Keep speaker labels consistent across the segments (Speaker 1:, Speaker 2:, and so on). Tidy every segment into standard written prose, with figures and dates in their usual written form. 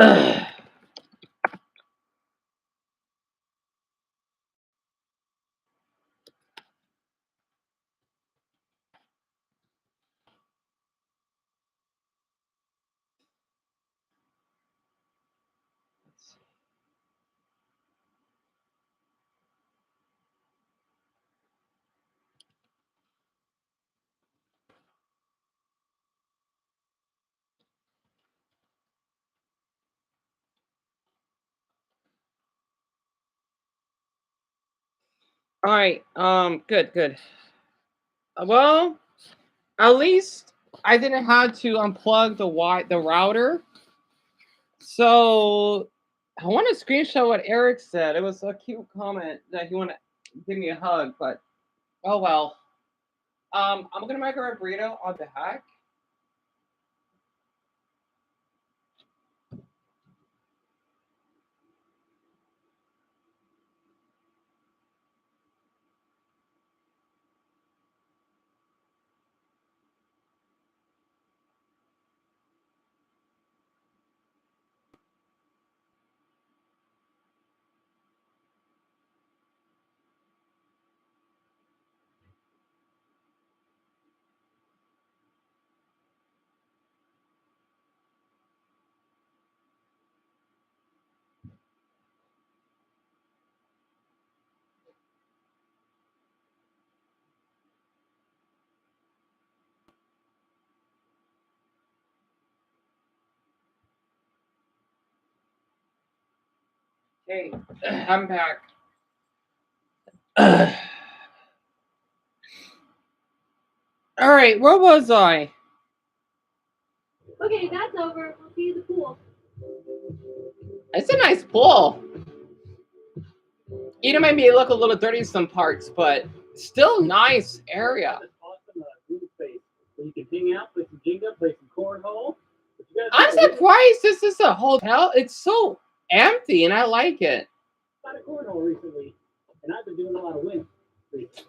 Speaker 1: Ugh. All right. Good, good. Well, at least I didn't have to unplug the router. So I want to screenshot what Eric said. It was a cute comment that he wanted to give me a hug, but oh well. I'm gonna make her a burrito on the hack. Okay, I'm back. All right, where was I?
Speaker 2: Okay, that's over. We'll see you at the pool.
Speaker 1: It's a nice pool. It might be look a little dirty in some parts, but still nice area.
Speaker 3: Awesome green space where you can hang out, play some Jenga, play some cornhole.
Speaker 1: I'm surprised this is a hotel. It's so empty, and I like it.
Speaker 3: Got a cornhole recently, and I've been doing a lot of winning recently.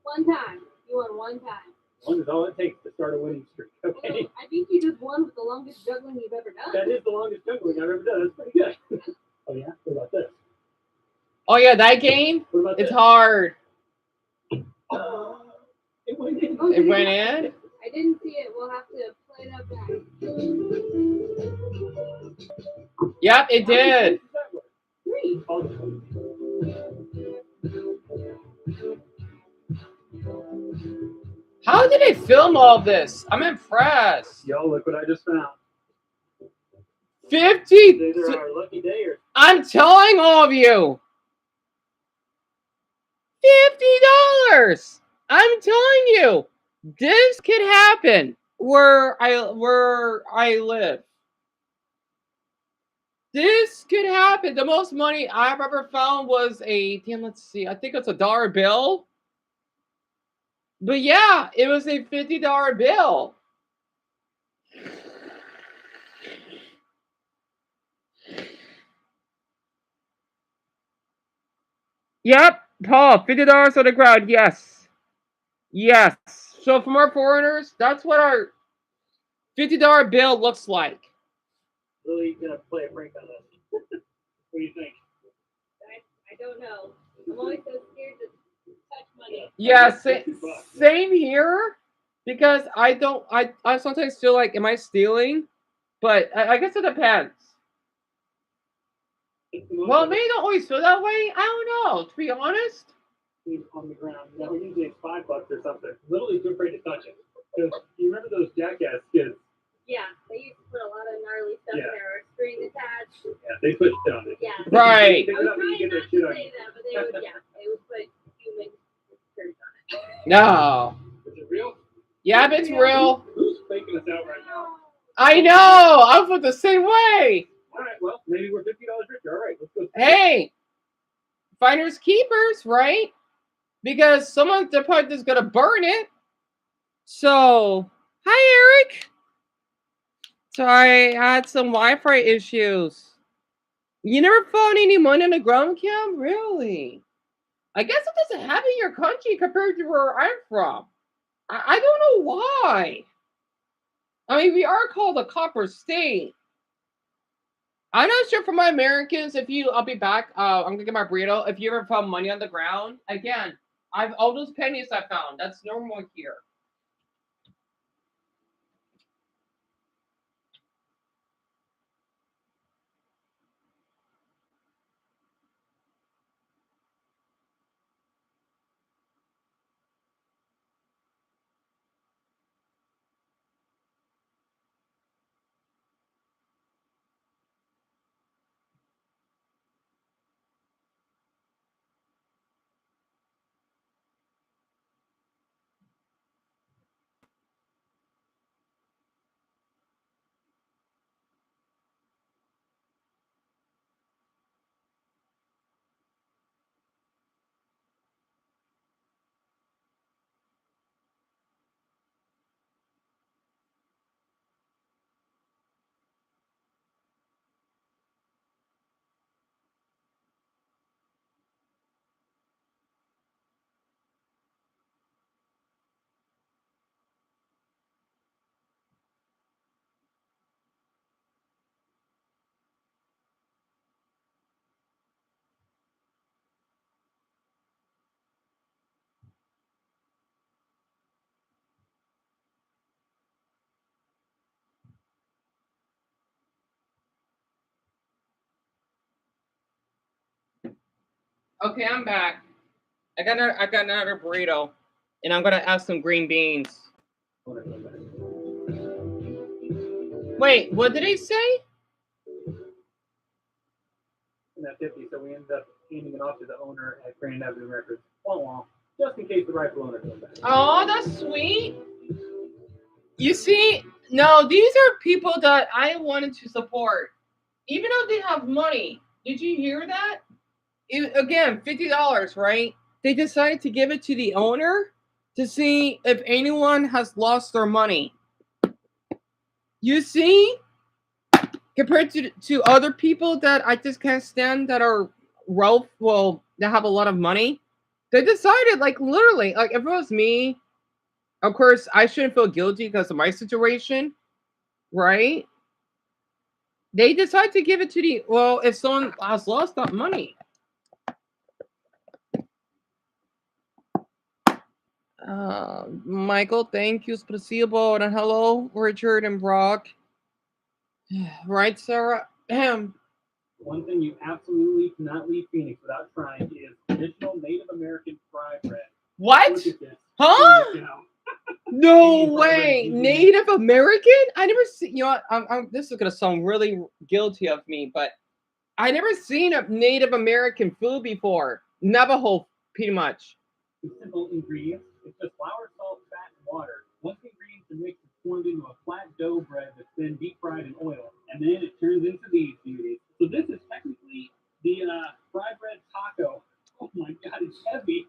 Speaker 2: One time. You won one time.
Speaker 3: One is all it takes to start a winning streak. Okay.
Speaker 2: So, I think you just won with the longest juggling you've ever done.
Speaker 3: That is the longest juggling I've ever done. That's pretty good. Oh yeah. What about this?
Speaker 1: Oh yeah, that game.
Speaker 3: What about
Speaker 1: It's
Speaker 3: this?
Speaker 1: hard.
Speaker 3: It went in.
Speaker 1: It went in.
Speaker 2: I didn't see it. We'll have to play it up back.
Speaker 1: Yep, it did.
Speaker 2: Three.
Speaker 1: How did they film all this? I'm impressed.
Speaker 3: Yo, look what I just found.
Speaker 1: 50.
Speaker 3: Either our lucky day or
Speaker 1: I'm telling all of you. $50. I'm telling you, this could happen where I live. This could happen. The most money I've ever found was let's see, I think it's a dollar bill. But yeah, it was a $50 bill. Yep, Paul, $50 on the ground. Yes. Yes. So for more foreigners, that's what our $50 bill looks like.
Speaker 3: really gonna play a prank on us. What do you think?
Speaker 2: I don't know. I'm always so scared to touch money.
Speaker 1: Yeah, same here. Because I sometimes feel like, am I stealing? But I guess it depends. Well, maybe don't always feel that way. I don't know, to be honest.
Speaker 3: On the ground. Now usually it's $5 or something. Literally too afraid to touch it. Because you remember those Jackass kids?
Speaker 2: Yeah, they used to put a lot of gnarly stuff in there, string attached.
Speaker 3: Yeah, they put shit on it.
Speaker 2: Yeah.
Speaker 1: Right.
Speaker 2: I was trying not to say that, but they would put human shirts on it.
Speaker 1: No.
Speaker 3: Is it real?
Speaker 1: Yeah, it's real.
Speaker 3: Who's faking us out right now?
Speaker 1: I know. I feel the same way.
Speaker 3: All right, well, maybe we're $50 richer. All right, let's go.
Speaker 1: Hey, finders keepers, right? Because someone the part is gonna burn it. So, hi Eric. So I had some Wi-Fi issues. You never found any money on the ground cam? Really? I guess it doesn't happen in your country compared to where I'm from. I don't know why. I mean, we are called a copper state. I'm not sure for my Americans. I'll be back. I'm gonna get my burrito. If you ever found money on the ground, again, I've all those pennies I found. That's normal here. Okay, I'm back. I got another burrito, and I'm gonna add some green beans. Wait, what did he say?
Speaker 3: In that 50, so we ended up handing it off to the owner at Grand Avenue Records. Well, just in case the rightful owner comes back.
Speaker 1: Oh, that's sweet. You see, no, these are people that I wanted to support, even though they have money. Did you hear that? Again, $50, right? They decided to give it to the owner to see if anyone has lost their money. You see, compared to other people that I just can't stand that are that have a lot of money, they decided, like, literally, like, if it was me, of course, I shouldn't feel guilty because of my situation, right? They decide to give it to if someone has lost that money. Michael, thank you, спасибо, and hello, Richard and Brock. Right, Sarah?
Speaker 3: One thing you absolutely cannot leave Phoenix without trying is traditional Native American fry bread.
Speaker 1: What?
Speaker 3: Look at this.
Speaker 1: Huh? No
Speaker 3: Indian fry bread
Speaker 1: way!
Speaker 3: is usually-
Speaker 1: Native American? I never see. You know what? This is gonna sound really guilty of me, but I never seen a Native American food before. Navajo, pretty much.
Speaker 3: Simple ingredients. It's just flour, salt, fat, and water. Once the ingredients are mixed, it's formed into a flat dough bread that's then deep fried in oil, and then it turns into these beauties. So this is technically the fried bread taco. Oh my god, it's heavy.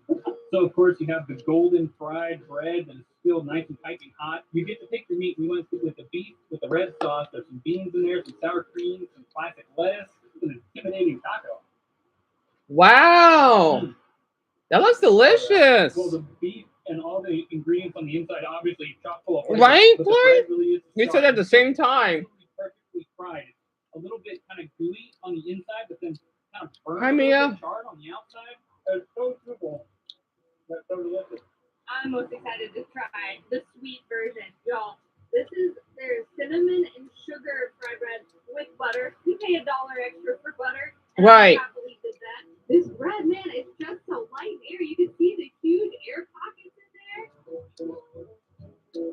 Speaker 3: So of course you have the golden fried bread that is still nice and piping hot. You get to pick your meat. We went with the beef with the red sauce. There's some beans in there, some sour cream, some classic lettuce. It's an intimidating taco.
Speaker 1: Wow, that looks delicious.
Speaker 3: Well, the beef and all the ingredients on the inside, obviously chock full of flavor.
Speaker 1: Right,
Speaker 3: but the bread really is
Speaker 1: we said at the same time.
Speaker 3: perfectly fried. A little bit kind of gooey on the inside, but then kind of burnt
Speaker 1: Hi,
Speaker 3: a little
Speaker 1: Mia.
Speaker 3: bit charred on the outside. It's so simple. That's so delicious.
Speaker 2: I'm most excited to try the sweet version, y'all. This is their cinnamon and sugar fried bread with butter. You pay $1 extra for butter. And
Speaker 1: Right.
Speaker 2: I happily did that. This bread, man, it's just so light in air. You can see the huge air pockets in there.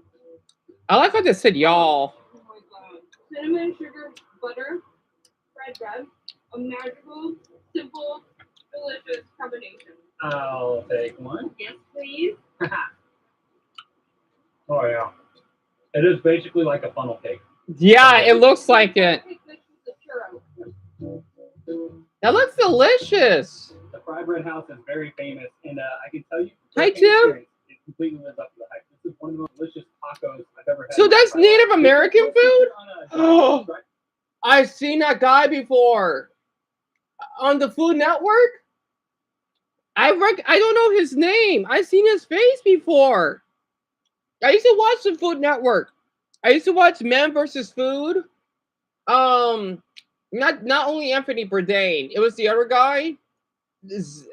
Speaker 1: I like how they said y'all.
Speaker 2: Oh my god. Cinnamon, sugar, butter, fried bread. A magical, simple, delicious combination.
Speaker 3: I'll take one.
Speaker 2: Yes, please.
Speaker 3: Oh yeah. It is basically like a funnel cake.
Speaker 1: Yeah, it looks like it.
Speaker 2: This is the churro.
Speaker 1: That looks delicious.
Speaker 3: The Fry Bread House is very famous, and I can tell you,
Speaker 1: Hi,
Speaker 3: from
Speaker 1: Tim.
Speaker 3: experience, it completely lives up to the hype. This is one of the most delicious tacos I've ever had.
Speaker 1: So that's Native American food?
Speaker 3: Oh.
Speaker 1: I've seen that guy before on the Food Network. I don't know his name. I've seen his face before. I used to watch the Food Network. I used to watch Man vs. Food. Not only Anthony Bourdain, it was the other guy,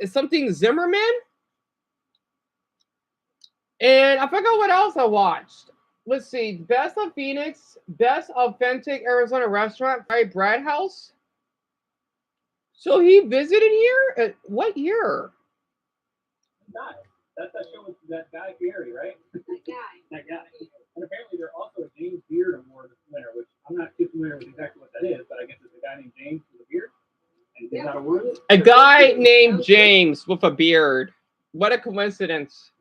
Speaker 1: something Zimmerman, and I forgot what else I watched. Let's see, Best of Phoenix, Best Authentic Arizona Restaurant by Brad House. So he visited here. What year?
Speaker 3: Nice. That's that show with that guy Gary, right?
Speaker 2: That guy.
Speaker 3: That guy. And apparently they're also a James Beard Award winner, which I'm not too familiar with exactly what that is, but I guess it's a guy named James with a beard. And he got awards.
Speaker 1: A guy named James with a beard. What a coincidence.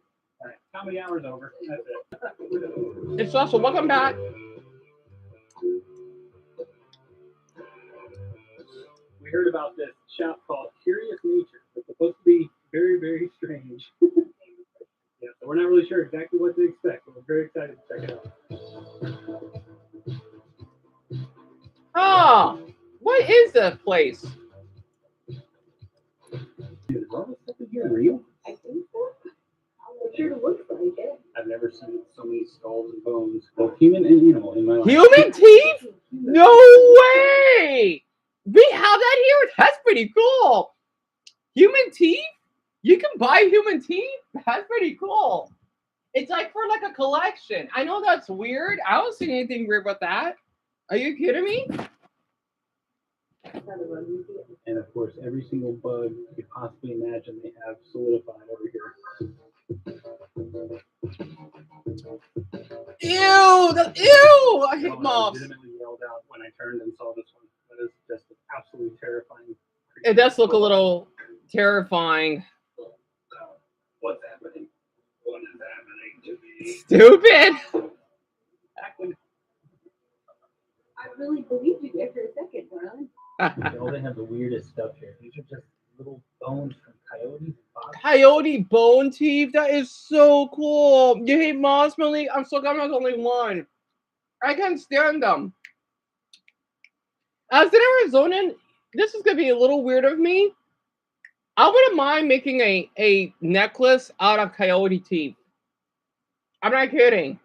Speaker 3: All right, comedy hour's over. That's it.
Speaker 1: It's also welcome back.
Speaker 3: We heard about this shop called Curious Nature. It's supposed to be very, very strange. Yeah, so we're not really sure exactly what to expect, but we're very excited to check it out.
Speaker 1: Ah, what is this place?
Speaker 3: Dude, is all this stuff in here real?
Speaker 2: I think so. I'm sure it looks like it.
Speaker 3: I've never seen so many skulls and bones, both human and animal, in my life.
Speaker 1: Human teeth? No way! We have that here? That's pretty cool. Human teeth? You can buy human teeth? That's pretty cool. It's like for like a collection. I know that's weird. I don't see anything weird with that. Are you kidding me?
Speaker 3: And of course, every single bug you could possibly imagine they have solidified over here.
Speaker 1: Ew! Ew! I hate
Speaker 3: I
Speaker 1: moths.
Speaker 3: legitimately yelled out when I turned and saw this one. That is just absolutely terrifying.
Speaker 1: It does look a little terrifying.
Speaker 3: What's happening? What is happening to me?
Speaker 1: Stupid!
Speaker 2: I really believed you there for a second, darling.
Speaker 3: They have the weirdest stuff here. These are just little bones from coyotes.
Speaker 1: Coyote bone teeth? That is so cool. You hate moths, Malik? I'm so glad I'm not the only one. I can't stand them. As an Arizonan, this is going to be a little weird of me. I wouldn't mind making a necklace out of coyote teeth. I'm not kidding.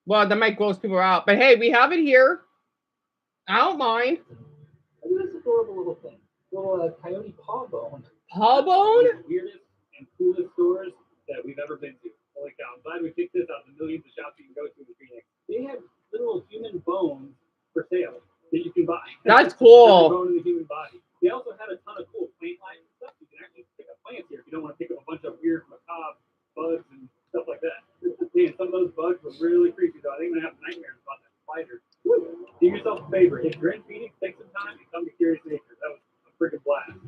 Speaker 1: Well, that might gross people out. But hey, we have it here. I don't mind.
Speaker 3: Look at this adorable little thing. Little coyote paw bone.
Speaker 1: Paw bone?
Speaker 3: Weirdest and coolest stores that we've ever been to. Holy cow. I'm glad we picked this out of the millions of shops you can go to in Phoenix. They have little human bones for sale that you can buy.
Speaker 1: That's cool.
Speaker 3: Bone in the human body. They also had a ton of cool plant life stuff. You can actually pick up plants here if you don't want to pick up a bunch of weird macabre bugs and stuff like that. Man, some of those bugs were really creepy though. I think I'm gonna have nightmares about that spider. Do yourself a favor. If you're in Phoenix, take some time and come to Curious Nature. That was a freaking blast.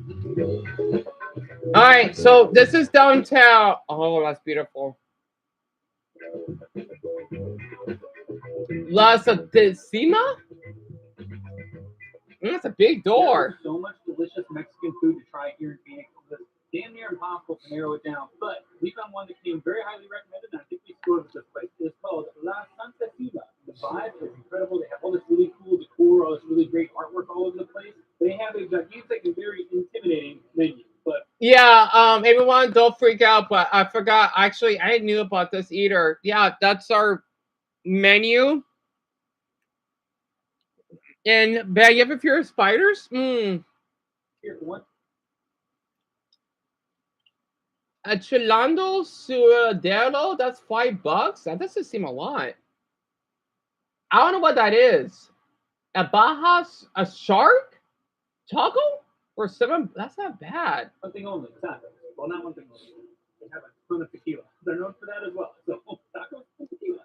Speaker 1: All right, so this is downtown. Oh, that's beautiful. La Decima? That's a big door.
Speaker 3: There's so much delicious Mexican food to try here in Phoenix. It's damn near impossible to narrow it down. But we found one that came very highly recommended, and I think we scored with this place. It's called La Santa Cima. The vibe is incredible. They have all this really cool decor, all this really great artwork all over the place. They have a gigantic and very intimidating menu. But
Speaker 1: yeah, everyone don't freak out, but I forgot. Actually, I knew about this either. Yeah, that's our menu. And bag, you have a fear of spiders?
Speaker 3: Here, what?
Speaker 1: A Chilando Ciudadelo, that's $5. That doesn't seem a lot. I don't know what that is. A shark? Taco? Or $7? That's not bad.
Speaker 3: One thing only, tacos. Well, not one thing only. They have a ton of tequila. They're known for that as well. So, tacos and tequila.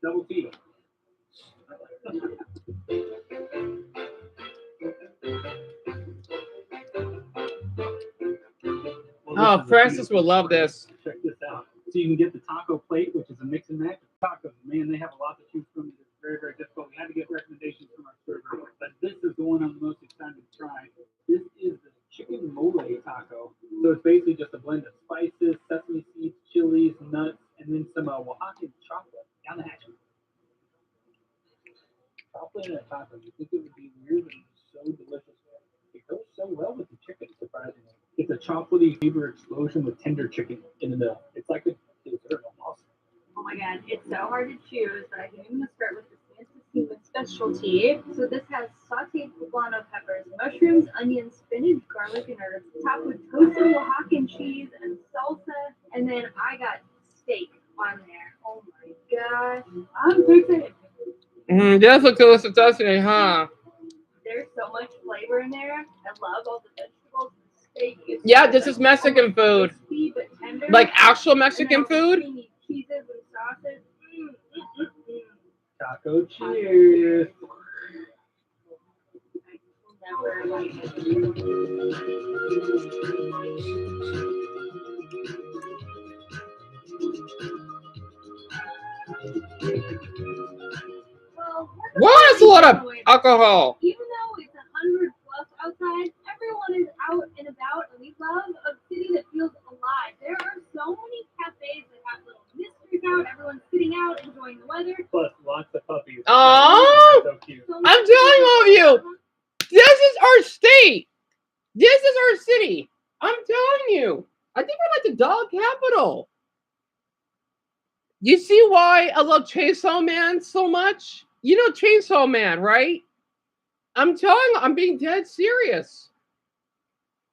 Speaker 3: Double tequila.
Speaker 1: Oh, Francis will love this.
Speaker 3: Check this out. So you can get the taco plate, which is a mix and match of tacos. Man, they have a lot to choose from. It's very, very difficult. We had to get recommendations from our server, but this is the one I'm the most excited to try. This is the chicken mole taco. So it's basically just a blend of spices, sesame seeds, chilies, nuts, and then some Oaxacan chocolate down the hatch. Chocolate in a taco. You think it would be weird, but it's so delicious. It goes so well with the chicken, surprisingly. It's a chocolatey flavor explosion with tender chicken in the middle. It's like a dessert almost.
Speaker 2: Oh my god, it's so hard to choose, but I think I'm gonna start with the Santa Cima specialty. So this has sauteed poblano peppers, mushrooms, onions, spinach, garlic, and herbs, topped with toasted Oaxacan cheese and salsa. And then I got steak on there. Oh my gosh. I'm so excited.
Speaker 1: This looks delicious, doesn't it, huh?
Speaker 2: There's so much flavor in there. I love all the vegetables. The steak is
Speaker 1: Yeah, this is Mexican food.
Speaker 2: crispy but tender.
Speaker 1: Like actual
Speaker 2: And then
Speaker 1: Mexican
Speaker 2: all the
Speaker 1: food.
Speaker 2: creamy cheeses and sauces.
Speaker 3: Taco cheers.
Speaker 2: Never like Well,
Speaker 1: What is a lot of alcohol?
Speaker 2: even though it's 100 plus outside, everyone is out and about, and we love a city that feels alive. There are so many cafes that have little mysteries out. Everyone's sitting out, enjoying the weather.
Speaker 3: Plus lots of puppies.
Speaker 1: Oh,
Speaker 3: So cute.
Speaker 2: So
Speaker 1: I'm telling all of you, this is our state. This is our city. I'm telling you. I think we're like the dog capital. You see why I love Chainsaw Man so much? You know Chainsaw Man, right? I'm telling you, I'm being dead serious.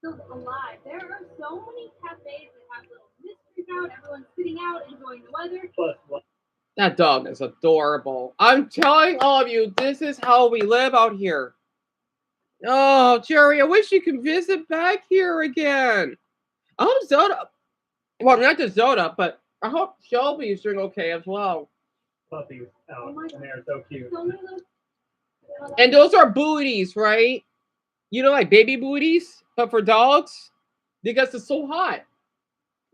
Speaker 2: feels alive. There are so many cafes that have little mysteries out. Everyone's sitting out, enjoying the weather.
Speaker 3: Plus,
Speaker 1: That dog is adorable. I'm telling all of you, this is how we live out here. Oh, Jerry, I wish you could visit back here again. I hope Zoda, well, not just Zoda, but I hope Shelby is doing okay as well.
Speaker 3: puppies out,
Speaker 2: Oh my
Speaker 3: and they're so cute.
Speaker 2: So many little.
Speaker 1: And those are booties, right? You know, like baby booties, but for dogs, because it's so hot.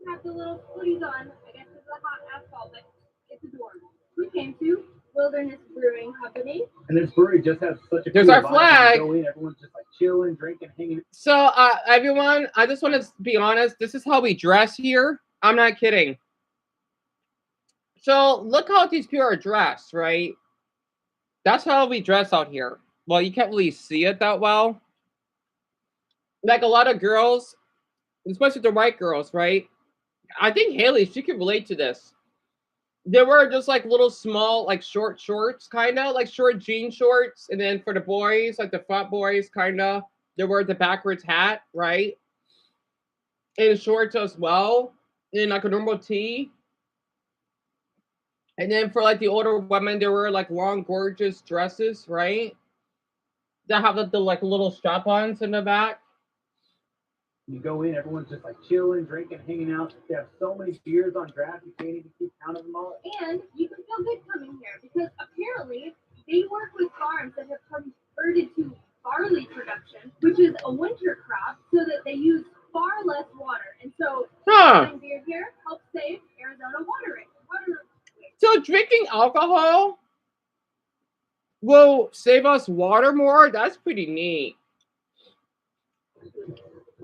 Speaker 2: Have the little footies on. I guess it's a hot asphalt, but it's adorable. We came to Wilderness Brewing Company.
Speaker 3: And this brewery just has such a
Speaker 1: There's
Speaker 3: cool
Speaker 1: our
Speaker 3: vibe.
Speaker 1: flag.
Speaker 3: You go in, everyone's just like chilling, drinking, hanging.
Speaker 1: So, everyone, I just want to be honest. This is how we dress here. I'm not kidding. So, look how these people are dressed, right? That's how we dress out here. Well, you can't really see it that well. Like a lot of girls, especially the white girls, right? I think Haley, she can relate to this. They were just like little small, like short shorts, kind of like short jean shorts. And then for the boys, like the frat boys, kind of, they wear the backwards hat, right? And shorts as well, and like a normal tee. And then for like the older women, they wear like long, gorgeous dresses, right? That have the like little strap-ons in the back.
Speaker 3: You go in, everyone's just like chilling, drinking, hanging out. They have so many beers on draft, you can't even keep count of them all.
Speaker 2: And you can feel good coming here because apparently they work with farms that have converted to barley production, which is a winter crop, so that they use far less water. And so buying beer here helps save Arizona water rate.
Speaker 1: So drinking alcohol will save us water more. That's pretty neat.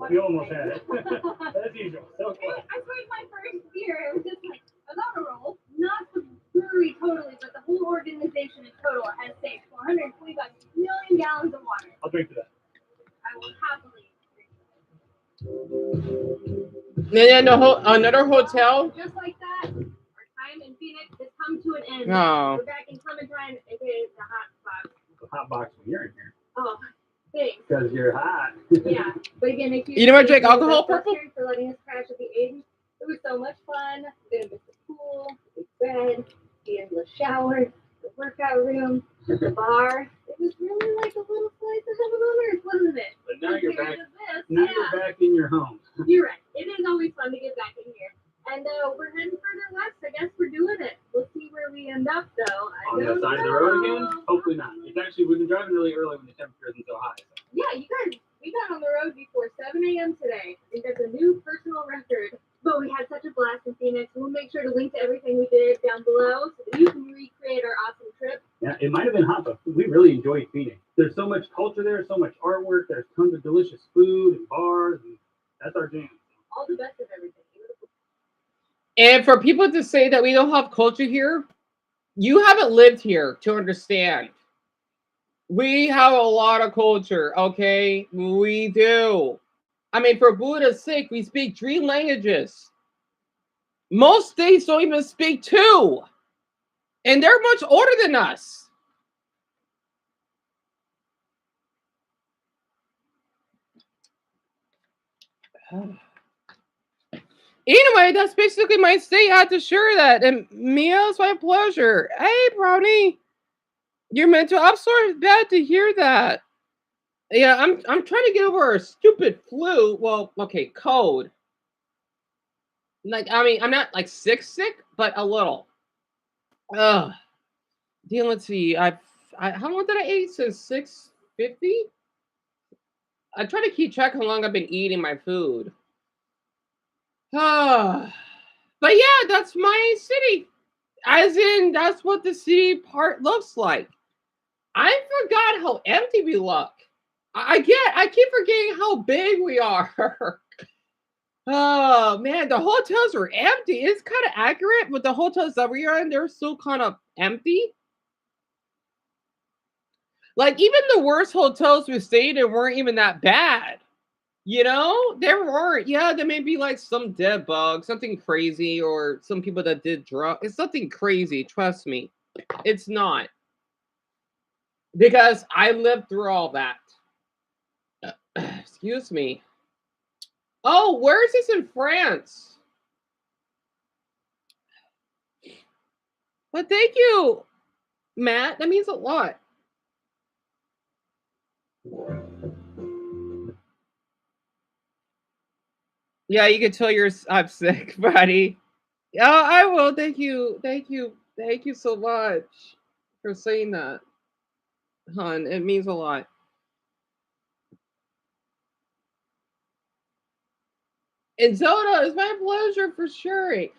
Speaker 3: You almost had it. As usual. So close.
Speaker 2: I tried my first beer. It was just like, I was on a roll. Not the brewery totally, but the whole organization in total has saved 425 million gallons of water.
Speaker 3: I'll drink to that.
Speaker 2: I will happily drink.
Speaker 1: And then another hotel.
Speaker 2: Just like that, our time in Phoenix has come to an end.
Speaker 1: Oh.
Speaker 2: We're back in Clementine. It is the hot spot.
Speaker 3: The hot box when you're in here.
Speaker 2: Oh, thanks.
Speaker 3: Because you're hot.
Speaker 2: Yeah, but again, if
Speaker 1: You never drink alcohol, Purple?
Speaker 2: For letting us crash at the Aiden. It was so much fun. We're gonna miss the pool, the bed, the endless shower, the workout room, the bar. It was really like a little slice of heaven on earth, wasn't it?
Speaker 3: But now you're back.
Speaker 2: Compared to this,
Speaker 3: Now
Speaker 2: yeah.
Speaker 3: you're back in your home.
Speaker 2: You're right. It is always fun to get back in here. And we're heading further west. I guess we're doing it. We'll see where we end up, though.
Speaker 3: On the side of the road again? Hopefully not. It's actually, we've been driving really early when the temperature isn't so high. So.
Speaker 2: Yeah, you guys, we got on the road before 7 a.m. today. I think that's a new personal record. But we had such a blast in Phoenix. We'll make sure to link to everything we did down below so that you can recreate our awesome trip.
Speaker 3: Yeah, it might have been hot, but we really enjoyed Phoenix. There's so much culture there, so much artwork. There's tons of delicious food and bars, and that's our jam.
Speaker 2: All the best of everything.
Speaker 1: And for people to say that we don't have culture here, you haven't lived here to understand. We have a lot of culture, okay? We do. I mean, for Buddha's sake, we speak 3 languages. Most states don't even speak 2. And they're much older than us. Anyway, that's basically my state. I had to share that. And Mia, it's my pleasure. Hey, Brownie. You're mental. I'm sorry bad to hear that. Yeah, I'm trying to get over a stupid flu. Well, okay, cold. Like, I mean, I'm not like sick, but a little. Ugh. Deal. Let's see. How long did I eat since 6:50? I try to keep track how long I've been eating my food. But yeah, that's my city. As in, that's what the city part looks like. I forgot how empty we look. I keep forgetting how big we are. Oh man, the hotels are empty. It's kind of accurate, but the hotels that we are in, they're still kind of empty. Like even the worst hotels we stayed in weren't even that bad. You know, there weren't. Yeah, there may be like some dead bug, something crazy, or some people that did drugs. It's nothing crazy. Trust me, it's not because I lived through all that. Excuse me. Oh, where is this in France? But thank you, Matt. That means a lot. Yeah, you can tell I'm sick, buddy. Yeah, I will. Thank you so much for saying that, hon. It means a lot. And Zoda, it's my pleasure for sharing.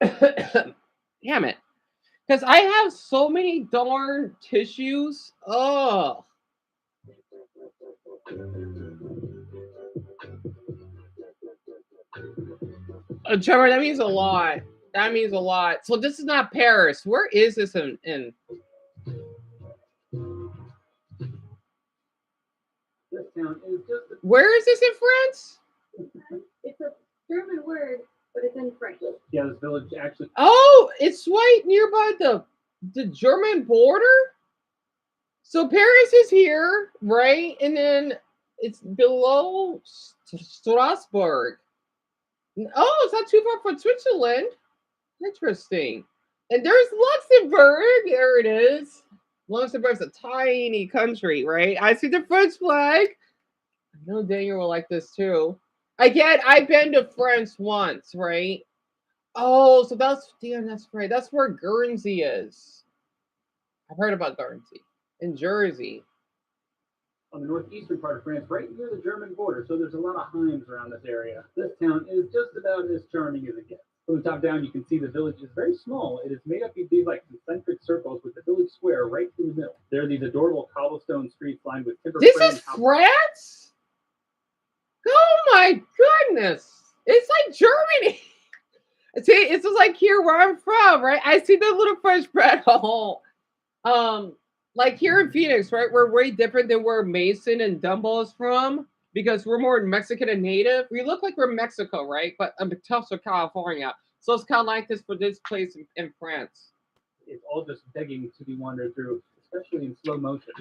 Speaker 1: Damn it. Because I have so many darn tissues. Oh, Trevor, that means a lot. That means a lot. So this is not Paris. Where is this in?
Speaker 3: This town is just
Speaker 1: Where is this in France?
Speaker 2: It's a German word, but it's in French.
Speaker 3: yeah, this village actually.
Speaker 1: Oh, it's right nearby the German border. So Paris is here, right? And then it's below Strasbourg. Oh, it's not too far from Switzerland. Interesting. And there's Luxembourg. There it is. Luxembourg's a tiny country, right? I see the French flag. I know Daniel will like this too. Again, I've been to France once, right? Oh, so that's right. That's where Guernsey is. I've heard about Guernsey in Jersey.
Speaker 3: On the northeastern part of France, right near the German border. So there's a lot of Heims around this area. This town is just about as charming as it gets. From the top down, you can see the village is very small. It is made up of these like concentric circles with the village square right through the middle. There are these adorable cobblestone streets lined with timber
Speaker 1: This
Speaker 3: frame
Speaker 1: is
Speaker 3: houses.
Speaker 1: France? Oh my goodness. It's like Germany. See, it's just like here where I'm from, right? I see the little French bread hole. Um, like here in Phoenix, right? We're way different than where Mason and Dumbo is from because we're more Mexican and native. We look like we're Mexico, right? But I'm Tulsa, California. So it's kind of like this for this place in France.
Speaker 3: It's all just begging to be wandered through, especially in slow motion.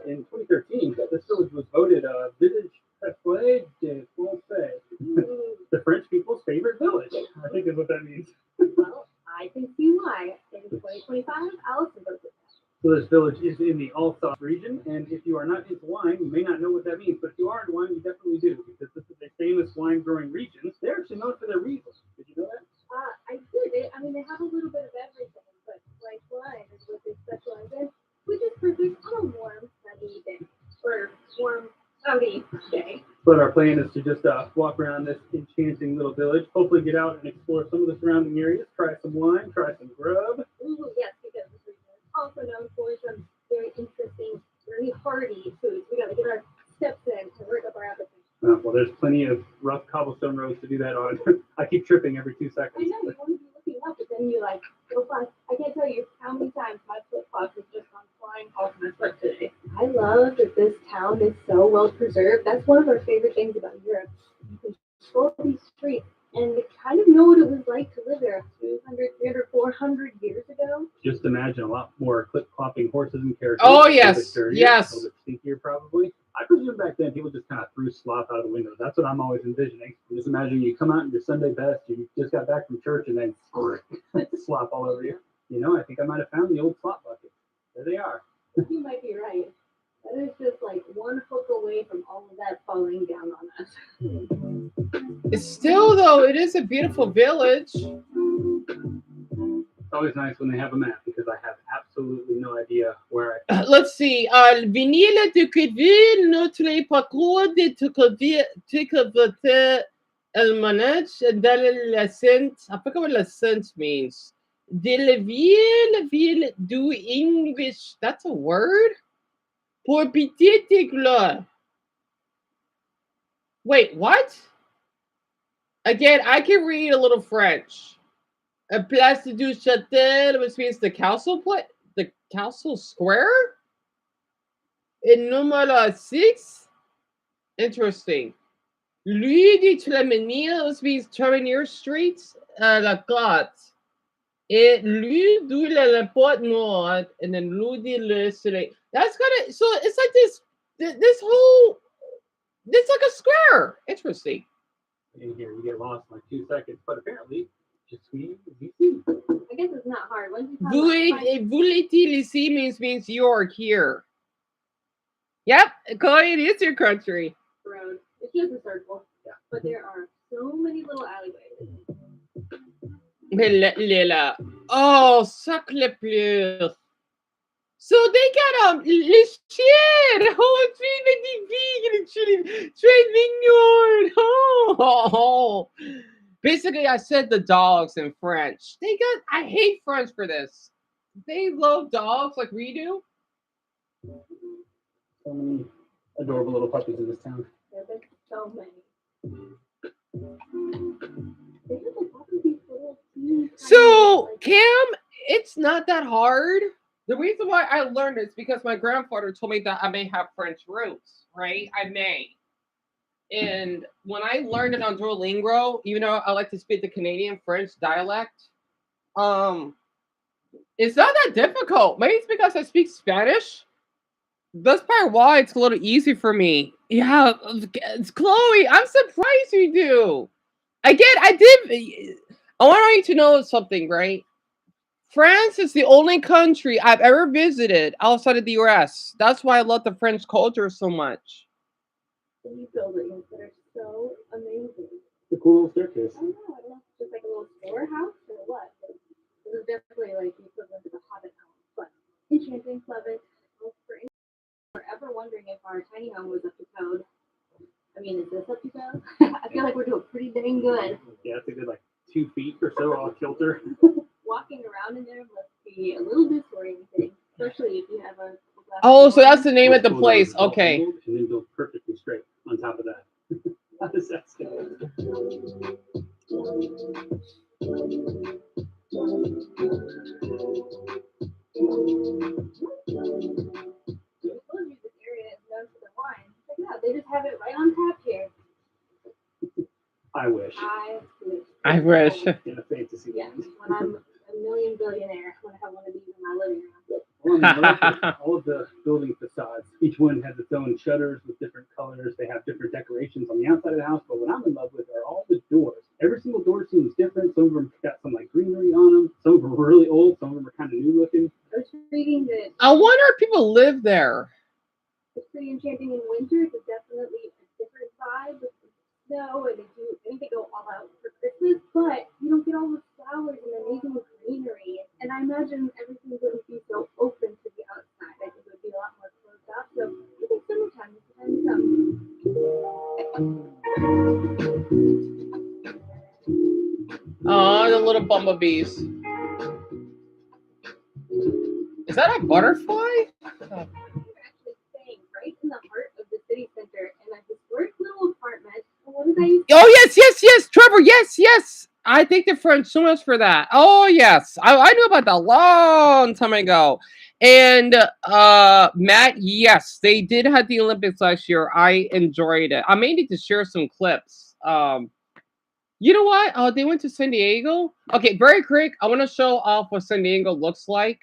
Speaker 3: In 2013, this village was voted a village préféré des Français, the French people's favorite village. I think is what that means.
Speaker 2: Well, I can see why. In 2025, Allison voted.
Speaker 3: So this village is in the Alsace region, and if you are not into wine, you may not know what that means. But if you are into wine, you definitely do, because this is a famous wine-growing region. They're actually known for their Riesling. Did you know that?
Speaker 2: I did. I mean, they have a little bit of everything, but white wine is what they specialize in, which is perfect on a warm, sunny day or warm, cloudy day.
Speaker 3: But our plan is to just walk around this enchanting little village, hopefully get out and explore some of the surrounding areas, try some wine, try some grub.
Speaker 2: Ooh, yes, because this region is also known for some very interesting, very hearty foods. We got to get our steps in to work up our appetite.
Speaker 3: Well, there's plenty of rough cobblestone roads to do that on. I keep tripping every 2 seconds.
Speaker 2: I know, you want to be looking up, but then you like go fast. I can't tell you how many times my flip flops have just gone flying off my foot today. I love that this town is so well preserved. That's one of our favorite things about Europe. You can stroll these streets and they kind of know what it was like to live there 200, 300, 400 years ago.
Speaker 3: Just imagine a lot more clip-clopping horses and carriages.
Speaker 1: Oh,
Speaker 3: A
Speaker 1: yes,
Speaker 3: little bit dirtier,
Speaker 1: yes.
Speaker 3: A little bit stinkier, probably. I presume back then people just kind of threw slop out of the windows. That's what I'm always envisioning. Just imagine you come out in your Sunday best, you just got back from church, and then slop all over you. You know, I think I might have found the old slop bucket. There they are.
Speaker 2: You might be right. That is just like one hook away from all of that falling down on us.
Speaker 1: It's still, though, it is a beautiful village.
Speaker 3: It's always nice when they have a map because I have absolutely no idea where I.
Speaker 1: Let's see. Vinile de Queville, notre parcours de Tucavota El Manage, dans la Sainte. I forget what La Sainte means. De la ville du English. That's a word? Pour petite gloire. Wait, what? Again, I can read a little French. A place du Châtel, which means the council the council square? In numero 6? Interesting. Rue de Tramenier, which means Terminier Street, La Côte. Et Rue de la Porte Nord, and then Rue de le Soleil. That's kind of, so it's like this whole, it's like a square. Interesting.
Speaker 3: In here, you get lost in like 2 seconds, but apparently, just me.
Speaker 2: I guess it's not hard.
Speaker 1: Voulez-il ici means you're here. Yep, Chloe, it is your country.
Speaker 2: Road. It's just a circle. Yeah. But there are so many little alleyways.
Speaker 1: Oh, sacre pleur. So they got les chiens. Oh, très mignon. Oh. Basically, I said the dogs in French. I hate French for this. They love dogs like we do.
Speaker 3: So many adorable little puppies in this town.
Speaker 2: There's like so many.
Speaker 1: So, Cam, it's not that hard. The reason why I learned it is because my grandfather told me that I may have French roots, right? I may. And when I learned it on Duolingo, even though I like to speak the Canadian French dialect, it's not that difficult. Maybe it's because I speak Spanish. That's probably why it's a little easy for me. Yeah, it's Chloe. I'm surprised you do. Again, I want you to know something, right? France is the only country I've ever visited outside of the US. That's why I love the French culture so much.
Speaker 2: These buildings that are so amazing.
Speaker 3: The cool little staircase.
Speaker 2: I don't know. I don't know if it's just like a little storehouse or what. But this is definitely like the equivalent of a Hobbit house. But enchanting, love it. For anyone ever wondering if our tiny home was up to code, I mean, is this up to code? I feel like we're doing pretty dang good.
Speaker 3: Yeah, it's a good like 2 feet or so off kilter.
Speaker 2: Walking around in there must be a little disorienting, especially if you have a.
Speaker 1: Oh, so that's the name of the place. Okay.
Speaker 3: And then go perfectly straight on top of that. How does that sound?
Speaker 2: This area is known for the wine. Check it out. They just have it right on tap here.
Speaker 3: I wish.
Speaker 1: I wish.
Speaker 3: In a fantasy
Speaker 2: land. When I'm a million billionaire, when I have one of these in my living room.
Speaker 3: Well, all of the building facades, each one has its own shutters with different colors. They have different decorations on the outside of the house. But what I'm in love with are all the doors. Every single door seems different. Some of them got some like greenery on them. Some of them are really old. Some of them are kind of new looking.
Speaker 2: I was reading that.
Speaker 1: I wonder if people live there.
Speaker 2: It's pretty enchanting in winter. It's definitely a different vibe with the snow, and they go all out for Christmas. But you don't get all the flowers and amazing greenery. And I imagine everything wouldn't be so open to the outside. I think it would be a lot more closed off. So I think summertime is the time to come.
Speaker 1: Oh, the little bumblebees. Is that a butterfly?
Speaker 2: We're actually staying right in the heart of the city center in a historic little apartment. What is that?
Speaker 1: Oh, yes, Trevor, yes. I thank the French so much for that. Oh, yes. I knew about that a long time ago. And Matt, yes, they did have the Olympics last year. I enjoyed it. I may need to share some clips. You know what? Oh, they went to San Diego. Okay, very quick. I want to show off what San Diego looks like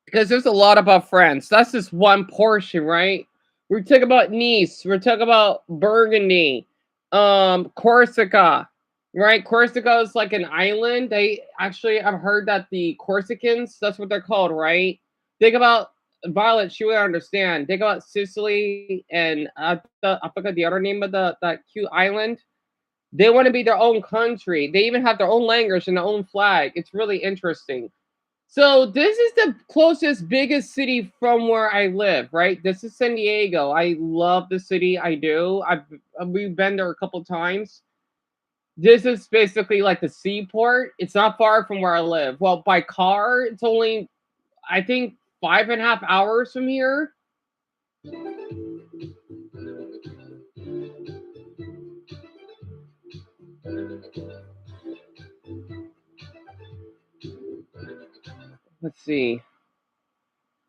Speaker 1: because there's a lot about France. That's just one portion, right? We're talking about Nice. We're talking about Burgundy, Corsica, right? Corsica is like an island. They actually, I've heard that the Corsicans, that's what they're called, right? Think about Violet. She would understand. Think about Sicily and I forgot the other name of that cute island. They want to be their own country. They even have their own language and their own flag. It's really interesting. So this is the closest, biggest city from where I live, right? This is San Diego. I love the city. I do. We've been there a couple times. This is basically like the seaport. It's not far from where I live. Well, by car, it's only I think 5.5 hours from here. Let's see.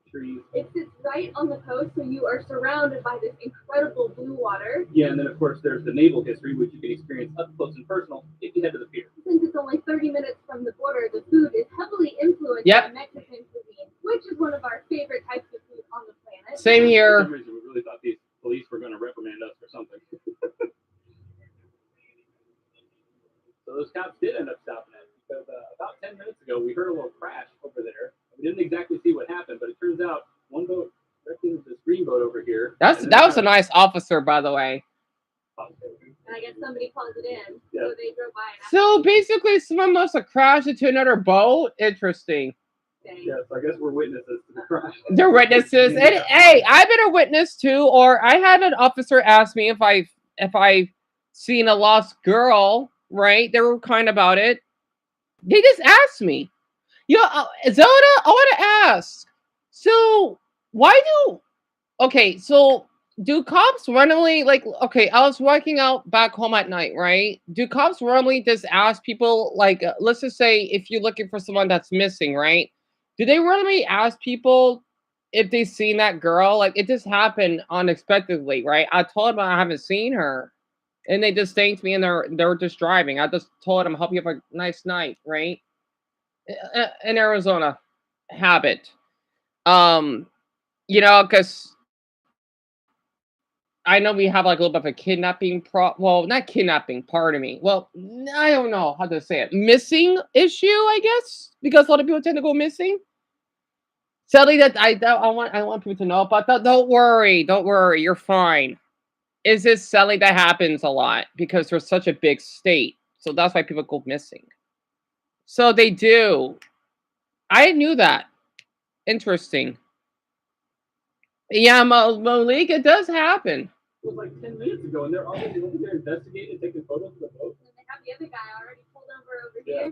Speaker 3: Trees.
Speaker 2: It sits right on the coast, so you are surrounded by this incredible blue water.
Speaker 3: Yeah, and then of course there's the naval history, which you can experience up close and personal if you head to the pier.
Speaker 2: Since it's only 30 minutes from the border, the food is heavily influenced
Speaker 1: Yep.
Speaker 2: by Mexican cuisine, which is one of our favorite types of food on the planet.
Speaker 1: Same
Speaker 3: For
Speaker 1: here.
Speaker 3: some reason, we really thought these police were going to reprimand us for something. So those cops did end up stopping us because about 10 minutes ago we heard a little crash over there. We didn't exactly see what happened, but it turns out one boat wrecked into this green boat over here.
Speaker 1: That was a nice officer, by the way.
Speaker 2: And I guess somebody called it in,
Speaker 3: Yeah.
Speaker 2: so they drove by.
Speaker 1: So basically, someone must have crashed into another boat. Interesting.
Speaker 3: Yeah, so I guess we're witnesses to the crash.
Speaker 1: They're witnesses. And hey, I've been a witness too. Or I had an officer ask me if I seen a lost girl. Right? They were kind about it. They just asked me. You know, Zelda, I want to ask. So why do? Okay, so do cops randomly like? Okay, I was walking out back home at night, right? Do cops randomly just ask people like, let's just say if you're looking for someone that's missing, right? Do they randomly ask people if they've seen that girl? Like it just happened unexpectedly, right? I told them I haven't seen her, and they just thanked me, and they're just driving. I just told them, "Hope you have a nice night," right? In Arizona, habit. Um, because I know we have like a little bit of a kidnapping well, not kidnapping, pardon me. Well, I don't know how to say it. Missing issue, I guess, because a lot of people tend to go missing. Sadly, I want people to know about that. Don't worry, you're fine. Is this sadly that happens a lot because there's such a big state, so that's why people go missing. So they do. I knew that. Interesting. Yeah, Malik, it does happen.
Speaker 3: It was like 10 minutes ago, and they're already over there investigating, taking photos of the boat.
Speaker 2: And they have the other guy already pulled over here.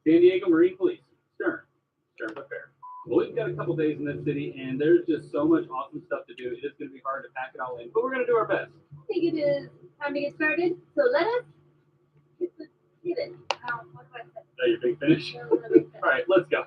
Speaker 3: San Diego Marine Police, Stern Affair. Well, we've got a couple days in this city, and there's just so much awesome stuff to do. It is going to be hard to pack it all in, but we're going to do our best.
Speaker 2: I think it is time to get started. So let us get it. What do I say?
Speaker 3: Is that your big finish?
Speaker 2: No, no, no,
Speaker 3: All right, let's go.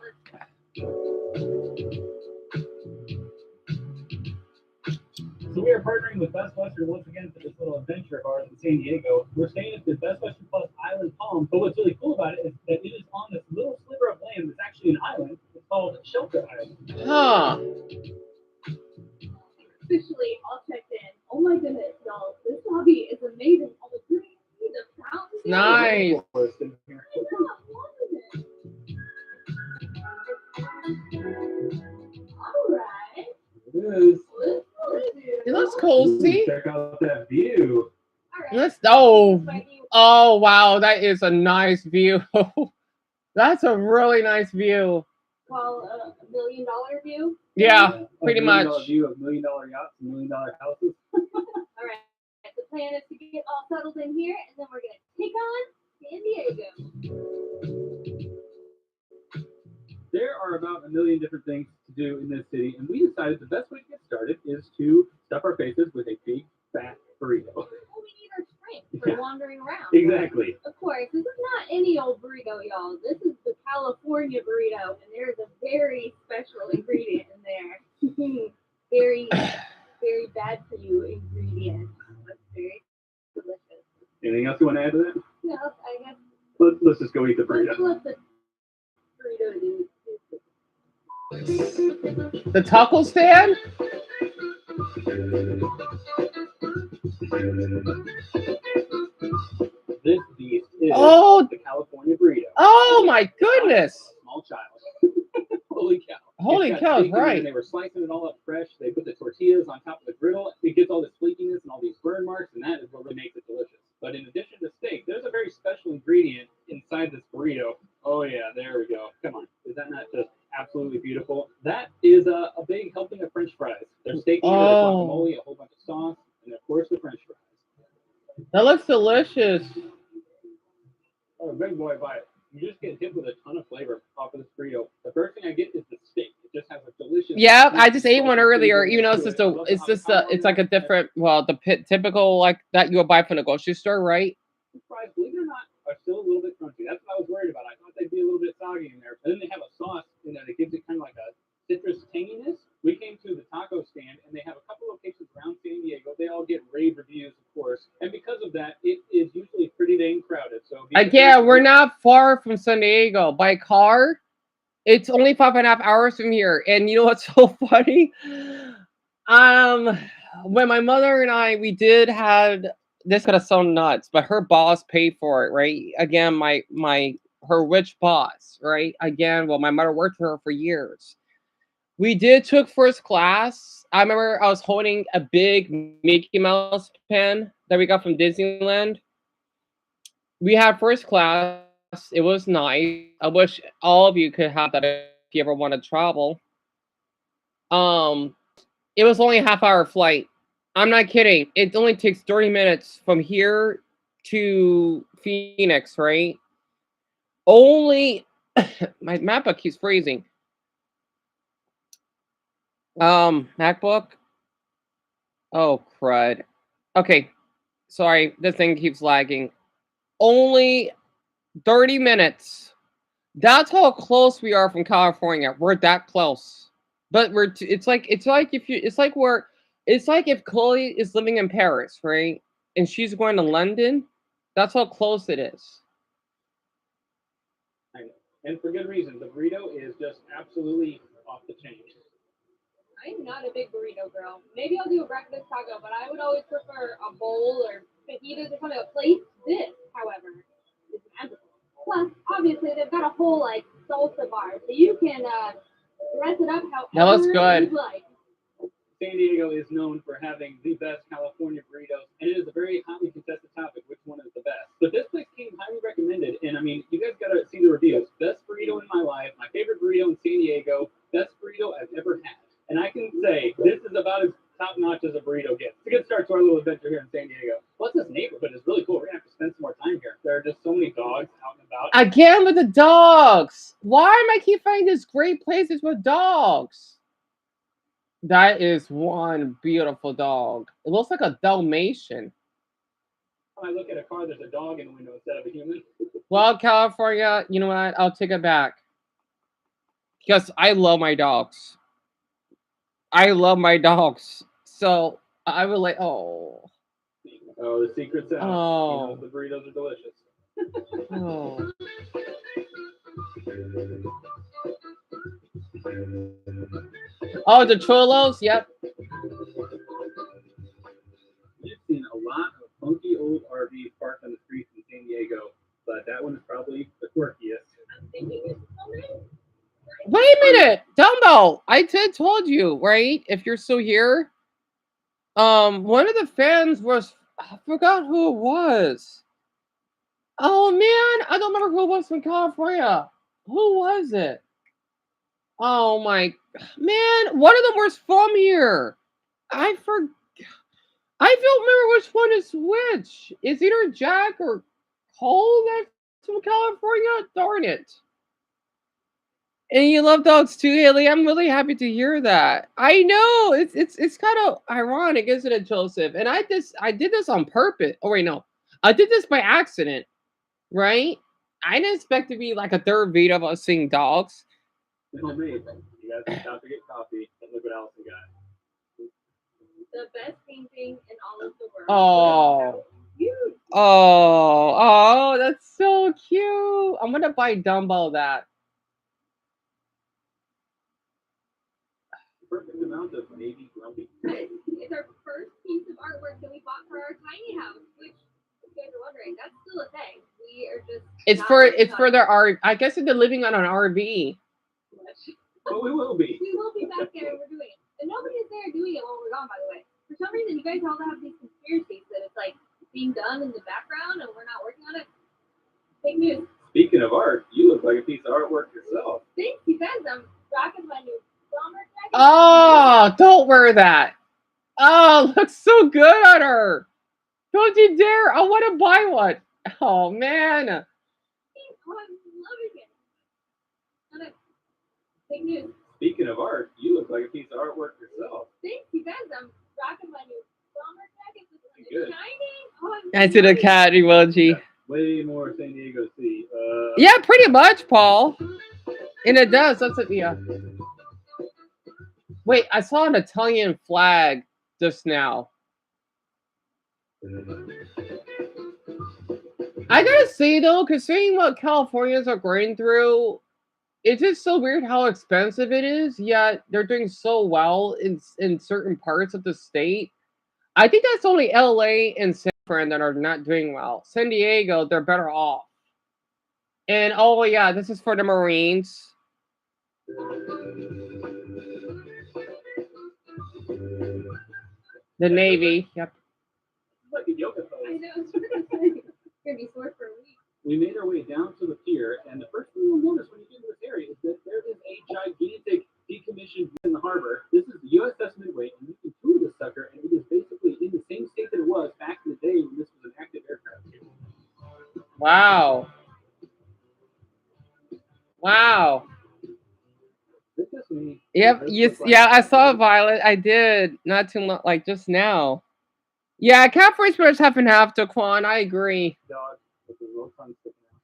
Speaker 3: So we are partnering with Best Western once again for this little adventure of ours in San Diego. We're staying at the Best Western Plus Island Palm, but what's really cool about it is that it is on this little sliver of land that's actually an island. It's called Shelter Island.
Speaker 1: Huh.
Speaker 2: Officially all checked in. Oh my goodness, y'all. This lobby is amazing. All the green, the fountains.
Speaker 1: Nice.
Speaker 2: Alright.
Speaker 3: It is.
Speaker 1: It looks cozy.
Speaker 3: Check out that view.
Speaker 1: Let's oh wow, that is a nice view. That's a really nice view.
Speaker 2: Call a $1 million view.
Speaker 1: Yeah, pretty much.
Speaker 3: $1 million view of $1 million yachts and $1 million houses.
Speaker 2: Alright. The plan is to get all settled in here, and then we're gonna take on San Diego.
Speaker 3: There are about a million different things to do in this city, and we decided the best way to get started is to stuff our faces with a big, fat burrito.
Speaker 2: Well, we need our strength for wandering around.
Speaker 3: Exactly.
Speaker 2: Of course, this is not any old burrito, y'all. This is the California burrito, and there's a very special ingredient in there. Very, very bad for you ingredient. But very delicious.
Speaker 3: Anything else you want to add add to that?
Speaker 2: Yeah, I guess.
Speaker 3: Let's just go eat the burrito.
Speaker 2: Let's let the burrito do.
Speaker 1: The taco stand?
Speaker 3: This beast is
Speaker 1: Oh,
Speaker 3: the California burrito.
Speaker 1: oh my goodness.
Speaker 3: Small child. Holy cow.
Speaker 1: Holy
Speaker 3: It's got
Speaker 1: cow,
Speaker 3: bacon in it,
Speaker 1: right.
Speaker 3: and they were slicing it all up fresh. They put the tortillas on top of the griddle. It gets all this flakiness and all these burn marks, and that is what really makes it delicious. But in addition to steak, there's a very special ingredient inside this burrito. Oh yeah, there we go. Come on. Is that not just absolutely beautiful? That is a big helping of French fries. There's steak in there, there's guacamole, a whole bunch of sauce, and of course the French fries.
Speaker 1: That looks delicious.
Speaker 3: Oh, big boy bite. You just get hit with a ton of flavor off of this burrito. The first thing I get is the steak. It just has a delicious.
Speaker 1: Yeah, I just ate one earlier. Even though it's like a different, well, the typical like that you would buy from the grocery store, right?
Speaker 3: Fries, believe it or not, are still a little bit crunchy. That's what I was worried about. I thought they'd be a little bit soggy in there. But then they have a sauce in there that gives it kind of like a citrus tanginess. We came to the taco stand, and they have a couple locations around San Diego. They all get rave reviews, of course. And because of that, it is usually pretty dang crowded. So
Speaker 1: again, we're not far from San Diego. By car, it's only 5.5 hours from here. And you know what's so funny? When my mother and I, we did had this could have sound nuts, but her boss paid for it, right? Again, her rich boss, right? Again, well, my mother worked for her for years. We did took first class. I remember I was holding a big Mickey Mouse pen that we got from Disneyland. We had first class. It was nice. I wish all of you could have that if you ever want to travel. It was only a half-hour flight. I'm not kidding. It only takes 30 minutes from here to Phoenix, right? Only my MacBook keeps freezing. MacBook. Oh crud. Okay. Sorry, this thing keeps lagging. Only 30 minutes. That's how close we are from California. We're that close. But it's like if Chloe is living in Paris, right? And she's going to London. That's how close it is.
Speaker 3: I know. And for good reason. The burrito is just absolutely off the chain.
Speaker 2: I'm not a big burrito girl. Maybe I'll do a breakfast taco, but I would always prefer a bowl or fajitas or something. A plate. This, however, is magical. Plus, obviously, they've got a whole like salsa bar, so you can dress it up
Speaker 1: That looks
Speaker 2: however
Speaker 1: good.
Speaker 2: you like.
Speaker 3: San Diego is known for having the best California burritos, and it is a very hotly contested topic which one is the best. But this place came highly recommended, and I mean, you guys gotta see the reviews. Best burrito in my life, my favorite burrito in San Diego, best burrito I've ever had. And I can say this is about as top notch as a burrito gets. It's a good start to our little adventure here in San Diego. Plus, this neighborhood is really cool. We're gonna have to spend some more time here. There are just so many dogs out and about.
Speaker 1: Again with the dogs. Why am I keep finding these great places with dogs? That is one beautiful dog. It looks like a Dalmatian.
Speaker 3: When I look at a car, there's a dog in the window instead of a human.
Speaker 1: Well, California, you know what? I'll take it back. Because I love my dogs. I love my dogs. So I would like, oh.
Speaker 3: Oh, the secret's out.
Speaker 1: Oh.
Speaker 3: You know, the burritos are delicious.
Speaker 1: Oh. Oh, the Cholos? Yep.
Speaker 3: You've seen a lot of funky old RVs parked on the streets in San Diego, but that one is probably the quirkiest.
Speaker 2: I'm thinking it's coming.
Speaker 1: Wait a minute, Dumbo. I told you, right? If you're still here, one of the fans was I forgot who it was. Oh man, I don't remember who it was from California. Who was it? Oh my man, one of them was from here. I don't remember which one is which. It's either Jack or Cole that's from California. Darn it. And you love dogs too, Haley. I'm really happy to hear that. I know it's kind of ironic, isn't it, Joseph? And I did this on purpose. Oh wait, no, I did this by accident, right? I didn't expect to be like a third video of us seeing dogs.
Speaker 3: Homemade. You guys can stop to get coffee and look what Allison got.
Speaker 2: The best painting in all of the world.
Speaker 1: Oh,
Speaker 2: cute.
Speaker 1: Oh, that's so cute. I'm gonna buy Dumbo that.
Speaker 3: Perfect amount of navy grumpy.
Speaker 2: It's our first piece of artwork that we bought for our tiny house, which, if you guys are wondering, that's still a thing. We are just
Speaker 1: It's for their R. I guess they're living on an RV.
Speaker 3: But we will be.
Speaker 2: We will be back there and we're doing it. And nobody's there doing it while we're gone, by the way. For some reason, you guys all have these conspiracies that it's like being done in the background and we're not working on it. Fake news.
Speaker 3: Speaking of art, you look like a piece of artwork yourself.
Speaker 2: Thanks, you guys. I'm rocking my new bomber jacket.
Speaker 1: Oh, don't wear that. Oh, looks so good on her. Don't you dare. I want to buy one. Oh, man.
Speaker 2: Oh, I'm loving it. And fake news.
Speaker 3: Speaking of art, you look like a piece of artwork yourself.
Speaker 2: Thanks, you guys. I'm rocking my new bomber jacket with
Speaker 3: Good.
Speaker 2: shining. Oh,
Speaker 1: I did a cat emoji.
Speaker 3: Yeah, way more San Diego Sea.
Speaker 1: Yeah, pretty much, Paul. And it does. That's it. Yeah. Wait, I saw an Italian flag just now. I gotta say though, considering what Californians are going through, it's just so weird how expensive it is. Yet they're doing so well in certain parts of the state. I think that's only LA and San Fran that are not doing well. San Diego, they're better off. And oh yeah, this is for the Marines. The Navy. Yep.
Speaker 3: Like a yoga pose.
Speaker 2: I know. It's gonna be sore for a week.
Speaker 3: We made our way down to the pier, and the first thing you'll notice when you get to this area is that there is a gigantic decommissioned in the harbor. This is the USS Midway, and you can tour this sucker, and it is basically in the same state that it was back in the day when this was an active aircraft.
Speaker 1: Wow. Wow.
Speaker 3: This is me.
Speaker 1: Yep. Yeah, I saw Violet. I did not too much, like just now. Yeah, California's pretty much half and half. Daquan, I agree.
Speaker 3: Dog with the little tongue sticking out.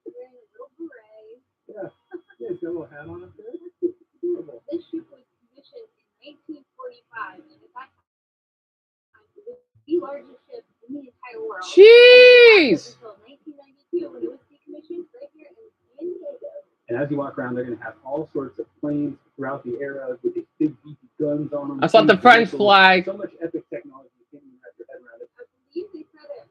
Speaker 2: Wearing a little beret.
Speaker 3: Yeah, he's got a little hat on up there.
Speaker 2: This ship was commissioned in 1945, and at that time, it was the largest ship in the entire world.
Speaker 1: Jeez.
Speaker 2: Until 1992, when it was decommissioned right here in San Diego.
Speaker 3: And as you walk around, they're going to have all sorts of planes throughout the era with these big beefy guns on them.
Speaker 1: I saw the French flag.
Speaker 3: So much epic technology, you can't even wrap your head around it.
Speaker 2: I believe they said at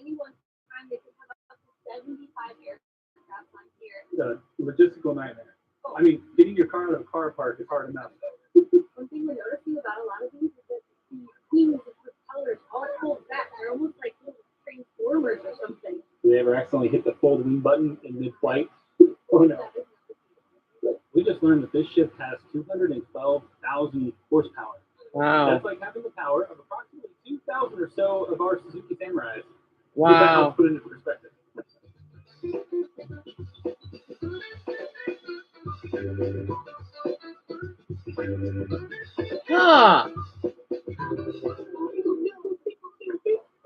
Speaker 2: any one time they could have up to 75 aircraft on here.
Speaker 3: It's a logistical nightmare. I mean, getting your car out of a car park is hard enough.
Speaker 2: One thing we're noticing about a lot of these is that the wings and propellers all pulled back. They're almost like little transformers or something.
Speaker 3: Did they ever accidentally hit the fold wing button in mid-flight? Oh no. We just learned that this ship has 212,000 horsepower.
Speaker 1: Wow.
Speaker 3: That's like having the power of approximately 2,000 or so of our Suzuki Samurais.
Speaker 1: Wow.
Speaker 3: Put it into perspective.
Speaker 1: Huh.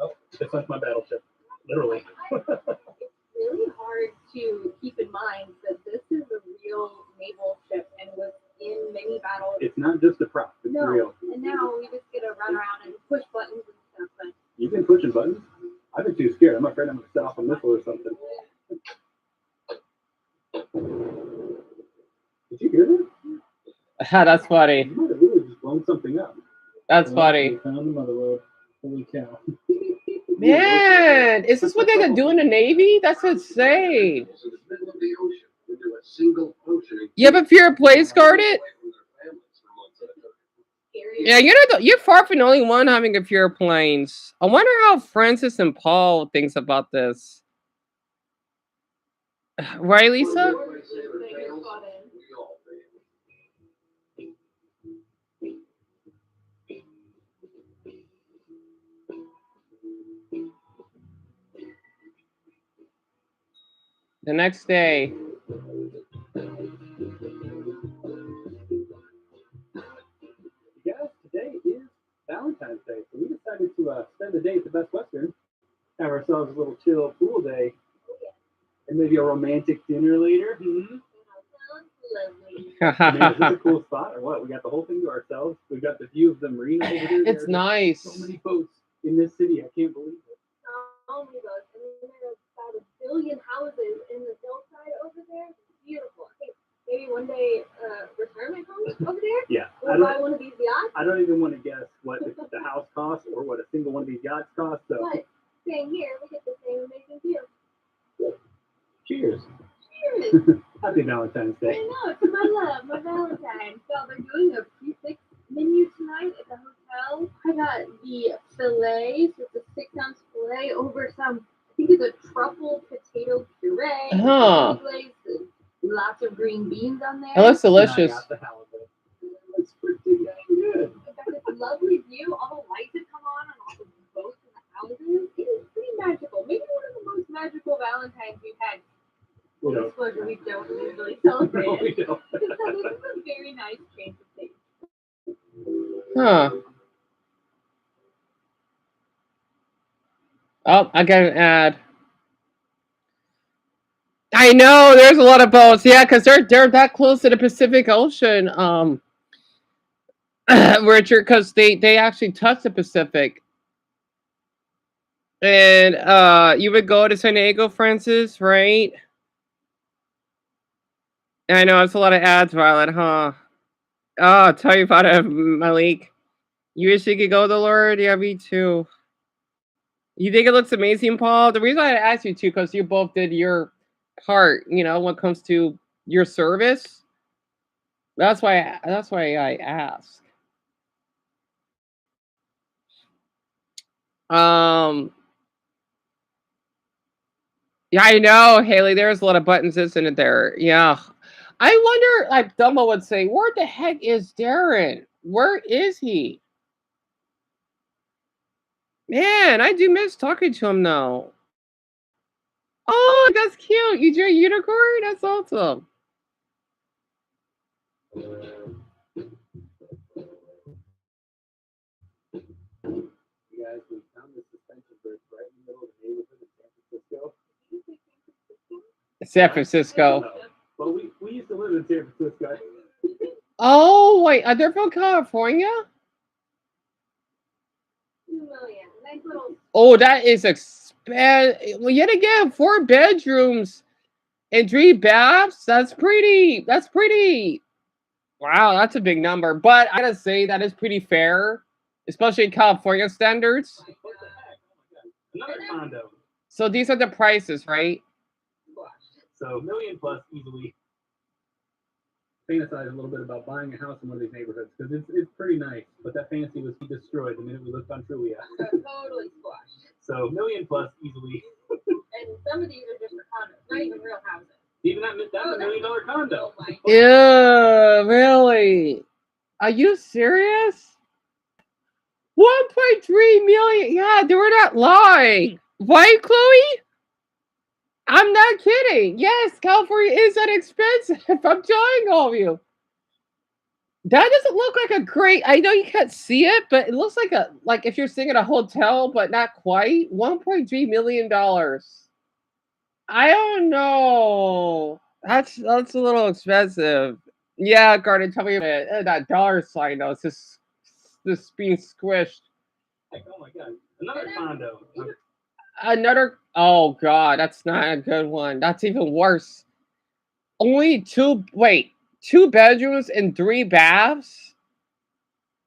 Speaker 3: Oh, just like my battleship. Literally.
Speaker 2: It's really hard to keep in mind that this is a real naval ship and was in many battles.
Speaker 3: It's not just a prop, it's real.
Speaker 2: And now we just get to run around and push buttons and stuff. But
Speaker 3: You've been pushing buttons? I've been too scared. I'm afraid I'm going to set off a missile or something. Did you hear that?
Speaker 1: That's funny.
Speaker 3: You might have really just blown something up.
Speaker 1: That's funny.
Speaker 3: We found the mother lode. Holy cow.
Speaker 1: Man, is this what they're gonna do in the Navy? That's insane. You have a pure place guarded? Yeah, you're far from the only one having a pure planes. I wonder how Francis and Paul thinks about this. Right, Lisa? The next day.
Speaker 3: Guys, today is Valentine's Day, so we decided to spend the day at the Best Western, have ourselves a little chill pool day, and maybe a romantic dinner later.
Speaker 2: lovely.
Speaker 3: I mean, is this a cool spot or what? We got the whole thing to ourselves. We've got the view of the marina over there.
Speaker 1: It's nice.
Speaker 3: So many boats in this city. I can't believe it.
Speaker 2: only those, and then there's about 1 billion houses in the hillside over there. It's beautiful. I think maybe one day retirement homes over there.
Speaker 3: Yeah,
Speaker 2: We'll buy one of these yachts.
Speaker 3: I don't even want to guess what the house costs or what a single one of these yachts costs. So.
Speaker 2: But same here, we get the same amazing view.
Speaker 3: Cheers.
Speaker 2: Cheers.
Speaker 3: Happy Valentine's Day.
Speaker 2: I know, to my love, my Valentine. So they're doing a prefix menu tonight at the hotel. I got the filet, so it's a 6-ounce filet over some, I think it's a truffle potato puree.
Speaker 1: Huh.
Speaker 2: Lots of green beans on there.
Speaker 1: That looks delicious.
Speaker 3: I got the halibut. It's pretty dang good.
Speaker 2: We've got this lovely view. All the lights that come on all the boats and the houses. It is pretty magical. Maybe one of the most magical Valentines we've had. Full disclosure, we don't usually celebrate
Speaker 3: No, we
Speaker 2: it.
Speaker 3: don't.
Speaker 2: So this is a very nice change of pace.
Speaker 1: Huh. Oh, I got an ad. I know there's a lot of boats. Yeah, because they're that close to the Pacific Ocean. Richard, because they actually touch the Pacific. And you would go to San Diego, Francis, right? I know it's a lot of ads, Violet, huh? Oh, I'll tell you about it, Malik. You wish you could go to Lord? Yeah, me too. You think it looks amazing, Paul? The reason I asked you to, because you both did your part, when it comes to your service. That's why I asked. Yeah, I know, Haley. There's a lot of buttons, isn't it? There, yeah. I wonder, like Dumbo would say, where the heck is Darren? Where is he? Man, I do miss talking to him now. Oh, that's cute. You drew a unicorn? That's awesome.
Speaker 3: You guys, we found this suspension bridge right in the middle of the neighborhood in San Francisco.
Speaker 1: San Francisco.
Speaker 3: No, but we used to live in San Francisco.
Speaker 1: Oh, wait. They're from California?
Speaker 2: 2 million. Nice little.
Speaker 1: Oh, that is expensive. Well, yet again, 4 bedrooms and 3 baths. That's pretty. Wow, that's a big number. But I gotta say, that is pretty fair, especially in California standards.
Speaker 3: What the heck? Oh my god. Another condo.
Speaker 1: So these are the prices, right?
Speaker 3: So $1 million plus easily. Fantasize a little bit about buying a house in one of these neighborhoods because it's pretty nice, but that fantasy was destroyed the minute we looked on Trulia.
Speaker 2: Totally squashed.
Speaker 3: So $1 million plus easily.
Speaker 2: And some of these are just for condos, not even real houses.
Speaker 3: Even that's $1 million condo.
Speaker 2: Oh my.
Speaker 1: Yeah, really? Are you serious? 1.3 million. Yeah, they were not lying. Right, Chloe? I'm not kidding. Yes, California is inexpensive. I'm telling all of you. That doesn't look like a great. I know you can't see it, but it looks like if you're staying at a hotel, but not quite. $1.3 million. I don't know. That's a little expensive. Yeah, Garden, tell me about it. That dollar sign though, it's just being squished.
Speaker 3: Oh my god. Another condo.
Speaker 1: Another. Oh god, that's not a good one. That's even worse. Only 2 bedrooms and 3 baths?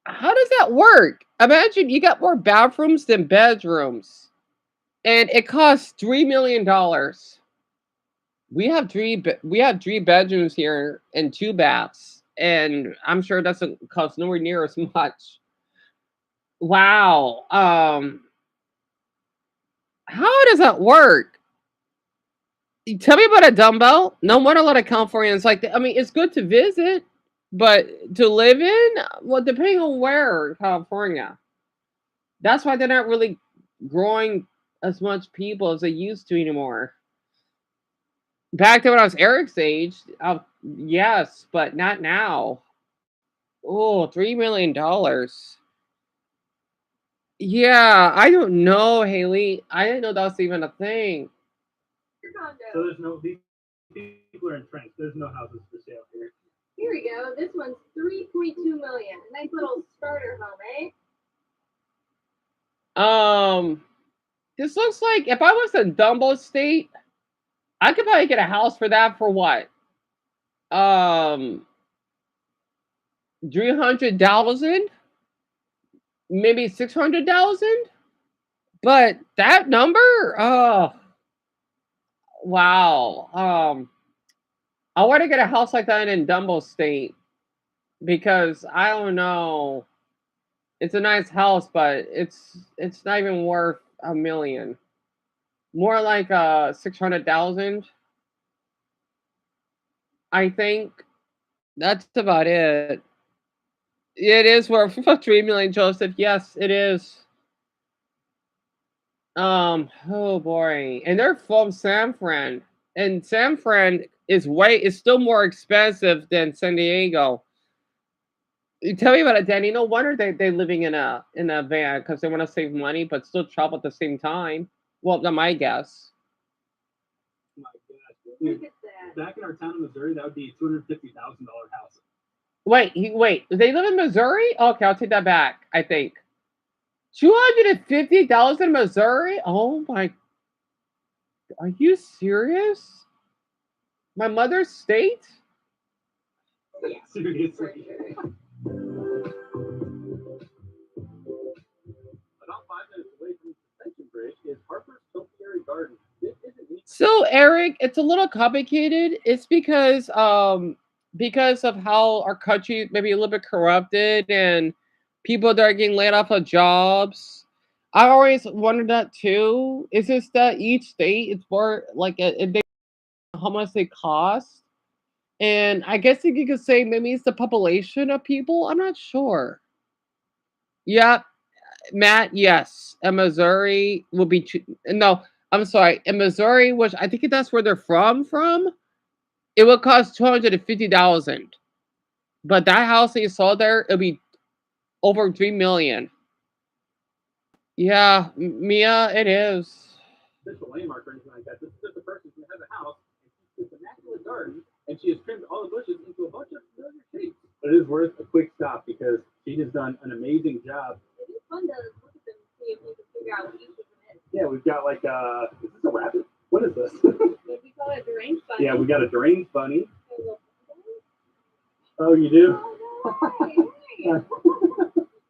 Speaker 1: How does that work? Imagine you got more bathrooms than bedrooms. And it costs $3 million. We have 3 bedrooms here and 2 baths. And I'm sure it doesn't cost nowhere near as much. Wow. How does that work? Tell me about a dumbbell. No wonder a lot of Californians like that. I mean, it's good to visit, but to live in, well, depending on where in California. That's why they're not really growing as much people as they used to anymore. Back to when I was Eric's age, yes, but not now. Oh, $3 million. Yeah, I don't know, Haley. I didn't know that was even a thing.
Speaker 3: So these people are entrenched. There's no houses for sale here.
Speaker 2: Here we go. This one's 3.2 million. Nice little starter home, eh?
Speaker 1: This looks like if I was in Dumbo State, I could probably get a house for that for what? Um, 300,000, maybe 600,000. But that number, oh wow. I want to get a house like that in Dumbo State because I don't know. It's a nice house, but it's not even worth a million. More like 600,000, I think. That's about it. It is worth 3 million, Joseph. Yes, it is. Oh boy, and they're from San Fran, and San Fran is still more expensive than San Diego. You tell me about it, Danny. No wonder they living in a van because they want to save money but still travel at the same time. Well, that's my guess.
Speaker 3: My gosh.
Speaker 2: Look
Speaker 3: Dude,
Speaker 2: at that.
Speaker 3: back in our town in Missouri, that would be a $250,000 house.
Speaker 1: Wait. They live in Missouri? Okay, I'll take that back. I think 250,000 Missouri. Oh my, are you serious? My mother's state?
Speaker 2: Yeah, for
Speaker 3: Seriously.
Speaker 2: sure.
Speaker 3: About 5 minutes away from the suspension bridge is Harper's Topiary Garden. This isn't neat.
Speaker 1: So Eric, it's a little complicated. It's because of how our country maybe a little bit corrupted and people that are getting laid off of jobs. I always wondered that too. Is this that each state it's more like they how much they cost? And I guess you could say maybe it's the population of people. I'm not sure. Yeah, Matt, yes. And Missouri will be no, I'm sorry. In Missouri, which I think that's where they're from, it would cost 250,000. But that house that you saw there, it'll be over 3 million. Yeah, Mia, it is.
Speaker 3: Official landmark or anything like that. This is just a person who has a house and keeps this immaculate garden, and she has trimmed all the bushes into a bunch of familiar shapes. But it is worth a quick stop because she has done an amazing job.
Speaker 2: It is fun to look at them and see if we can figure out what each of them is.
Speaker 3: Yeah, we've got like is this a rabbit? What is this?
Speaker 2: Maybe we call it a deranged bunny.
Speaker 3: Yeah, we got a deranged bunny.
Speaker 2: A little bunny.
Speaker 3: Oh, you do?
Speaker 2: Oh, no. Hi.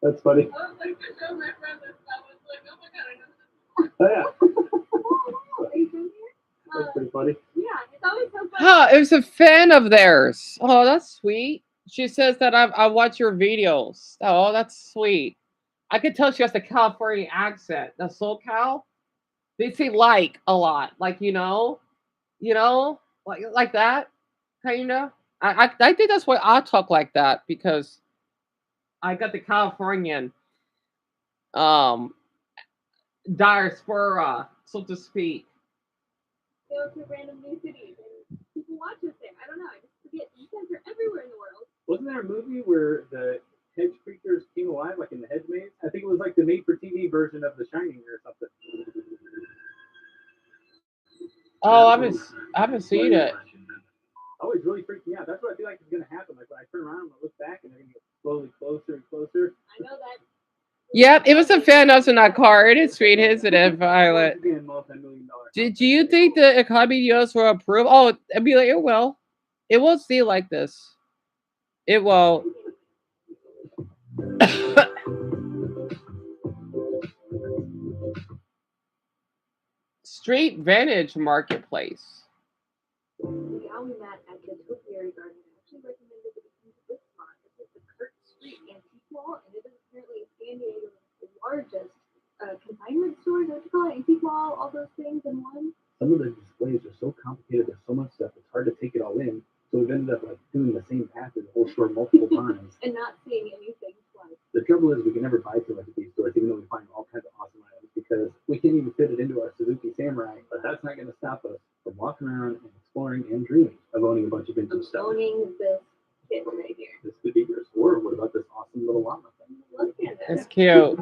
Speaker 3: That's funny.
Speaker 2: I was like, to show my friend this. I was like, oh my god, I know this.
Speaker 3: Oh yeah,
Speaker 2: Oh, wow. Are you from here?
Speaker 3: that's pretty funny.
Speaker 2: Yeah, it's always so fun.
Speaker 1: Huh, it was a fan of theirs. Oh, that's sweet. She says that I watch your videos. Oh, that's sweet. I could tell she has a California accent. The SoCal, they say like a lot, like like that kind of. I think that's why I talk like that because I got the Californian um diaspora, so to speak.
Speaker 2: Go to random new cities and people watch us there. I don't know. I just forget you guys are everywhere in the world.
Speaker 3: Wasn't there a movie where the hedge creatures came alive, like in the hedge maze? I think it was like the made-for-TV version of The Shining or something.
Speaker 1: Oh, I haven't seen it.
Speaker 3: Oh, it's really freaking me out. That's what I feel like is going to happen. Like when I turn around and I look back and they're going to get slowly closer and closer.
Speaker 2: I know that.
Speaker 1: Yep, it was a fan of in that car. It is sweet, isn't it, Violet?
Speaker 3: Being multi-million-dollar.
Speaker 1: Do you think the economy US will approve? Oh, I'd be like, it will. It will stay like this. It will. Street Vantage Marketplace.
Speaker 2: The gal we met at the topiary garden actually recommended that we come to this spot. This is the Kirk Street Antique Mall, and it is apparently San Diego's largest consignment store. Is that what you call it? Antique mall, all those things in one.
Speaker 3: Some of the displays are so complicated. There's so much stuff. It's hard to take it all in. So we've ended up like doing the same path as the whole store multiple times.
Speaker 2: And not seeing anything twice.
Speaker 3: The trouble is we can never buy too much at these stores, even though we find all kinds of awesome items because we can't even fit it into our Suzuki Samurai. But that's not going to stop us from walking around and exploring and dreaming of owning a bunch of vintage stuff.
Speaker 2: Owning this kit right here.
Speaker 3: This could be yours. Or what about this awesome little llama thing?
Speaker 2: Look at it.
Speaker 1: It's cute.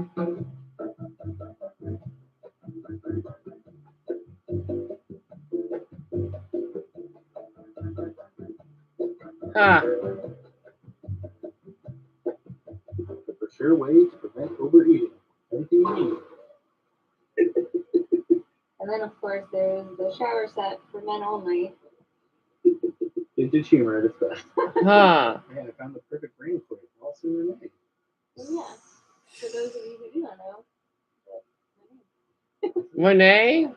Speaker 1: Huh.
Speaker 3: The for sure way to prevent overeating. Everything you need.
Speaker 2: And then, of course, there's the shower set for men only.
Speaker 3: Vintage humor at its best.
Speaker 1: Huh.
Speaker 3: Man, I found the perfect ring for you. Also Renee.
Speaker 2: Yeah. For those of you who do not know,
Speaker 1: Renee?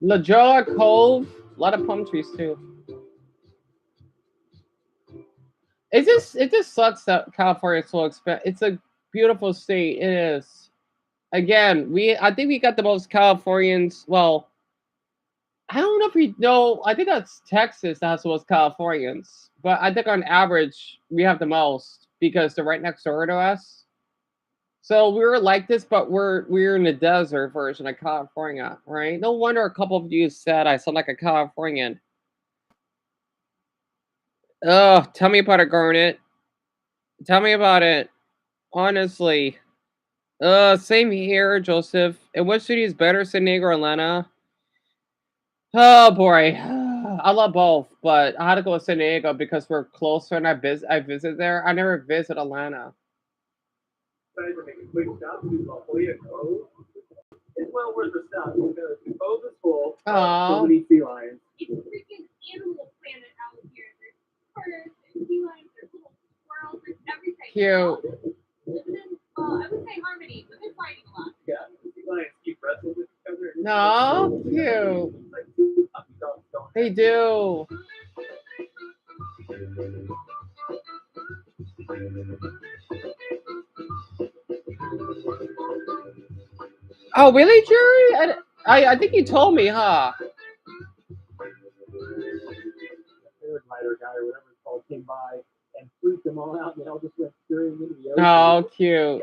Speaker 1: La Jolla Cove. A lot of palm trees too. It just sucks that California is so expensive. It's a beautiful state. It is. Again, I think we got the most Californians. Well, I don't know if we know. I think that's Texas that has the most Californians, but I think on average we have the most because they're right next door to us. So we were like this, but we're in the desert version of California, right? No wonder a couple of you said I sound like a Californian. Oh, tell me about it, Garnet. Tell me about it. Honestly. Same here, Joseph. And which city is better, San Diego or Atlanta? Oh boy. I love both, but I had to go to San Diego because we're closer and I visit there. I never visit Atlanta.
Speaker 3: Decided to make a quick stop to La Jolla Cove. It's well worth a stop because the cove is full of so many sea lions.
Speaker 2: it's freaking Animal Planet out here. There's birds, there's sea lions, there's little squirrels, there's everything.
Speaker 1: Cute.
Speaker 2: Living in, I would say harmony, but they're fighting a lot.
Speaker 3: Yeah, the sea lions keep wrestling with each other.
Speaker 1: No, cute.
Speaker 3: Like two puppy dogs going.
Speaker 1: They do. Oh, really, Jerry? I think you told me, huh?
Speaker 3: Paraglider guy or whatever it's called came by and freaked them all out, and they all just went scurrying into the ocean.
Speaker 1: Oh, cute.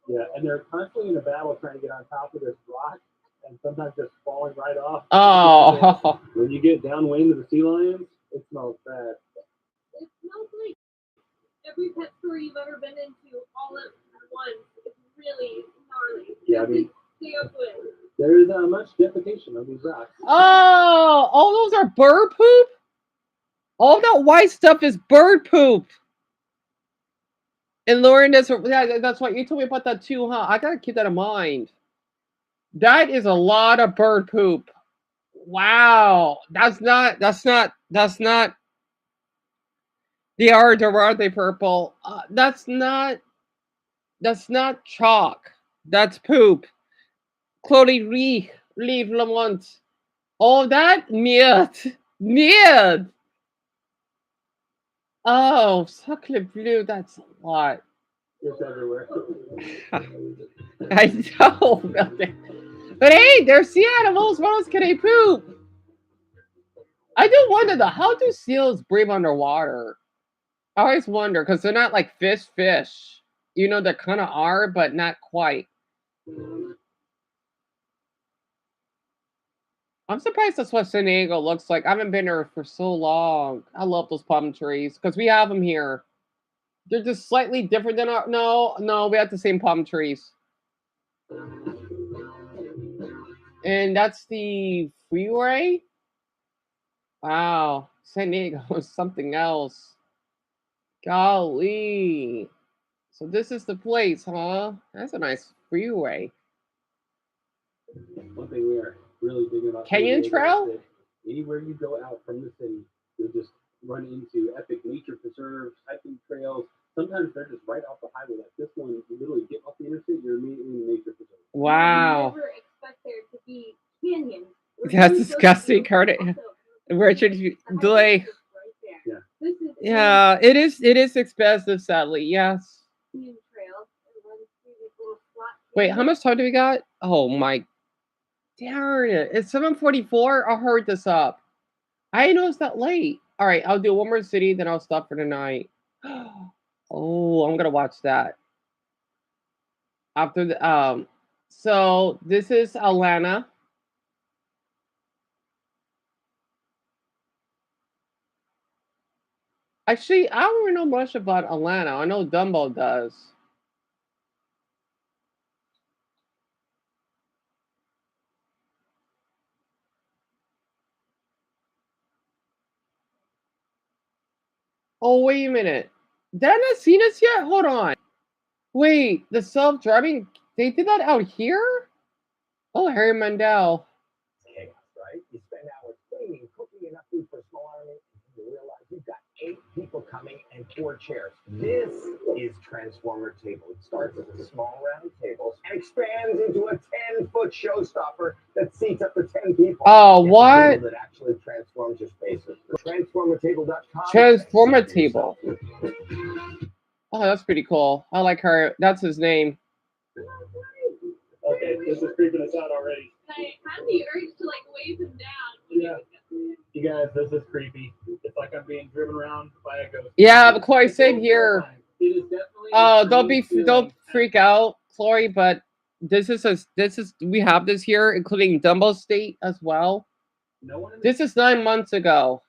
Speaker 3: Yeah, and they're constantly in a battle trying to get on top of this rock, and sometimes just falling right off.
Speaker 1: Oh.
Speaker 3: When you get downwind of the sea lions, it smells bad.
Speaker 2: It smells like every pet store you've ever been into all at once. It's really gnarly.
Speaker 3: Yeah, I mean,
Speaker 2: stay up with.
Speaker 3: there is much defecation of these rocks.
Speaker 1: Oh, those are bird poop? All that white stuff is bird poop. And Lauren, that's what you told me about that too, huh? I gotta keep that in mind. That is a lot of bird poop. Wow, that's not the are they purple. That's not chalk. That's poop. Chloe leave Lamont. All that meat. Oh, chocolate blue. That's a lot.
Speaker 3: It's everywhere.
Speaker 1: I know. But hey, they're sea animals. What else can they poop? I do wonder though, how do seals breathe underwater? I always wonder because they're not like fish. You know, they kind of are, but not quite. I'm surprised that's what San Diego looks like. I haven't been there for so long. I love those palm trees because we have them here. They're just slightly different than our. No, we have the same palm trees. And that's the freeway. Wow, San Diego is something else. Golly. So this is the place, huh? That's a nice freeway.
Speaker 3: One thing we are really digging about
Speaker 1: Canyon Trail?
Speaker 3: Anywhere you go out from the city, you'll just run into epic nature preserves, hiking trails. Sometimes they're just right off the highway. Like this one, you literally get off the interstate, you're immediately in the nature preserve.
Speaker 1: Wow.
Speaker 2: You never expect there to be canyons.
Speaker 1: That's disgusting, Carter. Richard Delay. Yeah, it is expensive, sadly. Yes. Wait, how much time do we got? Oh my, darn it! It's 7:44. I'll hurry this up. I didn't know it's that late. All right, I'll do one more city, then I'll stop for tonight. Oh, I'm gonna watch that after the So this is Atlanta. Actually, I don't really know much about Atlanta. I know Dumbo does. Oh, wait a minute. Did I not seen this yet? Hold on. Wait, the self-driving, they did that out here? Oh, Harry Mandel.
Speaker 4: Chaos, right? You spend hours cleaning, cooking enough food for a small army, and you realize you've got 8 people coming and 4 chairs. This is Transformer Table. It starts as a small round table and expands into a 10-foot showstopper that seats up to 10 people.
Speaker 1: Oh,
Speaker 4: It's a
Speaker 1: what?
Speaker 4: table that actually transforms your spaces. Transformertable.com.
Speaker 1: Transformer Table. Oh, that's pretty cool. I like her. That's his name.
Speaker 3: Okay, this is creeping us out already.
Speaker 2: I had the urge to like wave him down.
Speaker 3: Yeah. You guys, this is creepy. It's like I'm being driven around by a ghost.
Speaker 1: Yeah, of course, same here.
Speaker 3: It is definitely.
Speaker 1: Oh, don't freak out, Chloe. But this is we have this here, including Dumbo State as well.
Speaker 3: No one.
Speaker 1: This is 9 months ago.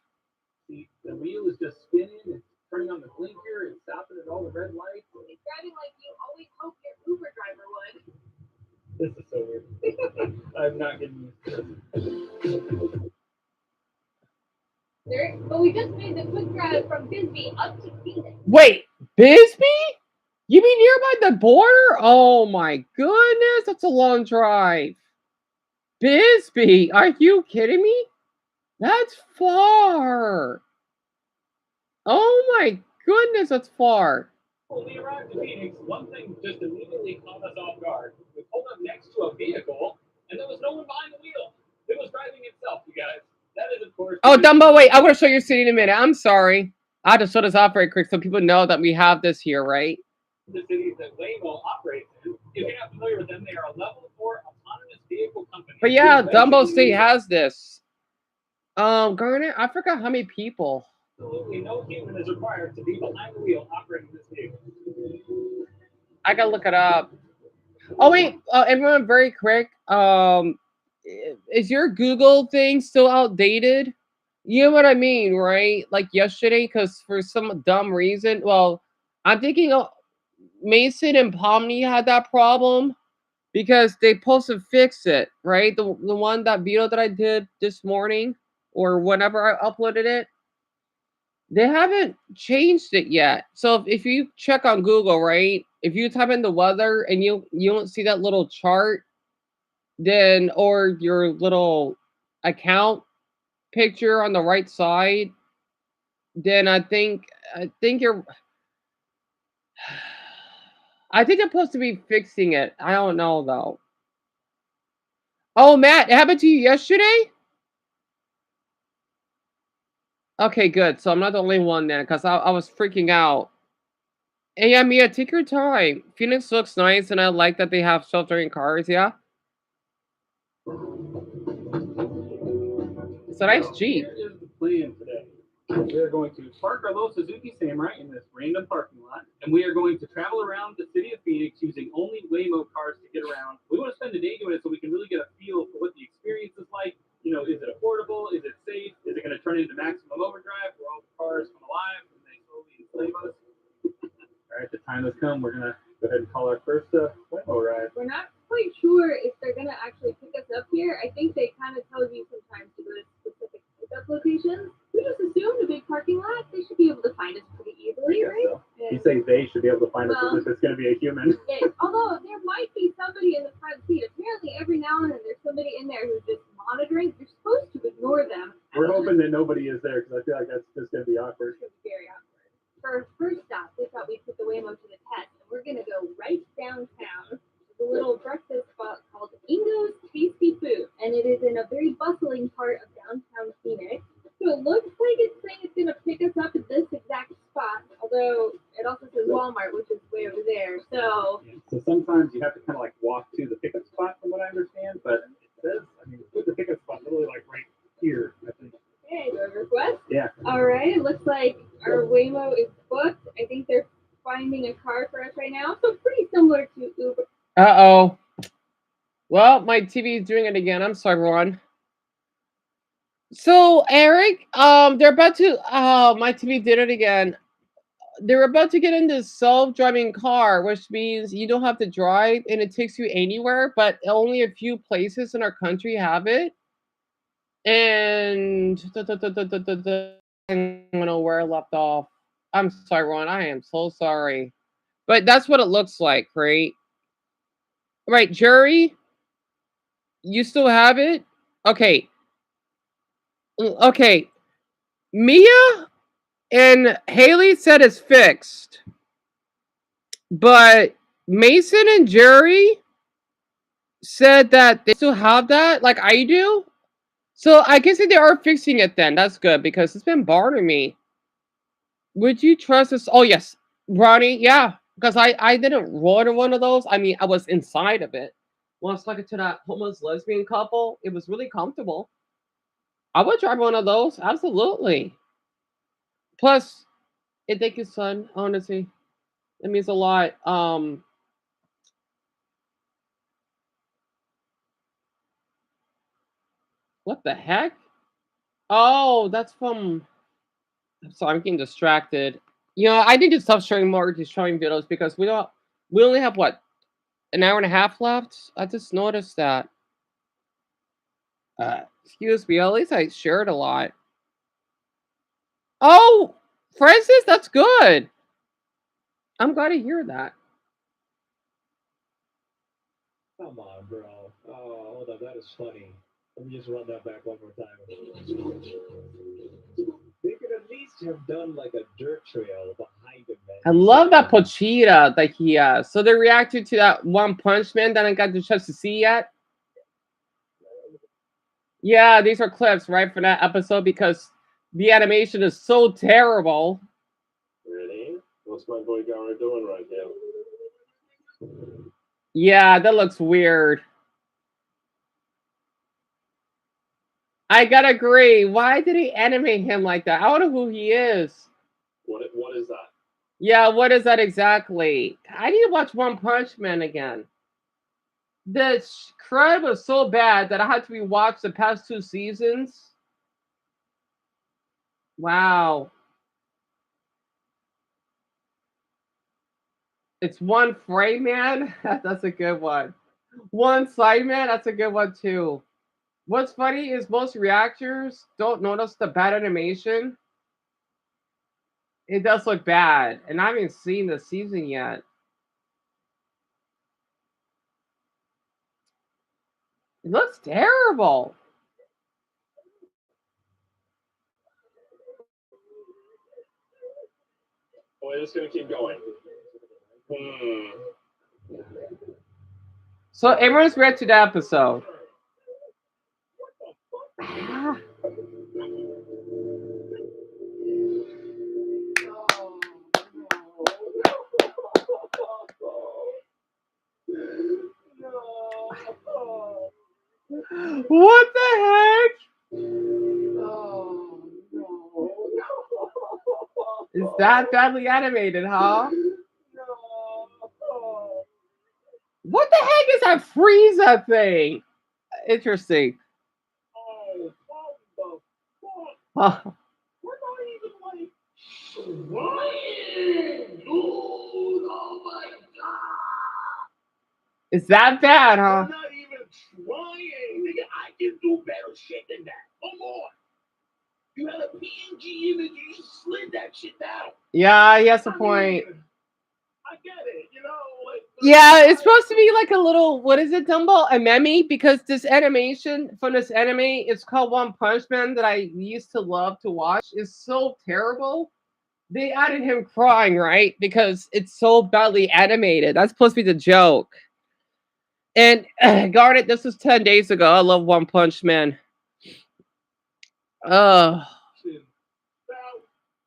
Speaker 3: The wheel is just spinning. It's turning on the blinker. It's stopping at all the red lights.
Speaker 2: He's driving like you always hope your Uber driver would.
Speaker 3: This is so weird. I'm not getting used to
Speaker 2: There, but we just made the quick drive from Bisbee up to Phoenix.
Speaker 1: Wait, Bisbee? You mean nearby the border? Oh my goodness, that's a long drive. Bisbee? Are you kidding me? That's far. Oh my goodness, that's far.
Speaker 3: When we arrived in Phoenix, one thing just immediately caught us off guard. We pulled up next to a vehicle, and there was no one behind the wheel. It was driving itself, you guys. That is, of course.
Speaker 1: Oh, Dumbo, wait, I'm going to show your city in a minute. I'm sorry. I had to show this off very quick so people know that we have this here, right?
Speaker 3: The cities that Waymo operates in. If you're not familiar with them, they are a level 4 autonomous vehicle company.
Speaker 1: But yeah, Dumbo State has this. Garnet, I forgot how many people.
Speaker 3: Absolutely no human is required to be behind the wheel operating this vehicle.
Speaker 1: I gotta look it up. Oh wait, everyone, very quick. Is your Google thing still outdated? You know what I mean, right? Like yesterday, because for some dumb reason, well, I'm thinking Mason and Pomni had that problem because they supposed to fix it, right? The one that video that I did this morning or whenever I uploaded it, they haven't changed it yet. So if you check on Google, right, if you type in the weather and you don't see that little chart, then or your little account picture on the right side, then I think you're I think I'm supposed to be fixing it. I don't know though. Oh, Matt, it happened to you yesterday? Okay, good. So I'm not the only one then, because I was freaking out. And yeah, Mia, take your time. Phoenix looks nice, and I like that they have self-driving cars, yeah? It's a nice Jeep.
Speaker 3: Here is the plan today. We are going to park our little Suzuki Samurai in this random parking lot, and we are going to travel around the city of Phoenix using only Waymo cars to get around. We want to spend the day doing it so we can really get a feel for what the experience is like. You know, is it affordable? Is it safe? Is it going to turn into maximum overdrive where all the cars come alive and they slowly enslave us? All right, the time has come. We're going to go ahead and call our first Waymo ride.
Speaker 2: We're not quite sure if they're gonna actually pick us up here. I think they kind of tell you sometimes to go to specific pickup locations. We just assumed a big parking lot. They should be able to find us pretty easily, right?
Speaker 3: So. You say they should be able to find us as if it's going to be a human.
Speaker 2: Although there might be somebody in the front seat. Apparently, every now and then there's somebody in there who's just monitoring. You're supposed to ignore them.
Speaker 3: We're hoping that nobody is there because I feel like that's just going to be awkward.
Speaker 2: It's very awkward. For our first stop, we thought we'd put the Waymo to the test, and we're gonna go right downtown. A little breakfast spot called Ingo's Tasty Food, and it is in a very bustling part of downtown Phoenix. So it looks like it's saying it's going to pick us up at this exact spot, although it also says Walmart, which is way over there. So
Speaker 3: sometimes you have to kind of like walk to the pickup spot, from what I understand, but it says, I mean, put the pickup spot literally like right here, I think.
Speaker 2: Okay, do I request?
Speaker 3: Yeah.
Speaker 2: All right, it looks like our Waymo is booked. I think they're finding a car for us right now, so pretty similar to Uber.
Speaker 1: Uh-oh. Well, my TV is doing it again. I'm sorry, everyone. So, Eric, they're about to, my TV did it again. They're about to get into self-driving car, which means you don't have to drive and it takes you anywhere, but only a few places in our country have it. And I don't know where I left off. I'm sorry, Ron. I am so sorry. But that's what it looks like, right? Right, Jury, you still have it? Okay. Okay. Mia and Haley said it's fixed. But Mason and Jerry said that they still have that, like I do. So I guess if they are fixing it then. That's good because it's been bothering me. Would you trust this? Oh yes, Ronnie. Yeah, because I didn't roll in one of those. I mean, I was inside of it. When I was talking to that homeless lesbian couple, it was really comfortable. I would try one of those. Absolutely. Plus, thank you, son. Honestly, it means a lot. What the heck? Oh, that's from. So I'm getting distracted. You know, I need to stop showing more destroying videos because we don't. We only have what, an hour and a half left. I just noticed that. Excuse me. At least I shared a lot. Oh, Francis, that's good. I'm glad to hear that.
Speaker 4: Come on, bro. Oh, hold on. That is funny. Let me just run that back one more time. They could at least have done like a dirt trail behind him, man.
Speaker 1: I love that Pochita that he has. So they reacted to that One Punch Man that I got the chance to see yet. Yeah, these are clips right from that episode because the animation is so terrible.
Speaker 4: Really? What's my boy Gara doing right now?
Speaker 1: Yeah, that looks weird. I gotta agree. Why did he animate him like that? I don't know who he is.
Speaker 4: What is that?
Speaker 1: Yeah, what is that exactly? I need to watch One Punch Man again. The crud was so bad that I had to rewatch the past 2 seasons. Wow. It's One Frame Man. That's a good one. One Side Man. That's a good one too. What's funny is most reactors don't notice the bad animation. It does look bad, and I haven't seen the season yet. It looks terrible.
Speaker 4: We're just gonna keep going. Hmm.
Speaker 1: So everyone's read to the episode. What the heck? Is that badly animated, huh? What the heck is that Frieza thing? Interesting. Huh.
Speaker 4: We're not even like trying, dude. Oh my god.
Speaker 1: Is that bad, huh?
Speaker 4: We're not even trying, nigga. I can do better shit than that. Come on. You had a PNG image, you just slid that shit down.
Speaker 1: Yeah, he has a point.
Speaker 4: I get it, you know. Like,
Speaker 1: Yeah, it's supposed to be like a little, what is it, Dumbo? A meme? Because this animation from this anime, it's called One Punch Man that I used to love to watch, is so terrible. They added him crying, right? Because it's so badly animated. That's supposed to be the joke. And Garnet, this was 10 days ago. I love One Punch Man. Oh.
Speaker 4: Now,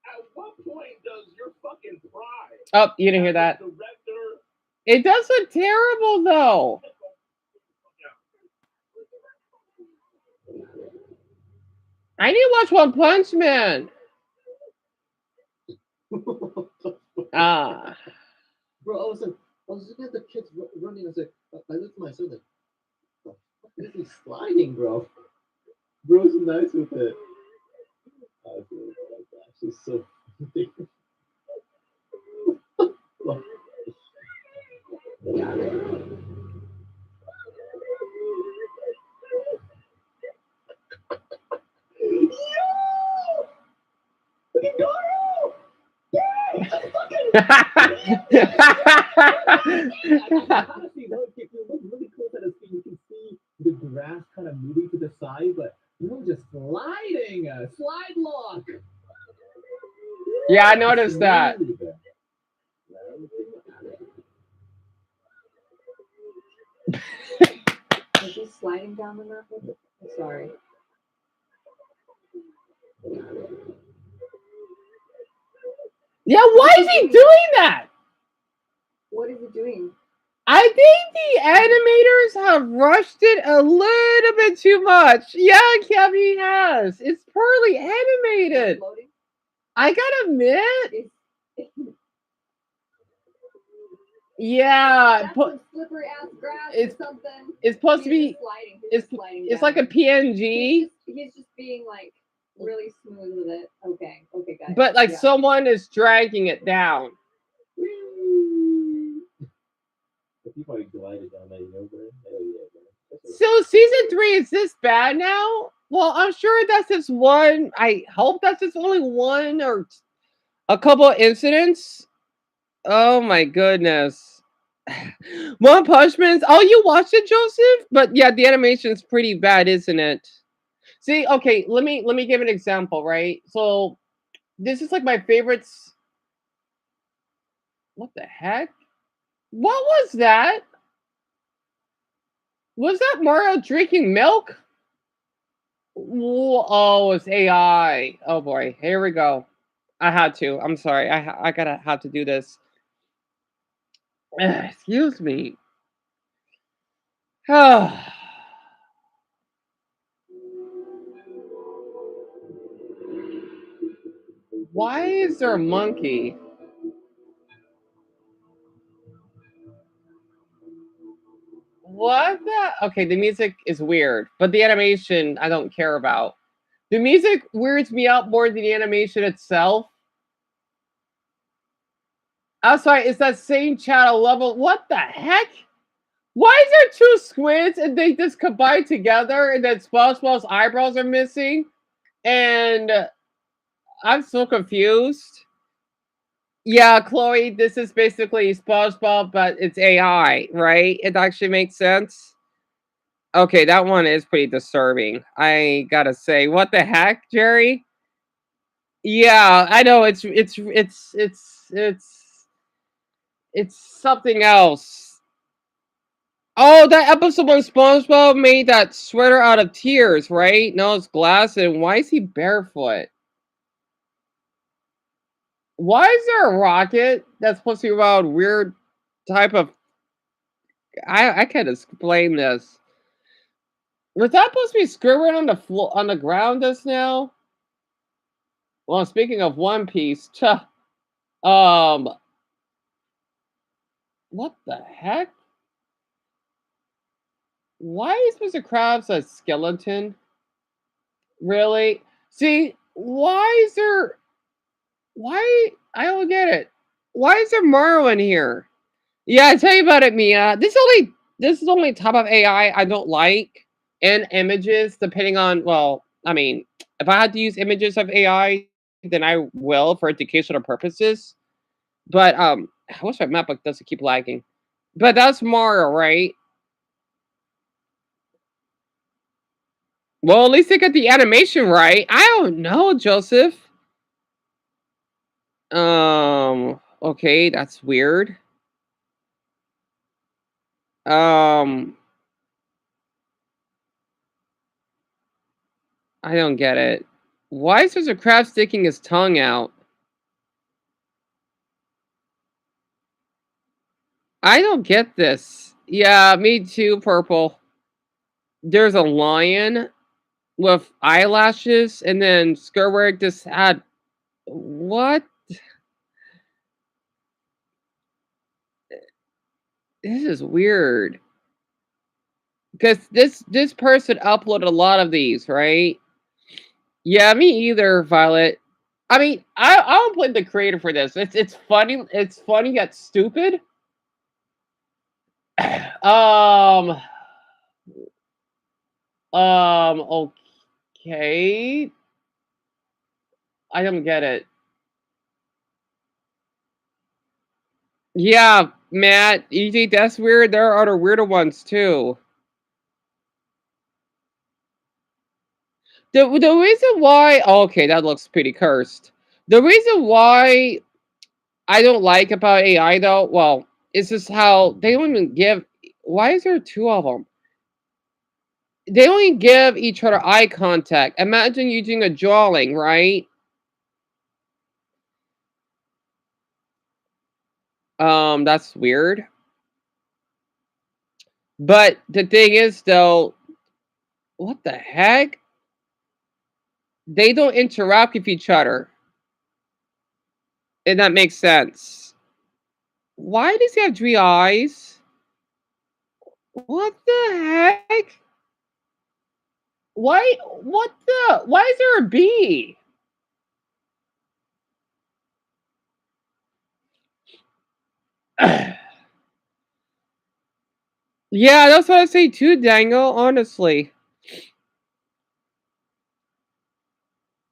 Speaker 4: at what point does your fucking pride?
Speaker 1: Oh, you didn't hear that.
Speaker 4: Director.
Speaker 1: It does look terrible, though. I need to watch One Punch Man. Ah.
Speaker 5: Bro, I was looking at the kids running. I was like, I looked at myself like, the fuck is he sliding, bro? Bro's nice with it. I feel like that. She's so. Honestly, though, if you look really close at the screen, you can see the grass kind of moving to the side, but just sliding. Slide lock.
Speaker 1: Yeah, I noticed that.
Speaker 5: Smooth.
Speaker 6: Is he sliding down the map? Sorry.
Speaker 1: Yeah, why is he doing that?
Speaker 6: What is he doing?
Speaker 1: I think the animators have rushed it a little bit too much. Yeah, Kev, he has. It's poorly animated.
Speaker 6: Loading?
Speaker 1: I gotta admit.
Speaker 6: It's
Speaker 1: Yeah,
Speaker 6: that's some slippery ass grass
Speaker 1: it's-
Speaker 6: or something.
Speaker 1: it's supposed to
Speaker 6: He's
Speaker 1: be.
Speaker 6: just sliding. He's
Speaker 1: It's
Speaker 6: just sliding
Speaker 1: it's
Speaker 6: down.
Speaker 1: like a PNG,
Speaker 6: He's just being like really smooth with it. Okay, guys.
Speaker 1: but like
Speaker 6: Yeah.
Speaker 1: someone is dragging it down.
Speaker 5: The people like glided down that over. Hell yeah, man.
Speaker 1: So season 3 is this bad now? Well, I'm sure that's just one. I hope that's just only one or a couple of incidents. Oh my goodness. One Punch Man's. Oh, you watched it, Joseph? But yeah, the animation's pretty bad, isn't it? See, okay, let me give an example, right? So this is like my favorites. What the heck? What was that? Was that Mario drinking milk? Oh, it's AI. Oh boy, here we go. I had to. I'm sorry. I gotta have to do this. Excuse me. Why is there a monkey? What the? Okay, the music is weird, but the animation I don't care about. The music weirds me out more than the animation itself. I'm sorry, it's that same channel level. What the heck? Why is there two squids and they just combine together and then SpongeBob's eyebrows are missing? And I'm so confused. Yeah, Chloe, this is basically SpongeBob, but it's AI, right? It actually makes sense. Okay, that one is pretty disturbing. I gotta say, what the heck, Jerry? Yeah, I know it's something else. Oh, that episode when SpongeBob made that sweater out of tears, right? No, it's glass, and why is he barefoot? Why is there a rocket that's supposed to be about a weird type of? I can't explain this. Was that supposed to be scribbling on the floor on the ground just now? Well, speaking of One Piece, um, what the heck? Why is Mr. Krabs a skeleton? Really? See, why is there? Why? I don't get it. Why is there Mario in here? Yeah, I tell you about it, Mia. This is only top of AI I don't like, and images. Depending on, well, I mean, if I had to use images of AI, then I will for educational purposes. But I wish my MacBook doesn't keep lagging. But that's Mario, right? Well, at least they got the animation right. I don't know, Joseph. Okay, that's weird. Um, I don't get it. Why is Mr. Crab sticking his tongue out? I don't get this. Yeah, me too, Purple. There's a lion with eyelashes, and then Skirwig just had what? This is weird. Because this person uploaded a lot of these, right? Yeah, me either, Violet. I mean, I don't blame the creator for this. It's funny. It's funny yet stupid. Um. Okay. I don't get it. Yeah, Matt, you think that's weird? There are other weirder ones too. The reason why, okay, that looks pretty cursed. The reason why I don't like about AI though, well, it's just how they don't even give. Why is there two of them? They only give each other eye contact. Imagine using a drawing, right? That's weird. But the thing is, though, what the heck? They don't interact with each other, and that makes sense. Why does he have three eyes? What the heck? Why? What the? Why is there a bee? Yeah, that's what I say too, Dango. Honestly.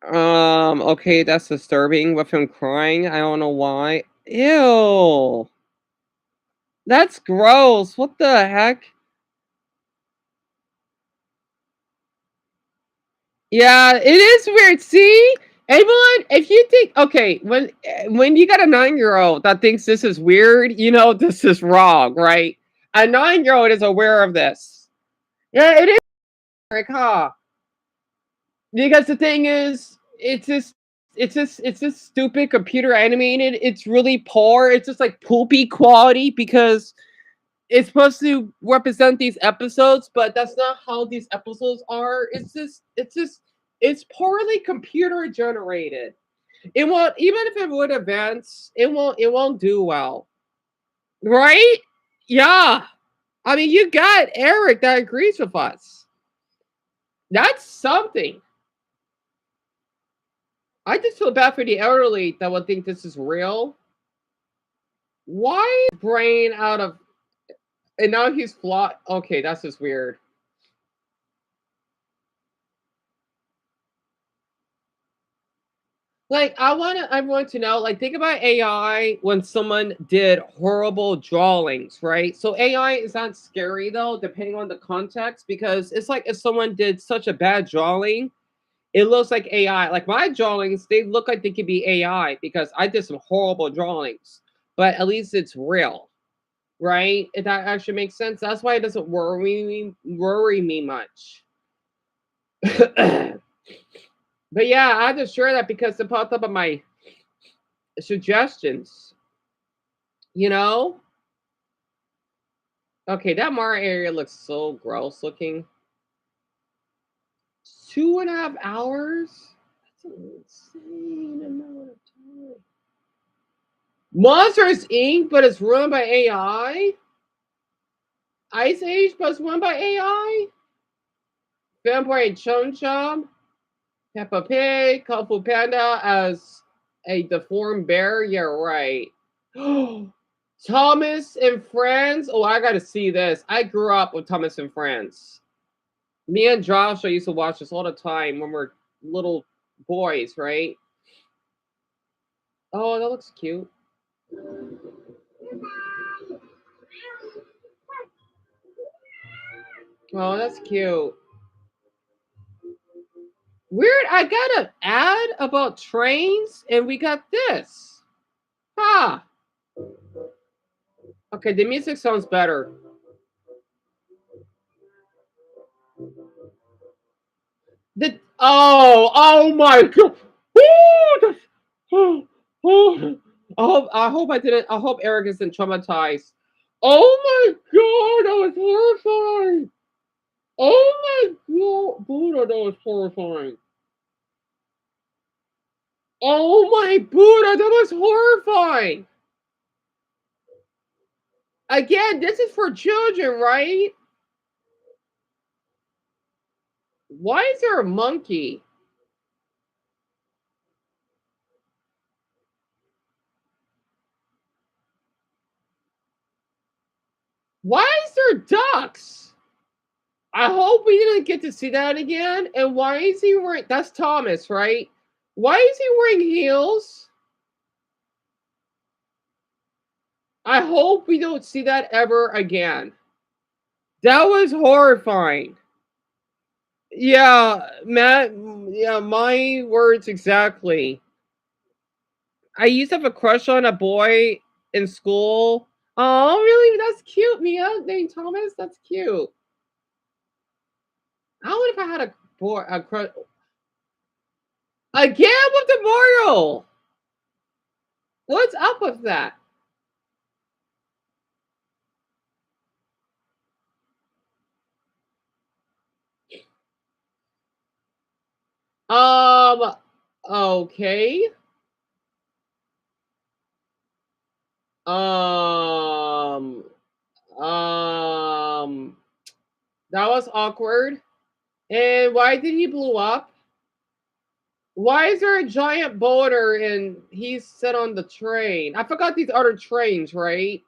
Speaker 1: Okay, that's disturbing with him crying. I don't know why. Ew. That's gross. What the heck? Yeah, it is weird. See? Everyone, if you think okay, when you got a 9-year-old that thinks this is weird, you know this is wrong, right? A 9-year-old is aware of this. Yeah, it is weird, huh? Because the thing is, it's just stupid computer animated. It's really poor. It's just like poopy quality because it's supposed to represent these episodes, but that's not how these episodes are. It's poorly computer generated. It won't, even if it would advance, it won't do well. Right? Yeah. I mean, you got Eric that agrees with us. That's something. I just feel bad for the elderly that would think this is real. Why is brain out of, and now he's flawed? Okay, that's just weird. Like I want to know, like think about AI when someone did horrible drawings, right? So AI is not scary though, depending on the context, because it's like if someone did such a bad drawing, it looks like AI. Like my drawings, they look like they could be AI because I did some horrible drawings, but at least it's real, right? If that actually makes sense. That's why it doesn't worry me much. But yeah, I had to share that because it popped up on my suggestions. You know? Okay, that Mara area looks so gross looking. 2.5 hours? That's an insane amount of time. Monsters Inc., but it's run by AI? Ice Age, but it's run by AI? Vampire Chum Chum? Peppa Pig? Kung Fu Panda as a deformed bear? Yeah, right. Thomas and Friends? Oh, I gotta see this. I grew up with Thomas and Friends. Me and Josh, I used to watch this all the time when we're little boys, right? Oh, that looks cute. Oh, that's cute. Weird. I got an ad about trains, and we got this. Huh. Okay, the music sounds better. Oh my god. Ooh, oh, oh. I hope I didn't. I hope Eric isn't traumatized. Oh my god, that was horrifying. Oh my god, Buddha, that was horrifying. Oh my Buddha, that was horrifying. Again, this is for children, right? Why is there a monkey? Why is there ducks? I hope we didn't get to see that again. And why is he wearing, that's Thomas, right? Why is he wearing heels? I hope we don't see that ever again. That was horrifying. Yeah, Matt. Yeah, my words exactly. I used to have a crush on a boy in school. Oh, really? That's cute, Mia. Named Thomas. That's cute. I would if I had a boy a crush again with the Mario. What's up with that? Um. Okay. Um. Um. That was awkward. And why did he blow up? Why is there a giant boulder and he's set on the train? I forgot these other trains, right?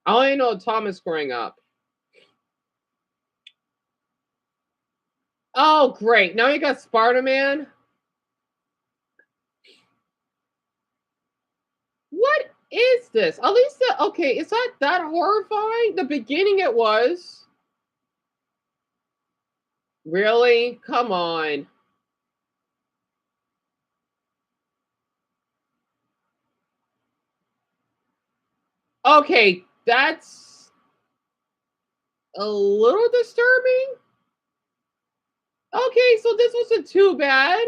Speaker 1: I only know Thomas growing up. Oh, great. Now you got Spider Man. What is this? At least, okay, is that horrifying? The beginning it was. Really? Come on. Okay, that's a little disturbing. Okay, so this wasn't too bad.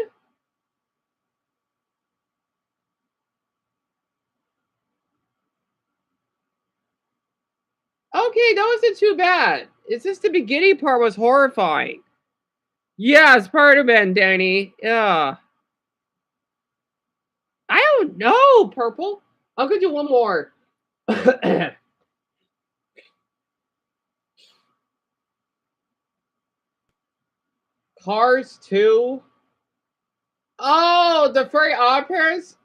Speaker 1: Okay, that wasn't too bad. It's just the beginning part was horrifying. Yeah, Spider-Man, Danny. Yeah. I don't know, Purple. I'll give you one more. Cars 2. Oh, the furry odd parents.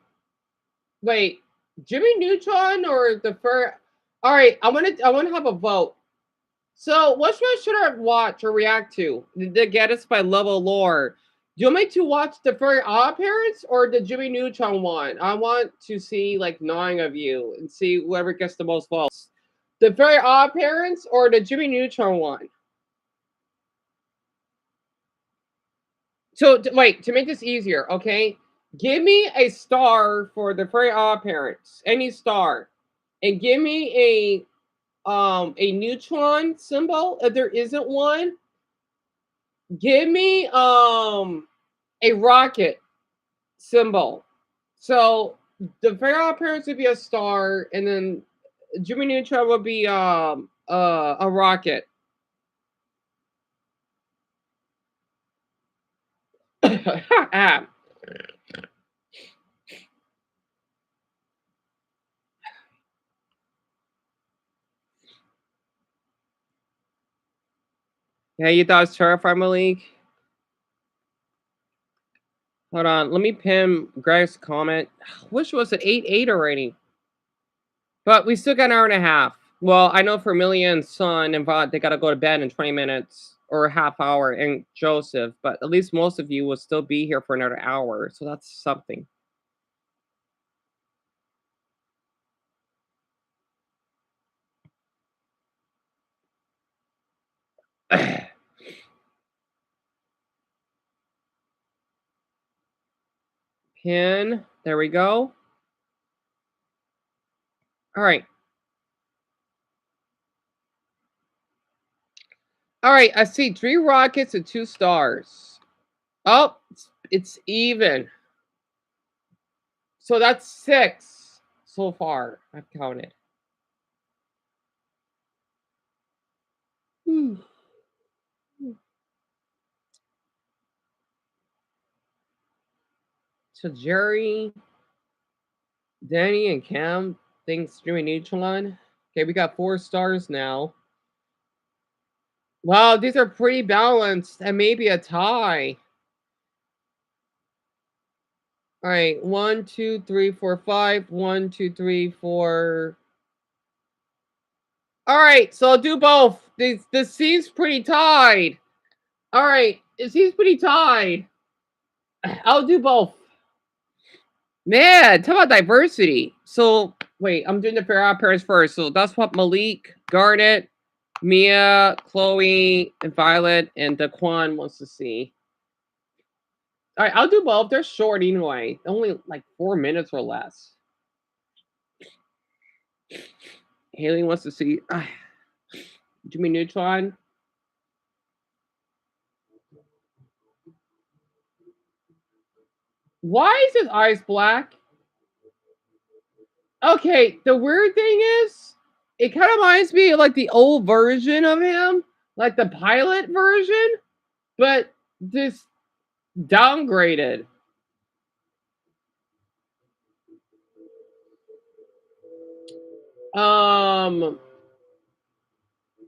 Speaker 1: Wait, Jimmy Neutron or the fur? All right, I want to have a vote. So, which one should I watch or react to to get us by level lore? Do you want me to watch the furry odd parents or the Jimmy Neutron one? I want to see like 9 of you and see whoever gets the most votes. The furry odd parents or the Jimmy Neutron one? So wait, to make this easier, okay? Give me a star for the furry odd parents, any star, and give me a neutron symbol if there isn't one. Give me a rocket symbol. So the fairy odd parents would be a star, and then Jimmy Neutron would be a rocket. Ah. Yeah, you thought it was terrifying, Malik? Hold on, let me pin Greg's comment. Wish it was an 8-8 already. But we still got an hour and a half. Well, I know for Amelia and Son and Vaught, they got to go to bed in 20 minutes or a half hour, and Joseph, but at least most of you will still be here for another hour. So that's something. Pin. There we go. All right. All right. I see 3 rockets and 2 stars. Oh, it's even. So that's 6 so far. I've counted. So Jerry, Danny, and Cam thinks Jimmy Neutron. Okay, we got 4 stars now. Wow, these are pretty balanced and maybe a tie. All right, 1, 2, 3, 4, 5. 1, 2, 3, 4. All right, so I'll do both. This seems pretty tied. All right, it seems pretty tied. I'll do both. Man, talk about diversity. So Wait, I'm doing the fair appearance first. So that's what Malik, Garnet, Mia, Chloe, and Violet, and Daquan wants to see. All right, I'll do both. They're short anyway. Only like 4 minutes or less. Haley wants to see Jimmy Neutron. Why is his eyes black? Okay, the weird thing is, it kind of reminds me of like the old version of him, like the pilot version, but this downgraded.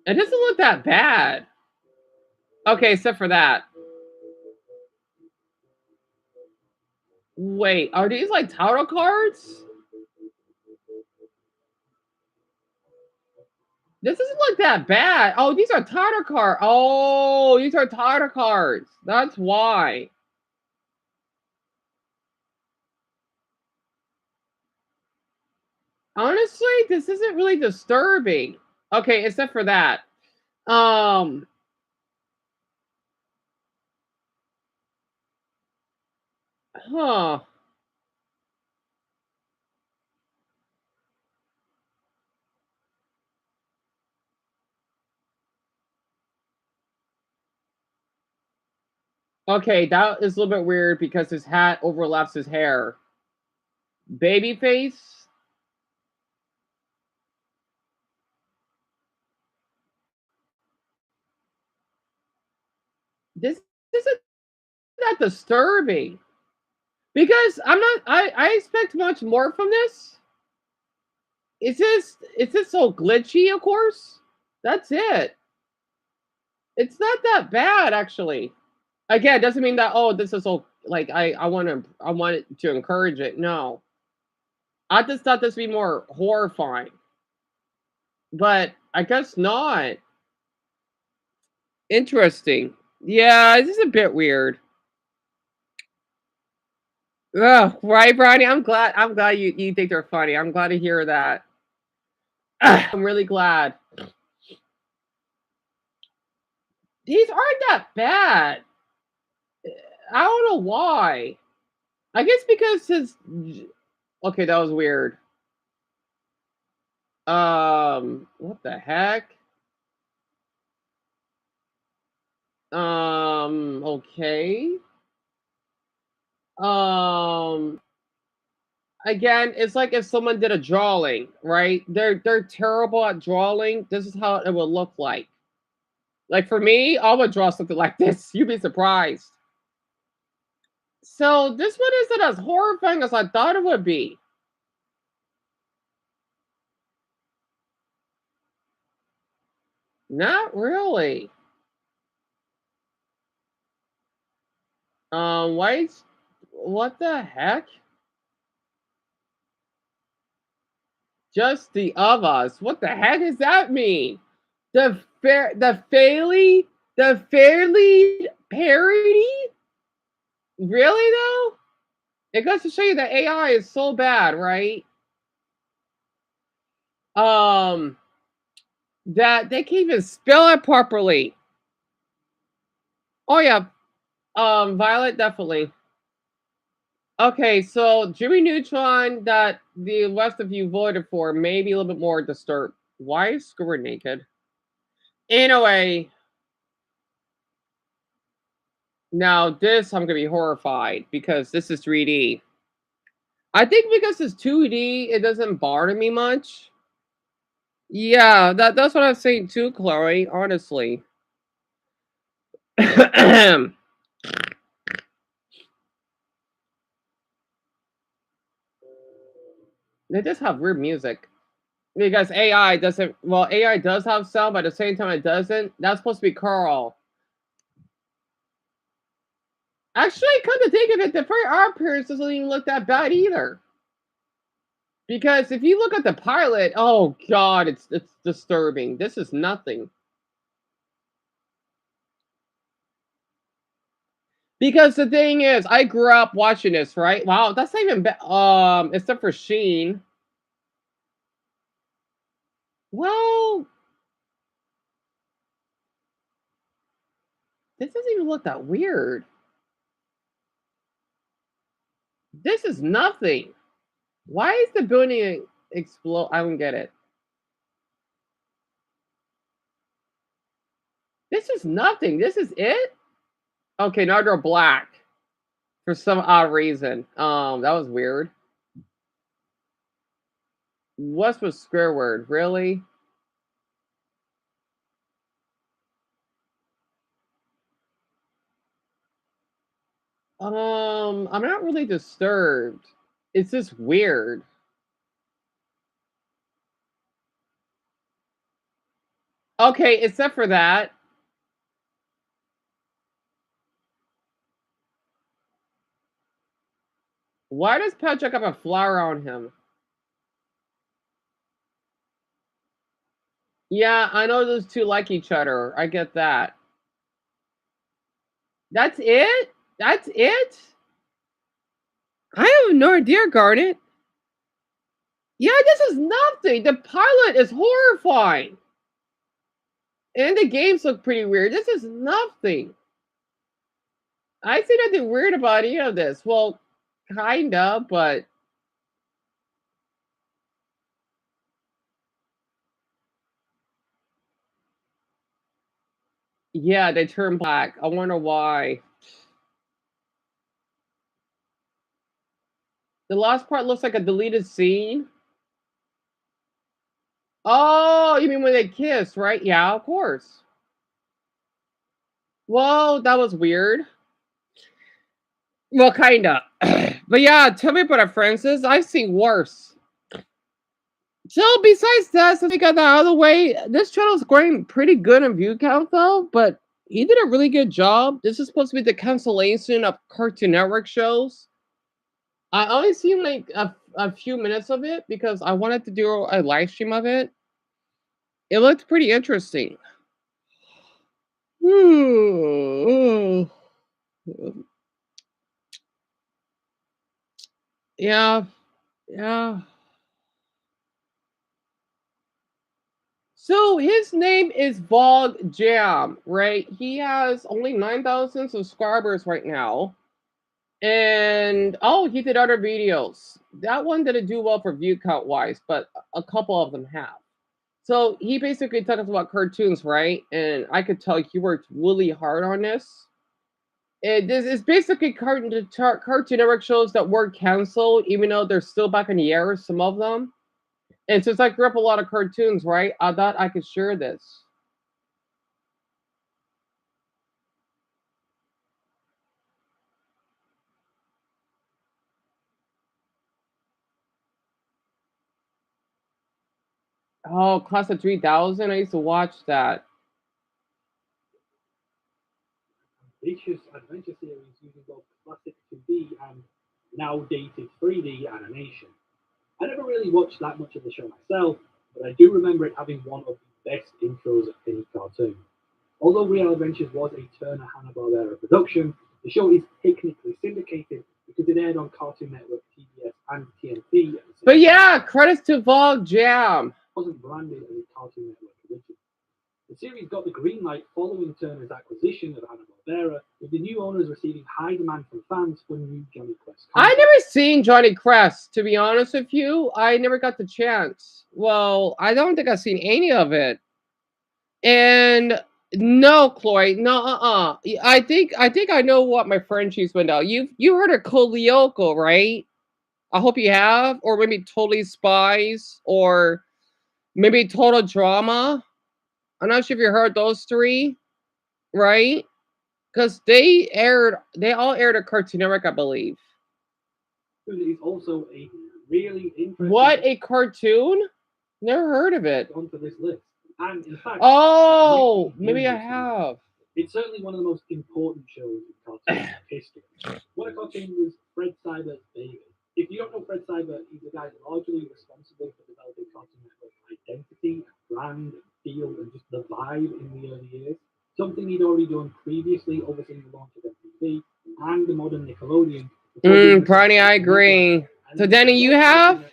Speaker 1: It doesn't look that bad. Okay, except for that. Wait, are these like tarot cards? This doesn't look that bad. Oh, these are tarot cards. Oh, these are tarot cards. That's why. Honestly, this isn't really disturbing. Okay, except for that. Huh. Okay, that is a little bit weird because his hat overlaps his hair. Babyface. This isn't that disturbing. Because I expect much more from this. It's just so glitchy, of course. That's it. It's not that bad actually. Again, it doesn't mean that this is so like I want to encourage it. No. I just thought this would be more horrifying. But I guess not. Interesting. Yeah, this is a bit weird. Oh, right, Bronny. I'm glad you think they're funny. I'm glad to hear that. I'm really glad. These aren't that bad. I don't know why. I guess because his okay, that was weird. What the heck? Okay. Um, Again, it's like if someone did a drawing, right? They're terrible at drawing. This is how it would look like. Like for me, I would draw something like this. You'd be surprised. So this one isn't as horrifying as I thought it would be. Not really. Wait, what the heck? Just the of us. What the heck does that mean? The fairly parody? Really though? It goes to show you that AI is so bad, right? That they can't even spell it properly. Oh yeah. Violet definitely. Okay, so Jimmy Neutron that the rest of you voted for may be a little bit more disturbed. Why is Squidward naked? Anyway, now this I'm gonna be horrified because this is 3D. I think because it's 2D, it doesn't bother me much. Yeah, that's what I was saying too, Chloe. Honestly, they just have weird music because AI doesn't. Well, AI does have sound, but at the same time, it doesn't. That's supposed to be Carl. Actually, come to think of it, the first art appearance doesn't even look that bad either. Because if you look at the pilot, oh god, it's disturbing. This is nothing. Because the thing is, I grew up watching this, right? Wow, that's not even except for Sheen. Well, this doesn't even look that weird. This is nothing. Why is the building explode? I don't get it. This is nothing. This is it? Okay, now they're black for some odd reason. That was weird. What's with square word? Really? I'm not really disturbed. It's just weird. Okay, except for that. Why does Patrick have a flower on him? Yeah, I know those two like each other. I get that. That's it? That's it? I have no idea, Garnet. Yeah, this is nothing. The pilot is horrifying. And the games look pretty weird. This is nothing. I see nothing weird about any of this. Well, kinda, but yeah, they turn black. I wonder why. The last part looks like a deleted scene. Oh, you mean when they kiss, right? Yeah, of course. Well, that was weird. Well, kinda. But yeah, tell me about it, Francis. I've seen worse. So besides that, since we got that out of the way, this channel's going pretty good in view count though, but he did a really good job. This is supposed to be the cancellation of Cartoon Network shows. I only seen like a few minutes of it because I wanted to do a live stream of it. It looked pretty interesting. Yeah, yeah. So his name is Vlog Jam, right? He has only 9,000 subscribers right now. And oh, he did other videos. That one didn't do well for view count wise, but a couple of them have. So he basically talks about cartoons, right? And I could tell he worked really hard on this. This is basically Cartoon Network shows that were canceled, even though they're still back in the air, some of them. And since I grew up a lot of cartoons, right, I thought I could share this. Oh, Class of 3000, I used to watch that.
Speaker 3: Ambitious adventure series using both classic 2D and now dated 3D animation. I never really watched that much of the show myself, but I do remember it having one of the best intros of any cartoon. Although Real Adventures was a Turner Hanna-Barbera production, the show is technically syndicated because it aired on Cartoon Network, TBS, and TNT.
Speaker 1: But yeah, credits to Vlog Jam.
Speaker 3: It wasn't branded as a Cartoon Network original. The series got the green light following Turner's acquisition of Hanna-Barbera, with the new owners receiving high demand from fans for new Johnny Quest content.
Speaker 1: I never seen Johnny Quest, to be honest with you. I never got the chance. Well, I don't think I've seen any of it. And no, Chloe, no, I think I know what my friend she's went out. You heard of Kolioko, right? I hope you have, or maybe Totally Spies, or maybe Total Drama. I'm not sure if you heard those three, right? Because they all aired at Cartoon Network, I believe.
Speaker 3: It is also a really interesting.
Speaker 1: What, a cartoon? Never heard of it.
Speaker 3: Onto this list, and in fact,
Speaker 1: oh, maybe I have.
Speaker 3: It's certainly one of the most important shows in cartoon history. What a Cartoon was Fred Cyber's baby. If you don't know Fred Cyber, he's the guy largely responsible for developing Cartoon Network's identity, brand, feel, and just the vibe in the early years. Something he'd already done previously, overseeing the launch of MTV and the modern Nickelodeon.
Speaker 1: Brownie, I agree. So, Danny, you have?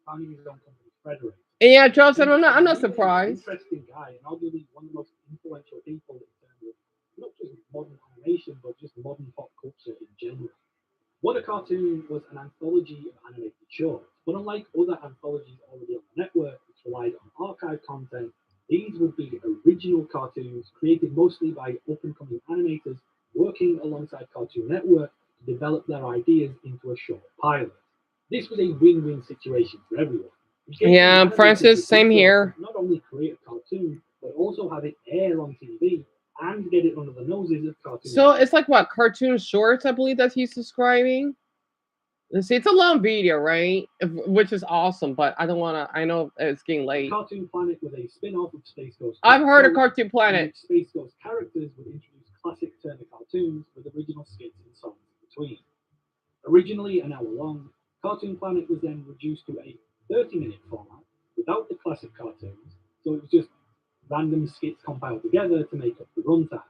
Speaker 3: Founding his own company, Frederator.
Speaker 1: Yeah, Joseph, I'm not
Speaker 3: Really
Speaker 1: surprised.
Speaker 3: interesting guy, and arguably one of the most influential people in terms of not just modern animation, but just modern pop culture in general. What a Cartoon was an anthology of animated shorts, but unlike other anthologies already on the network, which relied on archive content, these would be original cartoons created mostly by up and coming animators working alongside Cartoon Network to develop their ideas into a short pilot. This was a win win situation for everyone. It gave the
Speaker 1: Yeah,
Speaker 3: animators the
Speaker 1: Francis, same
Speaker 3: freedom
Speaker 1: here.
Speaker 3: to not only create a cartoon, but also have it air on TV and get it under the noses of Cartoon
Speaker 1: So
Speaker 3: Network.
Speaker 1: it's like what, cartoon shorts, I believe that he's describing. Let's see, it's a long video, right? Which is awesome, but I don't want to. I know it's getting late.
Speaker 3: Cartoon Planet was a spin-off of Space Ghost.
Speaker 1: I've heard of
Speaker 3: Ghost,
Speaker 1: Cartoon
Speaker 3: in
Speaker 1: Planet.
Speaker 3: which Space Ghost characters would introduce classic Turner cartoons with original skits and songs in between. Originally an hour long, Cartoon Planet was then reduced to a 30-minute format without the classic cartoons, so it was just random skits compiled together to make up the runtime.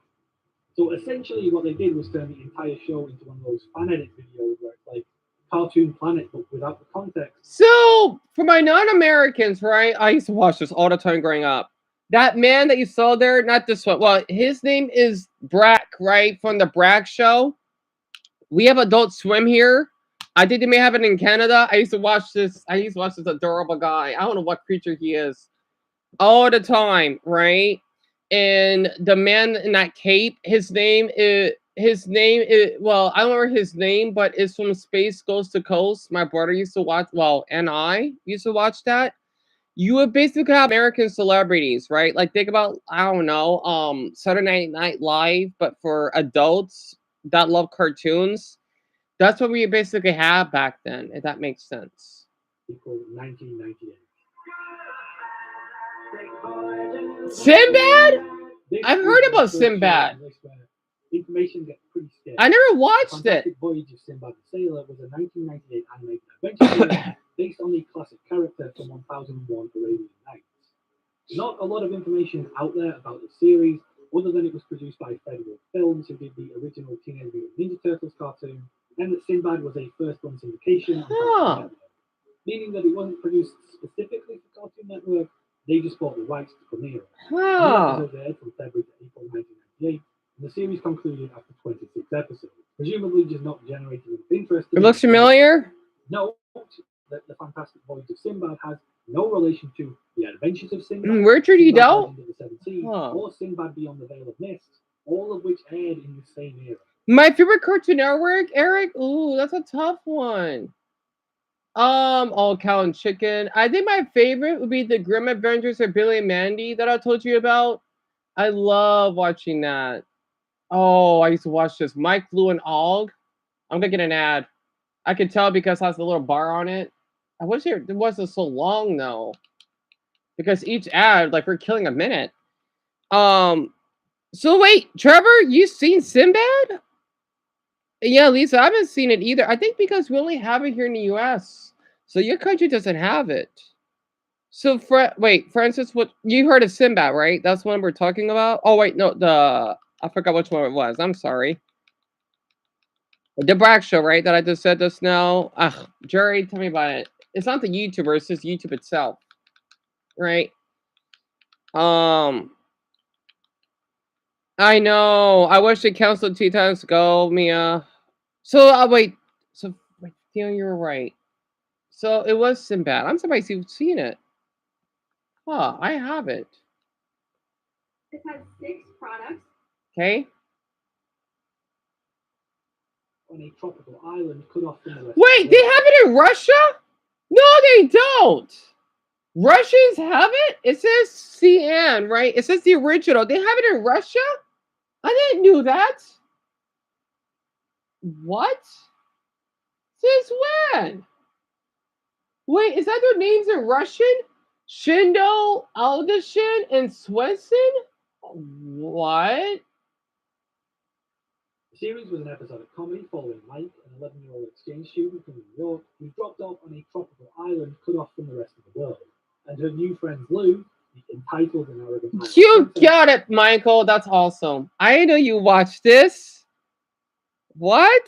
Speaker 3: So essentially, what they did was turn the entire show into one of those fan edit videos where it's like Cartoon Planet but without the context.
Speaker 1: So for my non-Americans, right? I used to watch this all the time growing up. That man that you saw there, not this one. Well, his name is Brack, right? From the Brack show. We have Adult Swim here. I think they may have it in Canada. I used to watch this. I used to watch this adorable guy. I don't know what creature he is. All the time, right? And the man in that cape, his name is well, I don't remember his name, but it's from Space Goes to Coast. My brother used to watch, well, and I used to watch that. You would basically have American celebrities, right? Like think about, I don't know, Saturday Night Live, but for adults that love cartoons. That's what we basically had back then, if that makes sense.
Speaker 3: Equal 1998.
Speaker 1: Sinbad?
Speaker 3: This
Speaker 1: I've
Speaker 3: is
Speaker 1: heard
Speaker 3: the
Speaker 1: about
Speaker 3: first show
Speaker 1: Sinbad.
Speaker 3: on this where information gets pretty scarce.
Speaker 1: I never
Speaker 3: The
Speaker 1: watched it.
Speaker 3: Fantastic Voyage of Sinbad the Sailor was a 1998 animated adventure series based on the classic character from 1001 Arabian Nights. Not a lot of information out there about the series, other than it was produced by Federal Films, who did the original Teenage Mutant Ninja Turtles cartoon, and that Sinbad was a first-run syndication on Cartoon Network, meaning that it wasn't produced specifically for Cartoon Network. They just bought the rights to premiere it. New episodes aired from February to April 1998, and the series concluded after 26 episodes, presumably just not generating enough interest.
Speaker 1: It looks familiar.
Speaker 3: Note that the Fantastic Voyage of Sinbad has no relation to the Adventures of Sinbad,
Speaker 1: Richard
Speaker 3: Sinbad
Speaker 1: Edel?
Speaker 3: Legend of the Seven Seas, or Sinbad Beyond the Veil of Mist, all of which aired in the same era.
Speaker 1: My favorite Cartoon Network, Eric? Ooh, that's a tough one. All Cow and Chicken. I think my favorite would be the Grim Adventures of Billy and Mandy that I told you about. I love watching that. Oh, I used to watch this. Mike, Lou, and Og. I'm gonna get an ad. I can tell because it has a little bar on it. I wish it wasn't so long though, because each ad, like, we're killing a minute. So wait, Trevor, you seen Sinbad? Yeah, Lisa, I haven't seen it either. I think because we only have it here in the U.S., so your country doesn't have it. So, wait, Francis, what you heard of Sinbad, right? That's one we're talking about. Oh wait, no, I forgot which one it was. I'm sorry. The Brack Show, right? That I just said just now. Ugh, Jerry, tell me about it. It's not the YouTuber; it's just YouTube itself, right? Um, I know. I wish they canceled 2 times ago, Mia. So, wait. So, wait, Theo, you were right. So it was Sinbad. I'm surprised you've seen it. Huh, I have it.
Speaker 2: It has 6 products.
Speaker 1: Okay.
Speaker 3: On a tropical island cut off from the rest
Speaker 1: Wait,
Speaker 3: of the
Speaker 1: they
Speaker 3: world.
Speaker 1: have it in Russia? No, they don't. Russians have it? It says CN, right? It says the original. They have it in Russia? I didn't know that. What? Since when? Wait, is that their names in Russian? Shindo, Aldishin, and Swenson? What?
Speaker 3: The series was an episodic comedy following Mike, an 11-year-old exchange student from New York, who dropped off on a tropical island cut off from the rest of the world. And her new friend Lou, the entitled and arrogant island
Speaker 1: You
Speaker 3: princess,
Speaker 1: got it, Michael. That's awesome. I know you watched this. What?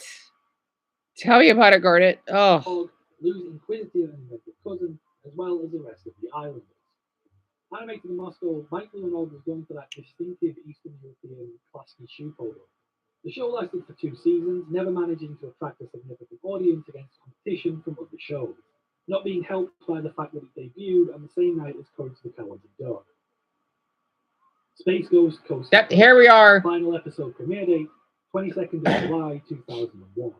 Speaker 1: Tell me about it, Garnet. Oh.
Speaker 3: Lou's inquisitive and inventive cousin, as well as the rest of the islanders. Animated in Moscow, Mike Leonard was going for that distinctive Eastern European classy shoe polo. The show lasted for 2 seasons, never managing to attract a significant audience against competition from other shows, not being helped by the fact that it debuted on the same night as Courage the Cowardly Dog. Space Ghost Coast to Coast.
Speaker 1: Here we are.
Speaker 3: Final episode premiere date, 22nd of July 2001.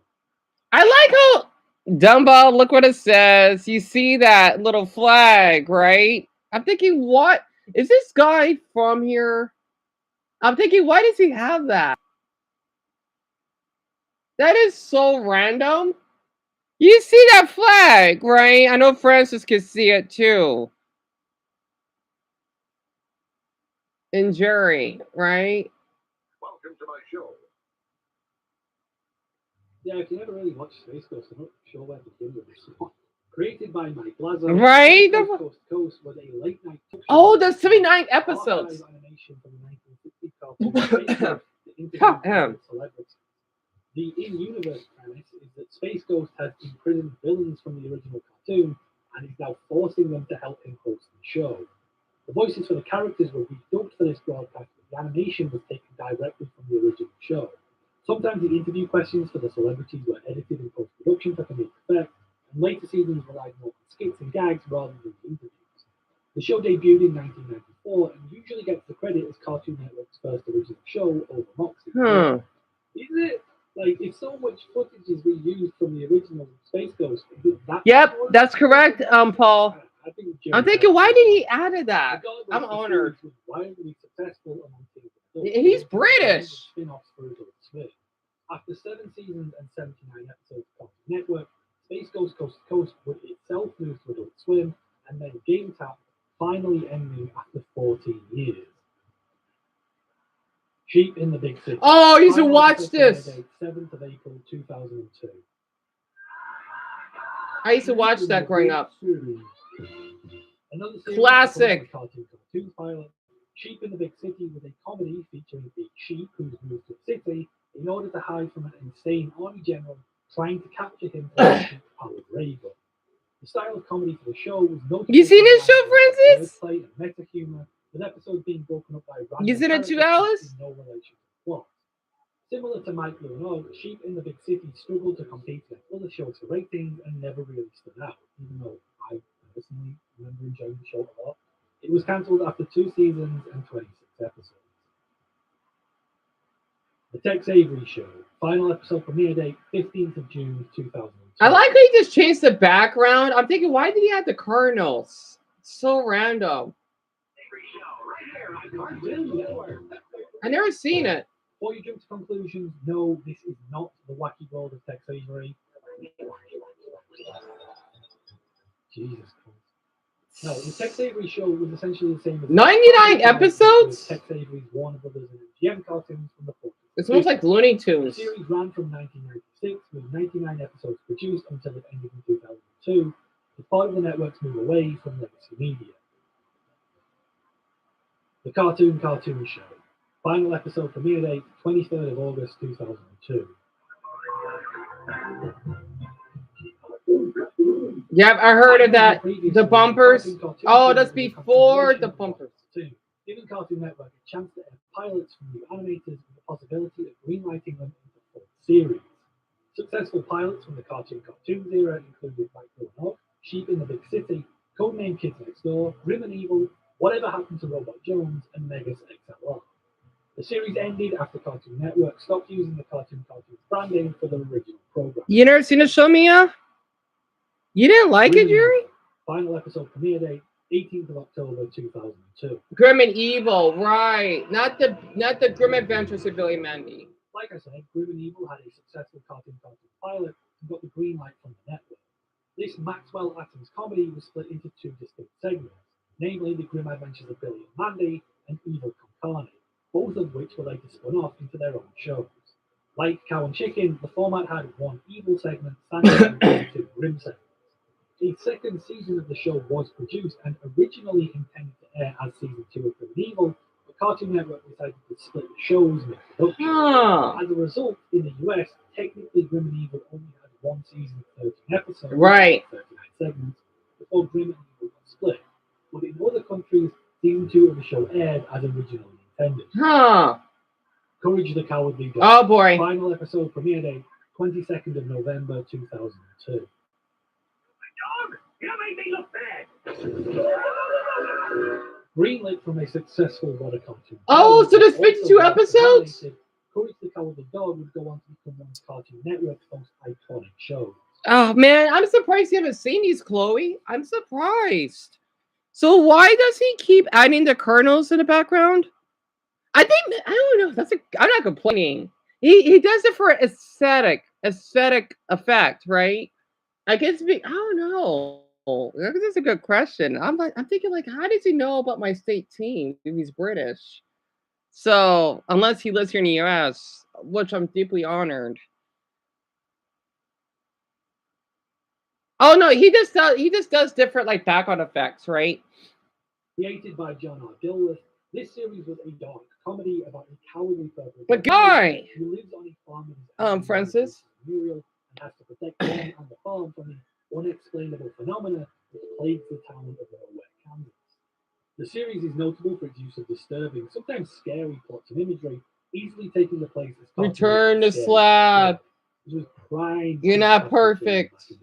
Speaker 1: I like how Dumbo, look what it says. You see that little flag, right? I'm thinking, what is this guy from here? I'm thinking, why does he have that? That is so random. You see that flag, right? I know Francis can see it too. In Jerry, right?
Speaker 4: Welcome to my show.
Speaker 3: Yeah, if you never really watched Space Ghost, I'm not sure where to begin with this one. Created by Mike Lazo,
Speaker 1: Right?
Speaker 3: Space Ghost Coast to Coast was a late night talk show.
Speaker 1: Oh, there's 79 episodes.
Speaker 3: Archive animation from the 1960s cartoon Space Ghost that interviewed celebrities. The in-universe premise is that Space Ghost has imprisoned villains from the original cartoon and is now forcing them to help him host the show. The voices for the characters were redubbed for this broadcast, but the animation was taken directly from the original show. Sometimes the interview questions for the celebrities were edited in post-production for comedic effect, and later seasons relied more on skits and gags rather than the interviews. The show debuted in 1994 and usually gets the credit as Cartoon Network's first original show over Moxie. Is it? Like, if so much footage is reused from the original Space Ghost, is it that?
Speaker 1: Yep, that's correct, Paul. I'm thinking, why did he add that? I'm honored.
Speaker 3: Wildly successful among
Speaker 1: He's British.
Speaker 3: Spin-offs for Adult Swim. After 7 seasons and 79 episodes of Cartoon Network, Space Ghost Coast to Coast would itself move to Adult Swim, and then Game Tap finally ending after 14 years. Sheep in the Big City.
Speaker 1: Oh, you should watch this.
Speaker 3: 7th of April 2002.
Speaker 1: I used to watch that growing up.
Speaker 3: Another
Speaker 1: Classic.
Speaker 3: Cartoon pilot. Sheep in the Big City was a comedy featuring Big Sheep who's moved to the city in order to hide from an insane army general trying to capture him for a sheep-powered raven. The style of comedy for the show was notable.
Speaker 1: You seen this show, Francis?
Speaker 3: Wordplay and meta humor, with episodes being broken up by random
Speaker 1: You seen it 2 hours?
Speaker 3: no relation to the plot. Similar to Mike Leonard, Sheep in the Big City struggled to compete against other shows for ratings and never really stood out, even though I personally remember enjoying the show a lot. It was cancelled after 2 seasons and 26 episodes. The Tex Avery Show. Final episode premiere date, 15th of June 2002.
Speaker 1: I like how he just changed the background. I'm thinking, why did he have the Cardinals? It's so random. I never seen it.
Speaker 3: Before you jump to conclusions, no, this is not the wacky world of Tex Avery. Jesus Christ. No, the Tex Avery Show was essentially the same as
Speaker 1: 99 episodes?
Speaker 3: Tex Avery's Warner Brothers and MGM cartoons from the 40s.
Speaker 1: It's almost like Looney
Speaker 3: The
Speaker 1: Tunes.
Speaker 3: series ran from 1996 with 99 episodes produced until it ended in 2002, as part of the network's move away from legacy media. The Cartoon Show. Final episode premiere date, 23rd of August 2002.
Speaker 1: Yep, I heard of that. The bumpers. Oh, that's before the bumpers.
Speaker 3: Giving Cartoon Network a chance to air pilots from new animators with the possibility of greenlighting them into full series. Successful pilots from the Cartoons era included Mike Leonard, Sheep in the Big City, Codename Kids Next Door, Grim and Evil, Whatever Happened to Robot Jones, and Megas XLR. The series ended after Cartoon Network stopped using the Cartoons branding for the original program.
Speaker 1: You never seen it, show me? You didn't like it, Jerry?
Speaker 3: Final episode premiere date, 18th of October 2002.
Speaker 1: Grim and Evil, right? Not the Grim Adventures of Billy Mandy.
Speaker 3: Like I said, Grim and Evil had a successful cartoon pilot and got the green light from the network. This Maxwell Atoms comedy was split into 2 distinct segments, namely the Grim Adventures of Billy and Mandy and Evil Con Carne, both of which were later spun off into their own shows. Like Cow and Chicken, the format had 1 evil segment standing on 2 Grim segments. A second season of the show was produced and originally intended to air as season 2 of Grim and Evil, but Cartoon Network decided to split the shows mid-production. As a result, in the US, technically Grim and Evil only had 1 season of 13 episodes,
Speaker 1: right?
Speaker 3: 39 segments, before Grim and Evil other countries, season 2 of the show aired as originally intended.
Speaker 1: Huh.
Speaker 3: Courage the Cowardly Dog.
Speaker 1: Oh boy.
Speaker 3: Final episode premiere date 22nd of November 2002.
Speaker 4: Dog, you made me look bad.
Speaker 3: Greenlit from a successful water cartoon.
Speaker 1: Oh, so there's
Speaker 3: Also
Speaker 1: 52 episodes?
Speaker 3: animated, Courage the Cowardly Dog would go on to become one of Cartoon Network's most iconic shows.
Speaker 1: Oh man, I'm surprised you haven't seen these, Chloe. I'm surprised. So why does he keep adding the kernels in the background? I think I don't know. I'm not complaining. He does it for aesthetic effect, right? I guess I don't know. That's a good question. I'm thinking like, how does he know about my state team if he's British? So unless he lives here in the US, which I'm deeply honored. Oh no, he just does different like background effects, right?
Speaker 3: Created by John R. Gillis, this series was a dark comedy about a cowardly purple
Speaker 1: But guy,
Speaker 3: who lives on a farm in his
Speaker 1: Francis.
Speaker 3: Muriel and has to protect them and the farm from the unexplainable phenomena that plagues the town of Nowhere, Kansas. The series is notable for its use of disturbing, sometimes scary plots and imagery, easily taking the place as
Speaker 1: Return to slab.
Speaker 3: This was prime.
Speaker 1: You're not perfect.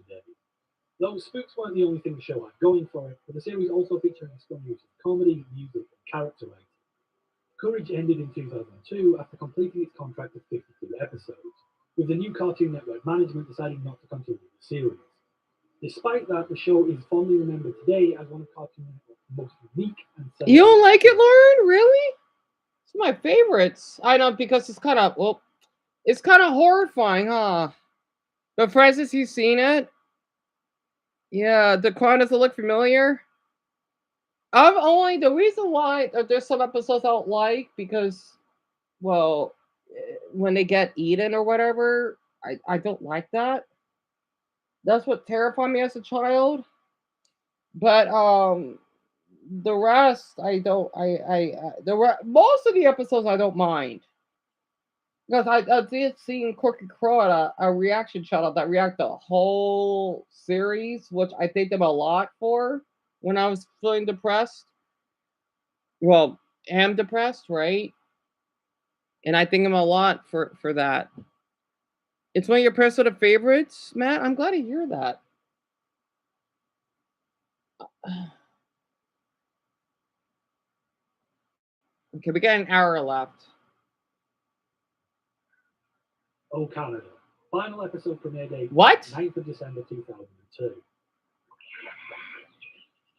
Speaker 3: Those spooks weren't the only thing the show had going for it, but the series also featured a strong use of comedy, music, and character writing. Courage ended in 2002 after completing its contract of 52 episodes, with the new Cartoon Network management deciding not to continue the series. Despite that, the show is fondly remembered today as one of Cartoon Network's most unique and
Speaker 1: You don't like it, Lauren? Really? It's my favorites. I know because it's kind of horrifying, huh? But Francis, you've seen it? Yeah, the crown doesn't look familiar. The reason why there's some episodes I don't like because, well, when they get eaten or whatever, I don't like that. That's what terrified me as a child. But the rest I don't. Most of the episodes I don't mind because I did see Corky Crow at a reaction channel that react the whole series, which I thank them a lot for when I was feeling depressed. Well, am depressed, right? And I thank him a lot for that. It's one of your personal favorites, Matt. I'm glad to hear that. Okay, we got an hour left.
Speaker 3: Oh Canada. Final episode premiere date
Speaker 1: What?
Speaker 3: 9th of December 2002.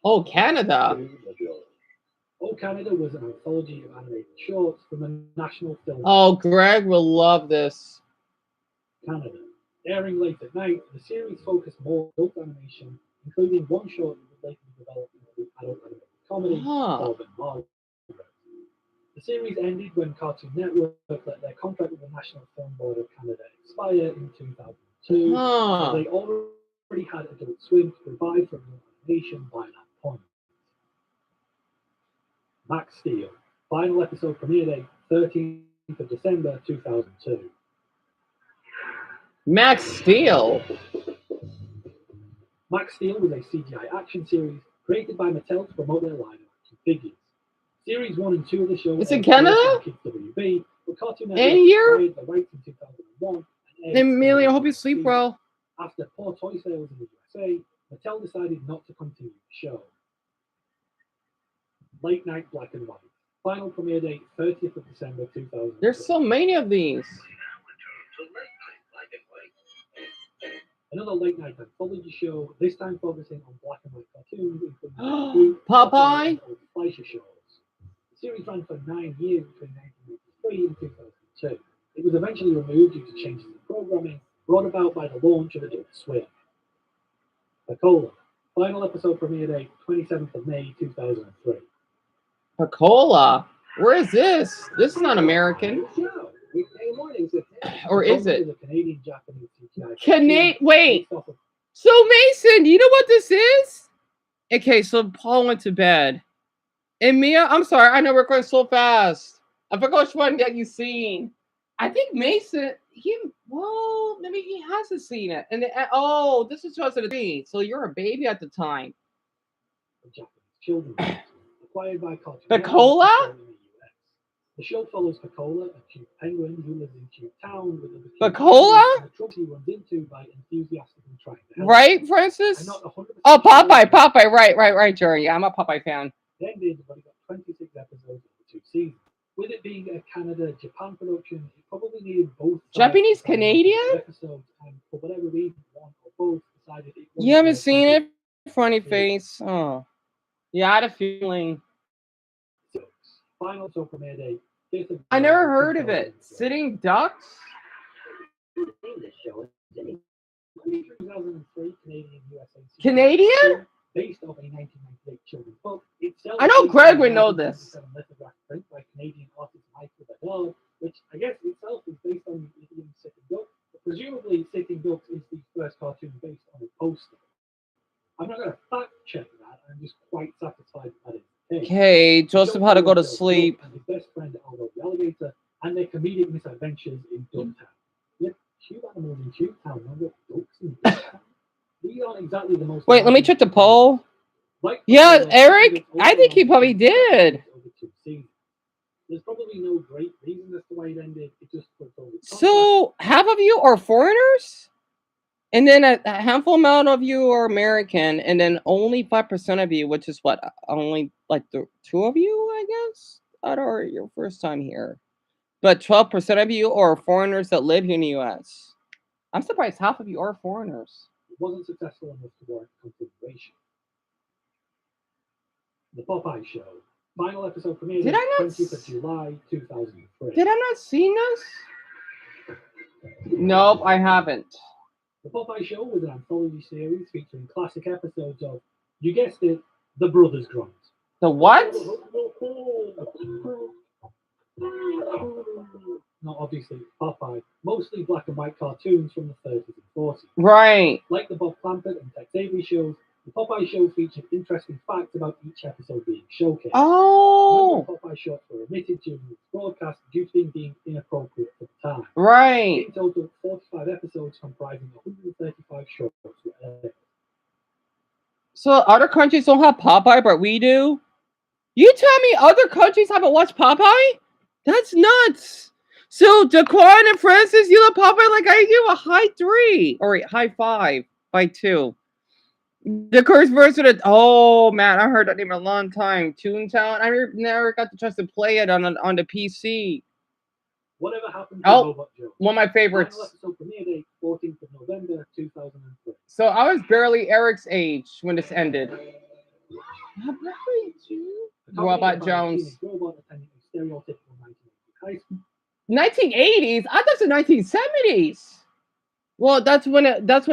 Speaker 1: Oh, Canada.
Speaker 3: Oh Canada was an anthology of animated shorts from the National Film.
Speaker 1: Oh, Greg will love this.
Speaker 3: Canada. Airing late at night, the series focused more on adult animation, including one short that would later be developed into adult animated comedy, Bob and Margaret. The series ended when Cartoon Network let their contract with the National Film Board of Canada expire in 2002. As they already had Adult Swim to provide for adult animation by that point. Max Steel. Final episode premiere date 13th of December 2002.
Speaker 1: Max Steel.
Speaker 3: Max Steel was a CGI action series created by Mattel to promote their line of action figures. Series 1 and 2 of the show
Speaker 1: It's in Canada?
Speaker 3: Kids WB, but Cartoon Network
Speaker 1: And here?
Speaker 3: acquired the rights in 2001.
Speaker 1: Amelia, I hope you sleep well.
Speaker 3: After poor toy sales in the USA, Mattel decided not to continue the show. Late Night Black and White. Final premiere date 30th of December 2000.
Speaker 1: There's so many of these.
Speaker 3: Another late night anthology show, this time focusing on black and white cartoons, including
Speaker 1: Popeye?
Speaker 3: and Fleischer shows. The series ran for 9 years between 1983 and 2002. It was eventually removed due to changes in programming brought about by the launch of Adult Swim. Pacola. Final episode premiere date 27th of May 2003.
Speaker 1: Pacola? Where is this? This is not American. Or is it?
Speaker 3: Canadian Japanese CGI.
Speaker 1: Wait. So Mason, you know what this is? Okay, so Paul went to bed. And Mia, I'm sorry, I know we're going so fast. I forgot which one that you've seen. I think Mason, maybe he hasn't seen it. And this is 2003. So you're a baby at the time.
Speaker 3: Japanese children. acquired by Cartoon
Speaker 1: The
Speaker 3: Network
Speaker 1: cola?
Speaker 3: and sold in the US. The show follows Pecola, a cute penguin who lives in cute town with other cute
Speaker 1: Pecola?
Speaker 3: penguins, and the trouble he runs into by enthusiastically trying to help
Speaker 1: Right,
Speaker 3: him.
Speaker 1: Francis?
Speaker 3: I'm not 100%
Speaker 1: Oh,
Speaker 3: sure
Speaker 1: Popeye,
Speaker 3: what
Speaker 1: Popeye. Right, Jerry. Yeah, I'm a Popeye fan.
Speaker 3: it ended, but it got 26 episodes over 2 seasons. With it being a Canada-Japan production, it probably needed both sides
Speaker 1: Japanese
Speaker 3: to sign on to
Speaker 1: Canadian?
Speaker 3: the episodes, and for whatever reason, one or both decided it
Speaker 1: You
Speaker 3: wasn't
Speaker 1: haven't
Speaker 3: worth
Speaker 1: seen
Speaker 3: continuing
Speaker 1: it? Funny
Speaker 3: the series.
Speaker 1: face. Oh. Yeah, I had a feeling.
Speaker 3: Final episode premiere date, 5th of
Speaker 1: I
Speaker 3: July,
Speaker 1: never heard of it.
Speaker 3: 2003.
Speaker 1: Sitting Ducks?
Speaker 4: This show is any
Speaker 3: 2003 Canadian USA series
Speaker 1: Canadian?
Speaker 3: based off a 1998 children's book. Itself
Speaker 1: I know
Speaker 3: based
Speaker 1: Greg
Speaker 3: on
Speaker 1: would
Speaker 3: a
Speaker 1: know this.
Speaker 3: 1997 lithograph print by Canadian artist Michael Bedard, which I guess itself is based on the idiom Sitting Duck. But presumably, Sitting Ducks is the first cartoon based on a poster. I'm not going to fact check that. I'm just quite satisfied that is the case.
Speaker 1: Okay,
Speaker 3: The
Speaker 1: Joseph
Speaker 3: show
Speaker 1: had to go to
Speaker 3: follows Bill
Speaker 1: sleep.
Speaker 3: Duck and his best friend Aldo the alligator and their comedic misadventures in Ducktown. Yep, cute animals in Cute Town, not ducks in Ducktown. These aren't exactly the most.
Speaker 1: Wait, let me check the poll.
Speaker 3: Like
Speaker 1: Yeah,
Speaker 3: Sitting
Speaker 1: Eric,
Speaker 3: Ducks
Speaker 1: I think he
Speaker 3: also
Speaker 1: probably
Speaker 3: ran 26
Speaker 1: did.
Speaker 3: episodes over 2 seasons. There's probably no great reason as to why it ended. It just fulfilled its contract.
Speaker 1: So, half of you are foreigners? And then a handful amount of you are American, and then only 5% of you, which is what, only like the 2 of you, I guess, that are your first time here. But 12% of you are foreigners that live here in the US. I'm surprised half of you are foreigners.
Speaker 3: It wasn't successful enough to warrant continuation. The Popeye Show. Final episode premiered
Speaker 1: Did I not
Speaker 3: 20th of July 2003.
Speaker 1: Did I not see this? Nope, I haven't.
Speaker 3: The Popeye Show was an anthology series featuring classic episodes of, you guessed it, The Brothers Grunt.
Speaker 1: The what?
Speaker 3: Not obviously Popeye, mostly black and white cartoons from the 30s and 40s.
Speaker 1: Right.
Speaker 3: Like the Bob Clampett and Tex Avery shows, the Popeye Show featured interesting facts about each episode being showcased.
Speaker 1: Oh.
Speaker 3: A number of Popeye shorts were omitted during its broadcast due to being deemed inappropriate at the time.
Speaker 1: Right.
Speaker 3: In total, 45 episodes comprising 135 shorts were aired.
Speaker 1: So other countries don't have Popeye, but we do? You tell me other countries haven't watched Popeye? That's nuts. So Daquan and Francis, you love Popeye like I do, a high 3 or high 5 by 2. The curse version of, oh man, I heard that name a long time. Toontown. I never got the chance to play it on the PC.
Speaker 3: Whatever happened to Robot Joe?
Speaker 1: One of my favorites.
Speaker 3: Final episode premiere date, 14th of November 2003.
Speaker 1: So I was barely Eric's age when this ended. Robot Jones.
Speaker 3: Robot attending a stereotypical 1980s high school.
Speaker 1: 1980s? I thought it was 1970s. Well, that's when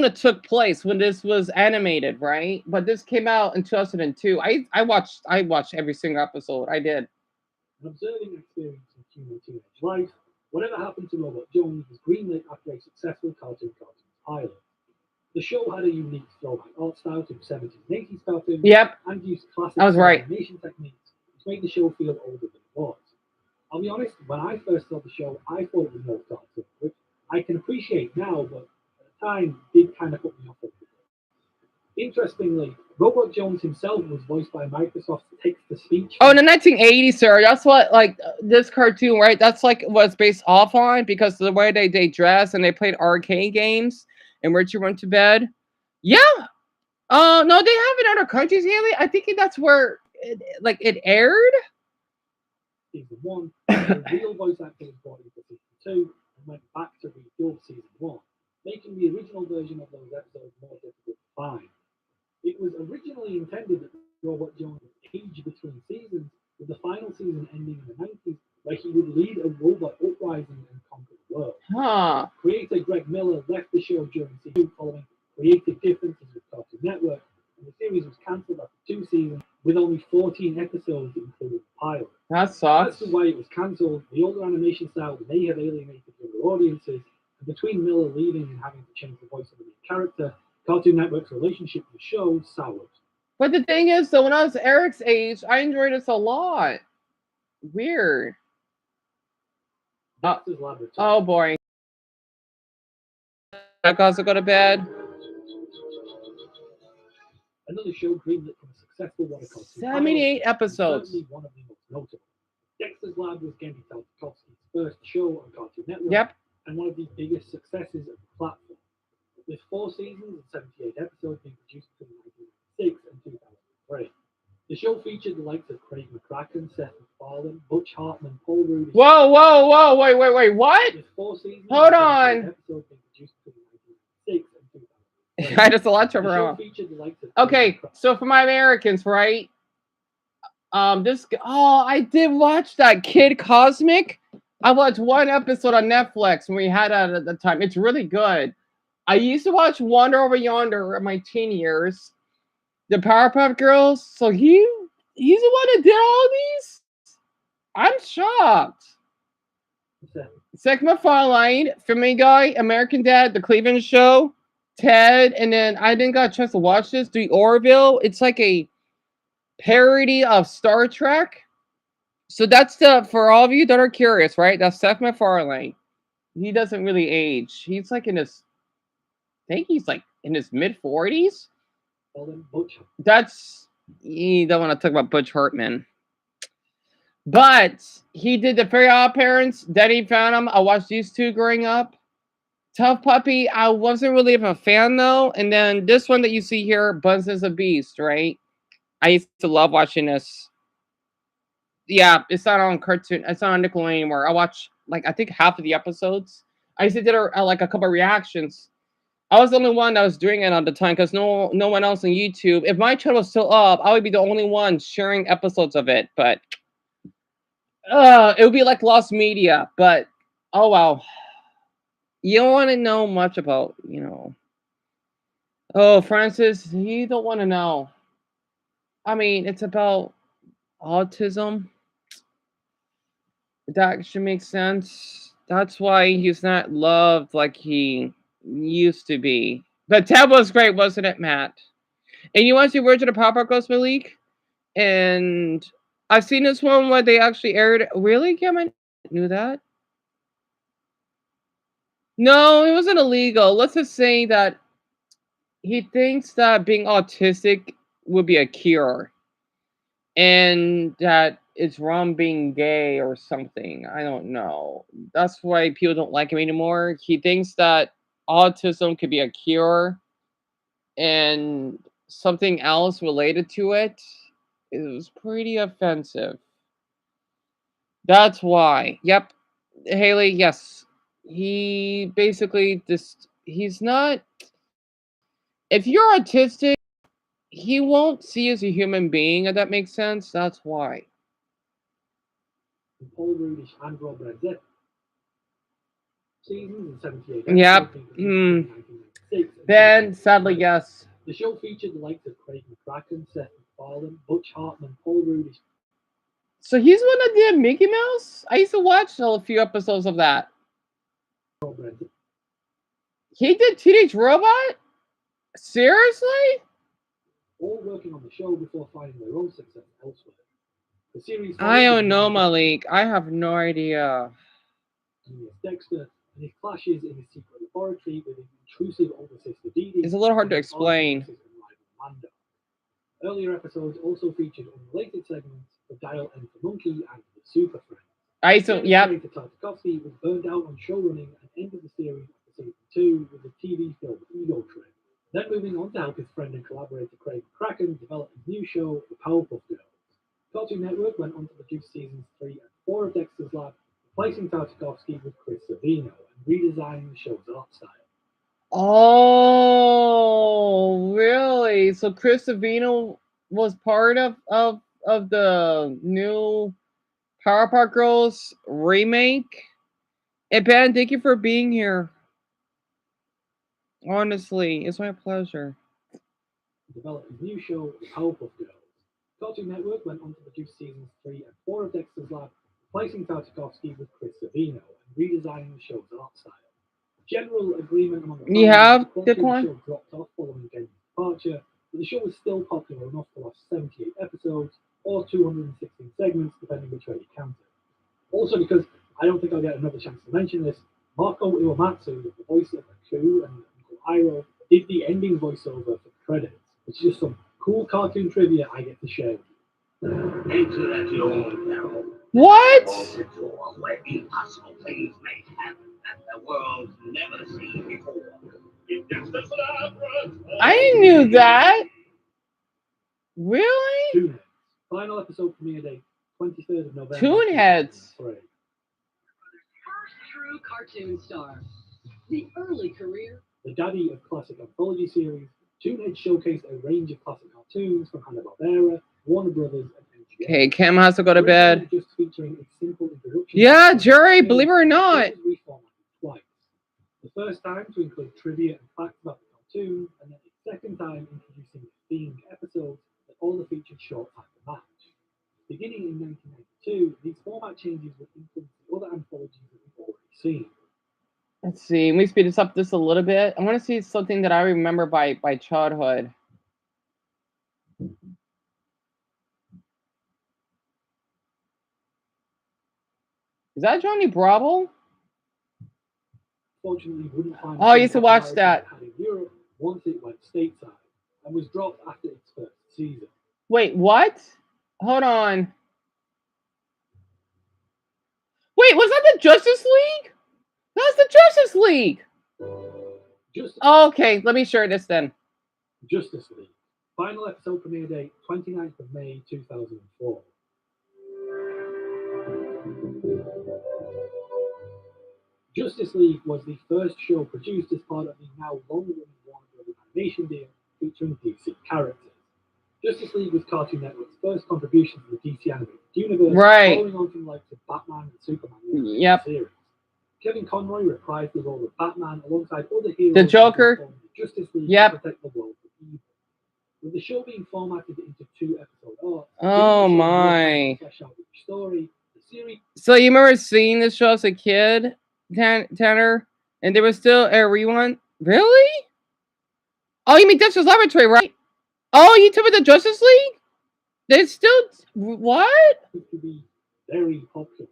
Speaker 1: it took place, when this was animated, right? But this came out in 2002. I watched every single episode. I did.
Speaker 3: An observing experience in human teenage life. Whatever happened to Robot Jones was greenlit after a successful cartoon pilot. The show had a unique throwback art style to 70s and 80s cartoons.
Speaker 1: Yep.
Speaker 3: And used classic animation techniques, which made the show feel older than it was. I'll be honest, when I first saw the show, I thought it was no cartoon, which I can appreciate now, but at the time did kind of put me off a bit. Interestingly, Robot Jones himself was voiced by Microsoft's text-to-speech.
Speaker 1: Oh, in the 1980s, sir. That's what, like, this cartoon, right? That's like was based off on, because of the way they dress and they played arcade games and where'd you run to bed. Yeah. No, they have it in other countries, Haley. I think that's where it aired.
Speaker 3: Season 1, the real voice actor was brought in for season 2 and went back to redub season 1, making the original version of those episodes more difficult to find. It was originally intended that Robot Jones would age between seasons, with the final season ending in the 90s, where he would lead a robot uprising and conquer the world.
Speaker 1: Huh.
Speaker 3: Creator Greg Miller left the show during season 2 following creative differences with Cartoon Network, and the series was cancelled after 2 seasons, with only 14 episodes including the pilot.
Speaker 1: That sucks.
Speaker 3: As to why it was cancelled, the older animation style may have alienated younger audiences, and between Miller leaving and having to change the voice of the main character, Cartoon Network's relationship with the show soured.
Speaker 1: But the thing is, though, when I was Eric's age, I enjoyed this a lot. Weird. Oh boy. I gotta go to bed.
Speaker 3: Another show greenlit from a successful water cartoon.
Speaker 1: 78
Speaker 3: and
Speaker 1: episodes.
Speaker 3: certainly one of the most notable. Dexter's Lab was Gendy Tartakovsky's first show on Cartoon Network,
Speaker 1: Yep.
Speaker 3: and one of the biggest successes of the platform. With 4 seasons and 78 episodes being produced between 1996 and 2003. The show featured the likes of Craig McCracken, Seth MacFarlane, Butch Hartman, Paul Rudy.
Speaker 1: Whoa, wait, what?
Speaker 3: With 4 seasons
Speaker 1: Hold
Speaker 3: and 78
Speaker 1: on.
Speaker 3: episodes being produced between 1996 and 2003.
Speaker 1: I just a lot
Speaker 3: The
Speaker 1: to
Speaker 3: show
Speaker 1: around.
Speaker 3: featured the likes of
Speaker 1: Okay,
Speaker 3: Craig McCracken.
Speaker 1: so for my Americans, right? I did watch that Kid Cosmic. I watched one episode on Netflix when we had it at the time. It's really good. I used to watch Wonder Over Yonder in my teen years. The Powerpuff Girls. So he's the one that did all these? I'm shocked. Seth MacFarlane, Family Guy, American Dad, The Cleveland Show, Ted, and then I didn't got a chance to watch this. The Orville. It's like a parody of Star Trek. So that's for all of you that are curious, right? That's Seth MacFarlane. He doesn't really age. He's like I think he's like in his mid-40s. You don't want to talk about Butch Hartman. But he did the Fairy Odd Parents, Danny Phantom. I watched these two growing up. Tough Puppy, I wasn't really a fan though. And then this one that you see here, Buns is a Beast, right? I used to love watching this. Yeah, it's not on cartoon. It's not on Nickelodeon anymore. I watched I think half of the episodes. I used to do a couple of reactions. I was the only one that was doing it at the time because no one else on YouTube. If my channel was still up, I would be the only one sharing episodes of it. But it would be like lost media. But oh well, you don't want to know much about Oh, Francis, you don't want to know. I mean, it's about autism. That should make sense. That's why he's not loved like he used to be. But Ted was great, wasn't it, Matt? And you want to see Virgin of Pop Ghost Malik? And I've seen this one where they actually aired. Really, Kim? I knew that. No, it wasn't illegal. Let's just say that he thinks that being autistic would be a cure, and that it's wrong being gay or something. I don't know. That's why people don't like him anymore. He thinks that autism could be a cure and something else related to it. It was pretty offensive. That's why. Yep. Haley, yes. He basically he's not if you're autistic, he won't see you as a human being, if that makes sense. That's why.
Speaker 3: Paul Rudish and Rob Redzepi. Seasons and 78
Speaker 1: Yep. Ben, sadly, yes.
Speaker 3: The show featured the likes of Craig McCracken, Seth MacFarlane, Butch Hartman, Paul Rudish.
Speaker 1: So he's one that did Mickey Mouse? I used to watch a few episodes of that. He did Teenage Robot? Seriously?
Speaker 3: All working on the show before finding their own success elsewhere. The series
Speaker 1: I don't know, Malik. I have no idea.
Speaker 3: Dexter and his clashes in his secret laboratory with his intrusive older sister Dee Dee.
Speaker 1: It's a little hard to explain.
Speaker 3: Earlier episodes also featured unrelated segments for Dial M for Monkey and the Super Friends.
Speaker 1: Yep.
Speaker 3: Tartakovsky was burned out on showrunning and ended the series after season 2 with the TV film Ego Trip. Then moving on to help his friend and collaborator Craig McCracken develop his new show, The Powerpuff Girls. Cartoon Network went on to produce seasons 3 and 4 of Dexter's Lab, replacing Tartakovsky with Chris Savino and redesigning the show's art style.
Speaker 1: Oh, really? So Chris Savino was part of the new Powerpuff Girls remake? And Ben, thank you for being here. Honestly, it's my pleasure.
Speaker 3: Developed his new show, The Powerpuff Girls. Cartoon Network went on to produce seasons 3 and 4 of Dexter's Lab, replacing Tartakovsky with Chris Savino and redesigning the show's art style. General agreement among the fans that the show dropped off following Gendy's departure, but the show was still popular enough to last 78 episodes or 216 segments, depending which way you count it. Also, because I don't think I'll get another chance to mention this, Marco Iwamatsu, the voice of Aku and Uncle Iroh, did the ending voiceover for the credits, which is just some Cool cartoon trivia I get to share.
Speaker 4: Enter at your own peril.
Speaker 1: What?
Speaker 4: Tour where impossible things may happen that the world's never seen before.
Speaker 1: I knew that. Really?
Speaker 3: Toonheads. Final episode premiere date, 23rd of November.
Speaker 1: Toonheads.
Speaker 3: 2003.
Speaker 7: First true cartoon star. The early career.
Speaker 3: The daddy of classic anthology series, Toonheads showcased a range of classic cartoons from Hanna-Barbera, Warner Brothers, and MGM.
Speaker 1: Okay, Kim has to go to bed.
Speaker 3: Just featuring a simple introduction.
Speaker 1: Yeah, Jerry, believe it or not.
Speaker 3: It was reformatted twice. The first time to include trivia and facts about the cartoon, and then the second time introducing themed episodes that all the featured shorts had to match. Beginning in 1992, these format changes would influence the other anthologies that we've already seen.
Speaker 1: Let's see. Let me speed this up just a little bit. I want to see something that I remember by childhood. Is that Johnny Bravo?
Speaker 3: Fortunately, wouldn't find
Speaker 1: Oh, I used to watch that.
Speaker 3: in Europe once it went stateside and was dropped after its first season.
Speaker 1: Wait, what? Hold on. Wait, was that the Justice League? That's the Justice League. Okay, let me share this then.
Speaker 3: Justice League. Final episode premiere date, 29th of May 2004. Justice League was the first show produced as part of the now long-running Warner Brothers animation deal featuring DC characters. Justice League was Cartoon Network's first contribution to the DC animated universe, following on from the likes of Batman and Superman in the series. Kevin Conroy reprised the role of Batman alongside other heroes.
Speaker 1: The Joker.
Speaker 3: The Justice League to protect the world from evil. With the show being formatted into 2 episode arcs,
Speaker 1: oh my!
Speaker 3: Flesh out each story. The series.
Speaker 1: So you remember seeing this show as a kid, Tanner? And there was still a rerun. Really? Oh, you mean Dexter's Laboratory, right? Oh, you took it the Justice League? They still what?
Speaker 3: To be very popular.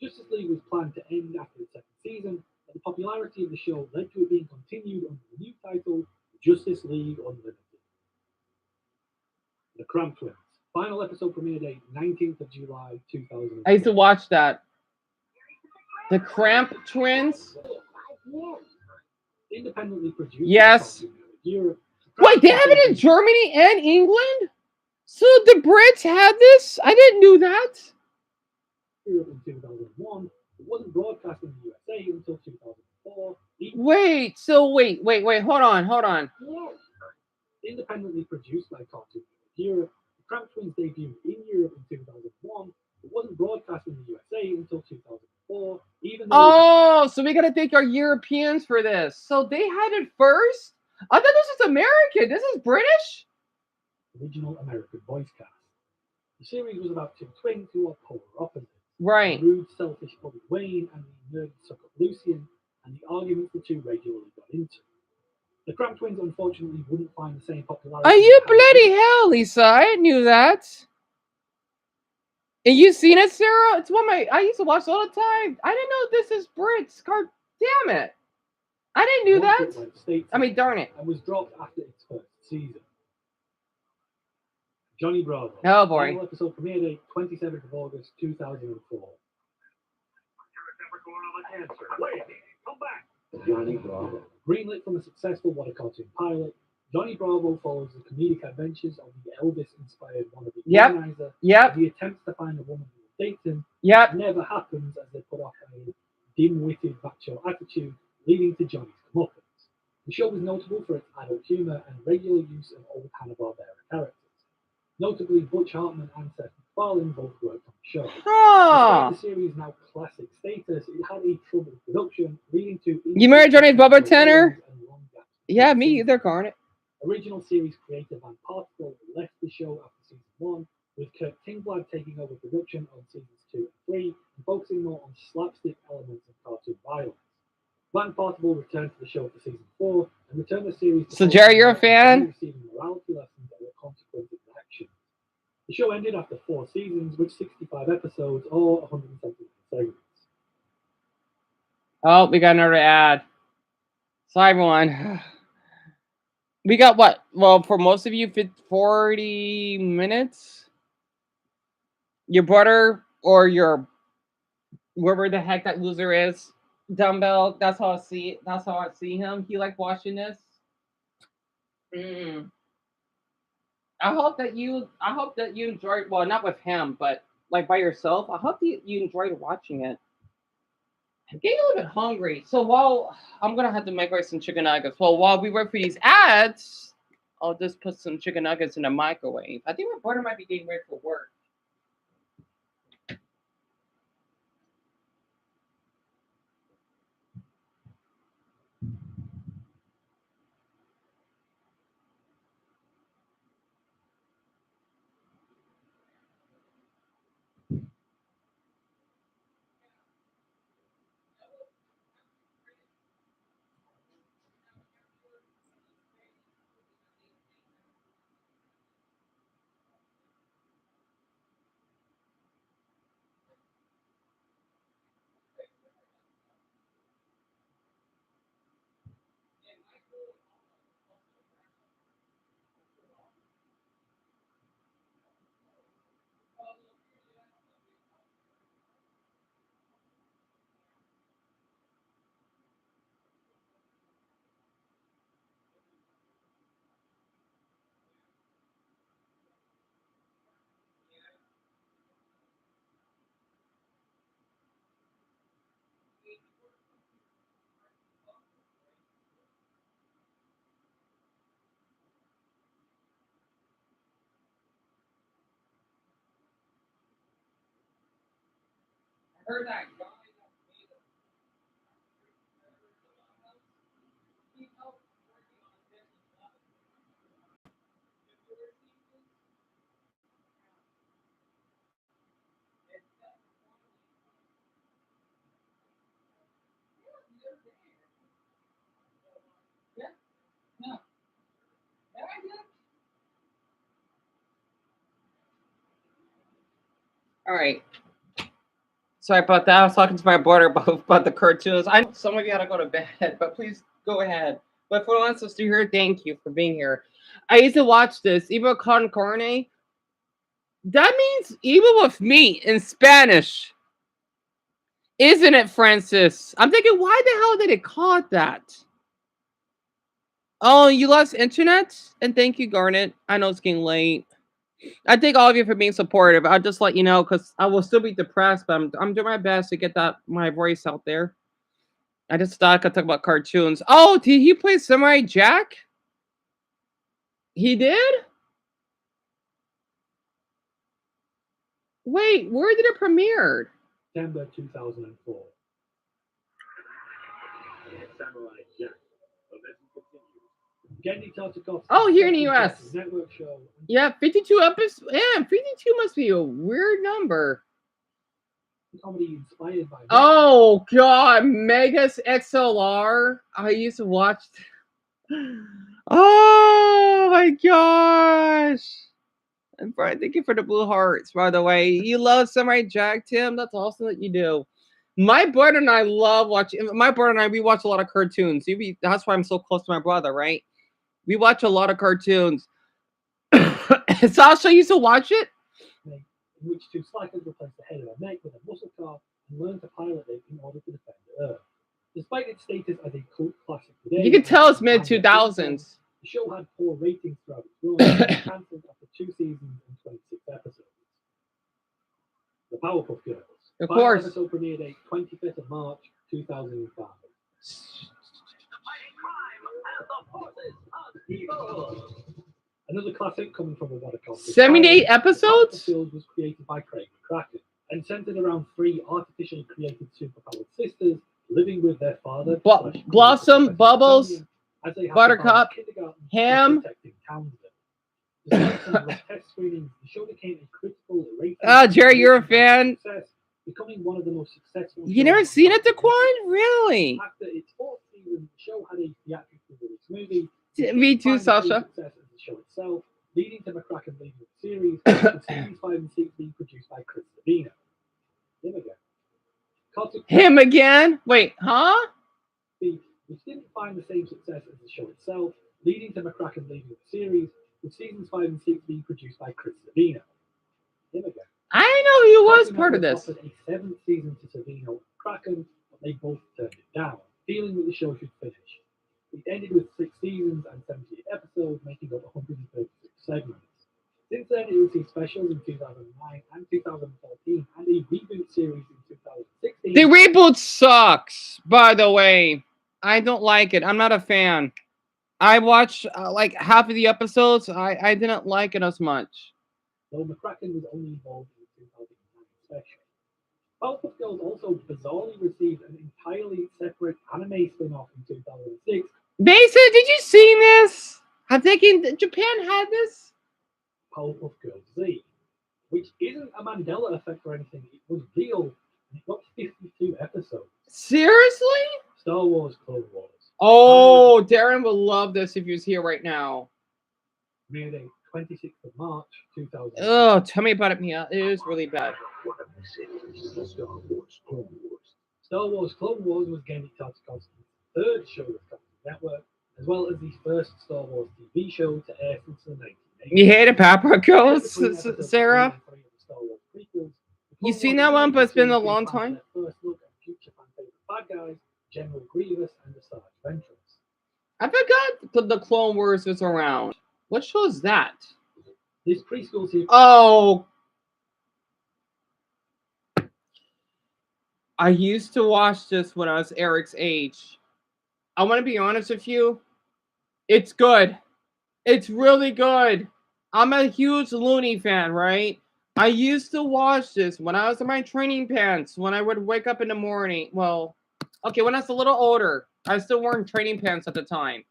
Speaker 3: Justice League was planned to end after the second season, but the popularity of the show led to it being continued under the new title, Justice League Unlimited. The Cramp Twins. Final episode premiere date, 19th of July, 2000.
Speaker 1: I used to watch that. The Cramp Twins?
Speaker 3: Independently produced.
Speaker 1: Yes.
Speaker 3: Europe.
Speaker 1: Wait, they have it in Germany and England? So the Brits had this? I didn't know that.
Speaker 3: Europe in 2001. It wasn't broadcast in the USA until 2004.
Speaker 1: Wait, hold on.
Speaker 3: Independently produced by Cartoon Network Europe, the Cramp Twins debuted in Europe in 2001. It wasn't broadcast in the USA until 2004.
Speaker 1: So we gotta thank our Europeans for this. So they had it first? I thought this was American. This is British?
Speaker 3: Original American voice cast. The series was about 2 twins who are polar opposites.
Speaker 1: Right.
Speaker 3: The rude, selfish Bobby Wayne and the nerdy sucker Lucian, and the arguments the two regularly got into. The Cramp Twins unfortunately wouldn't find the same popularity.
Speaker 1: Are you bloody hell, Lisa? I knew that. And you seen it, Sarah? It's one I used to watch all the time. I didn't know this is Brits. Damn it. I didn't know that. I mean, darn it.
Speaker 3: And was dropped after its first season. Johnny Bravo.
Speaker 1: Oh, boy.
Speaker 3: Final episode premiere date, 27th of August, 2004. Wait, come back. Johnny Bravo. Greenlit from a successful What a Cartoon pilot, Johnny Bravo follows the comedic adventures of the Elvis-inspired wannabe organizer. He attempts to find a woman who will date him. It never happens as they put off a dim-witted macho attitude, leading to Johnny's comeuppance. The show was notable for its adult humor and regular use of old Hanna-Barbera characters. Notably, Butch Hartman and Seth MacFarlane both worked on the show. Despite the series' now classic status, it had a troubled production, leading to...
Speaker 1: You married Johnny's Bubba Tanner? Yeah, me either, Garnet.
Speaker 3: Original series creator Van Particle left the show after season 1, with Kirk Tingblad taking over production on seasons 2 and 3, and focusing more on slapstick elements of cartoon violence. Van Particle returned to the show for season 4, and returned the series to...
Speaker 1: So, Jerry, you're a fan?
Speaker 3: ...receiving morality lessons that were consequences of action. The show ended after 4 seasons, with 65 episodes, or 179 segments.
Speaker 1: Oh, we got another ad. Sorry, everyone. We got what? Well, for most of you, 40 minutes. Your brother or your whoever the heck that loser is, dumbbell. That's how I see it. That's how I see him. He like watching this. Mm. I hope that you. I hope that you enjoyed. Well, not with him, but like by yourself. I hope you enjoyed watching it. I'm getting a little bit hungry. So while I'm gonna have to microwave some chicken nuggets. Well, while we wait for these ads, I'll just put some chicken nuggets in the microwave. I think my brother might be getting ready for work. I heard that. All right. Sorry about that. I was talking to my brother about the cartoons. I know some of you had to go to bed, but please go ahead. But for the ones still here, thank you for being here. I used to watch this, Evil con carne. That means evil with meat in Spanish. Isn't it, Francis? I'm thinking, why the hell did it call it that? Oh, you lost internet? And thank you, Garnet. I know it's getting late. I thank all of you for being supportive. I'll just let you know because I will still be depressed, but I'm doing my best to get that my voice out there. I just thought I could talk about cartoons. Oh, did he play Samurai Jack? He did? Wait, where did it premiere?
Speaker 3: September 2004. Samurai Jack. Gendy Tartakovsky.
Speaker 1: Oh, here in the US.
Speaker 3: Network show.
Speaker 1: Yeah, 52 episodes. Yeah, 52 must be a weird number.
Speaker 3: Comedy inspired by.
Speaker 1: Oh god, Megas XLR. I used to watch. Oh my gosh. And Brian, thank you for the blue hearts, by the way. You love Samurai Jack, Tim. That's awesome that you do. My brother and I love watching. My brother and I, we watch a lot of cartoons. That's why I'm so close to my brother, right? We watch a lot of cartoons. Sasha used to watch it.
Speaker 3: In which two cycles replace the head of a mech with a muscle car and learn to pilot it in order to defend Earth. Despite its status as a cult classic today,
Speaker 1: You can tell it's mid 2000s.
Speaker 3: The show had poor ratings throughout its run and was cancelled after 2 seasons and 26 episodes. The Powerpuff Girls.
Speaker 1: Of course.
Speaker 3: The episode premiered date 25th of March 2005. Another classic coming from a watercolor.
Speaker 1: 78 episodes?
Speaker 3: The Powerpuff Girls was created by Craig McCracken and centered around 3 artificially created superpowered sisters living with their father.
Speaker 1: Blossom, Bubbles, Buttercup, Ham. Jerry, you're a fan.
Speaker 3: Becoming one of the most successful.
Speaker 1: You never seen it, Daquan? Really?
Speaker 3: After its 4th season, the show had a theatrical release movie.
Speaker 1: Me too, Sasha.
Speaker 3: Success as the show itself, leading to McCracken leading the series, with series 5 and 6 being produced by Chris Savino.
Speaker 1: Him again? Wait, huh?
Speaker 3: Which didn't find the same success as the show itself, leading to McCracken leaving the series, with seasons 5 and 6 being produced by Chris Savino. Him again.
Speaker 1: I know he was
Speaker 3: Cartoon
Speaker 1: part of
Speaker 3: Network
Speaker 1: this.
Speaker 3: offered a 7th season to Savino and McCracken, but they both turned it down, feeling that the show should finish. It ended with 6 seasons and 78 episodes, making up 136 segments. Since then, it received specials in 2009 and 2014, and a reboot series in 2016.
Speaker 1: The reboot sucks, by the way. I don't like it. I'm not a fan. I watched like half of the episodes. I didn't like it as much.
Speaker 3: Though McCracken was only involved in the 2009 special. Powerpuff Girls also bizarrely received an entirely separate anime spin-off in 2006.
Speaker 1: Mason, did you see this? I'm thinking Japan had this.
Speaker 3: Powerpuff Girls Z, which isn't a Mandela effect or anything. It was real, and it got 52 episodes.
Speaker 1: Seriously?
Speaker 3: Star Wars Clone Wars.
Speaker 1: Oh, Darren will love this if he was here right now.
Speaker 3: Mayday 26th of March 2000.
Speaker 1: Oh, tell me about it, Mia. It is really bad.
Speaker 4: Star Wars Clone Wars.
Speaker 3: Star Wars Clone Wars was Gendy Tartakovsky's third show with Cartoon Network, as well as the first Star Wars TV show to air since the 1980s.
Speaker 1: You hated Papa Ghost,
Speaker 3: Between episodes
Speaker 1: Sarah?
Speaker 3: 1 and 3 of the Star Wars prequels, the
Speaker 1: You
Speaker 3: Clone
Speaker 1: seen
Speaker 3: Wars
Speaker 1: that one, but it's been a
Speaker 3: series
Speaker 1: long
Speaker 3: gave fans
Speaker 1: time.
Speaker 3: their first look at future fan favorite bad guys, General Grievous and the Star Adventurers.
Speaker 1: I forgot the Clone Wars was around. What show is that?
Speaker 3: This preschool series.
Speaker 1: Oh. I used to watch this when I was Eric's age. I want to be honest with you. It's good. It's really good. I'm a huge Looney fan, right? I used to watch this when I was in my training pants, when I would wake up in the morning. Well, okay, when I was a little older. I was still wearing training pants at the time.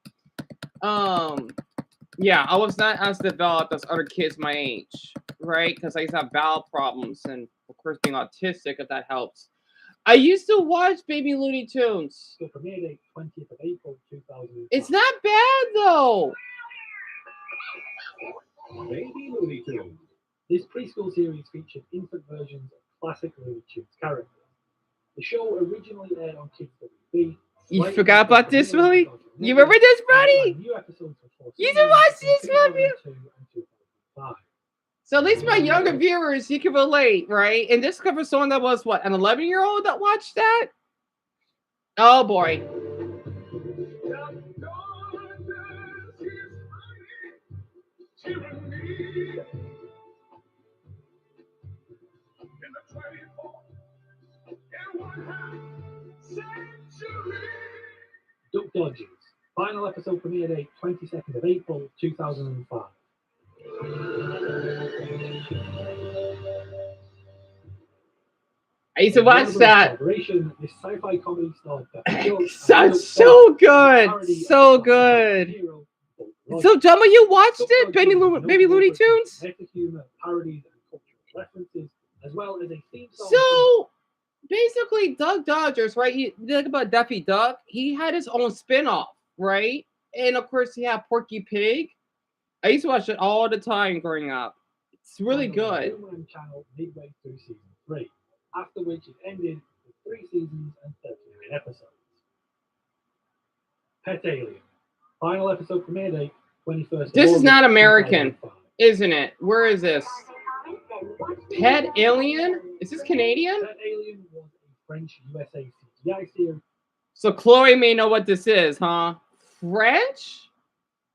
Speaker 1: Yeah, I was not as developed as other kids my age, right? Because I used to have bowel problems and, of course, being autistic, if that helps. I used to watch Baby Looney Tunes.
Speaker 3: So premiere date 20th of April 2000.
Speaker 1: It's not bad, though.
Speaker 4: Baby Looney Tunes.
Speaker 3: This preschool series featured infant versions of classic Looney Tunes characters. The show originally aired on Kids WB.
Speaker 1: You forgot about this, Willie? You remember this, buddy?
Speaker 3: New episodes for 4
Speaker 1: You
Speaker 3: seasons
Speaker 1: did watch
Speaker 3: in
Speaker 1: this, Willie?
Speaker 3: 2002 and 2005.
Speaker 1: So at least my younger viewers, you can relate, right? And this covers someone that was, what, an 11-year-old that watched that? Oh, boy.
Speaker 3: Duck Dodgers. Final episode premiere date 22nd of April 2005.
Speaker 1: I used to watch that.
Speaker 3: This sci-fi comedy starred
Speaker 1: So good. So good. So, Jumbo, you watched it? Baby Looney Tunes?
Speaker 3: Humor, parodies, and cultural references, as well as a theme song.
Speaker 1: So, basically, Doug Dodgers, right? You think about Daffy Duck. He had his own spin-off, right? And, of course, he had Porky Pig. I used to watch it all the time growing up. It's really good.
Speaker 3: Channel midway through season 3, after which it ended with 3 seasons and 39 episodes. Pet Alien. Final episode premiere date 21st.
Speaker 1: This is not American, isn't it? Where is this? Pet Alien? Is this Canadian?
Speaker 3: Pet Alien was a French USA CGI series.
Speaker 1: So Chloe may know what this is, huh? French?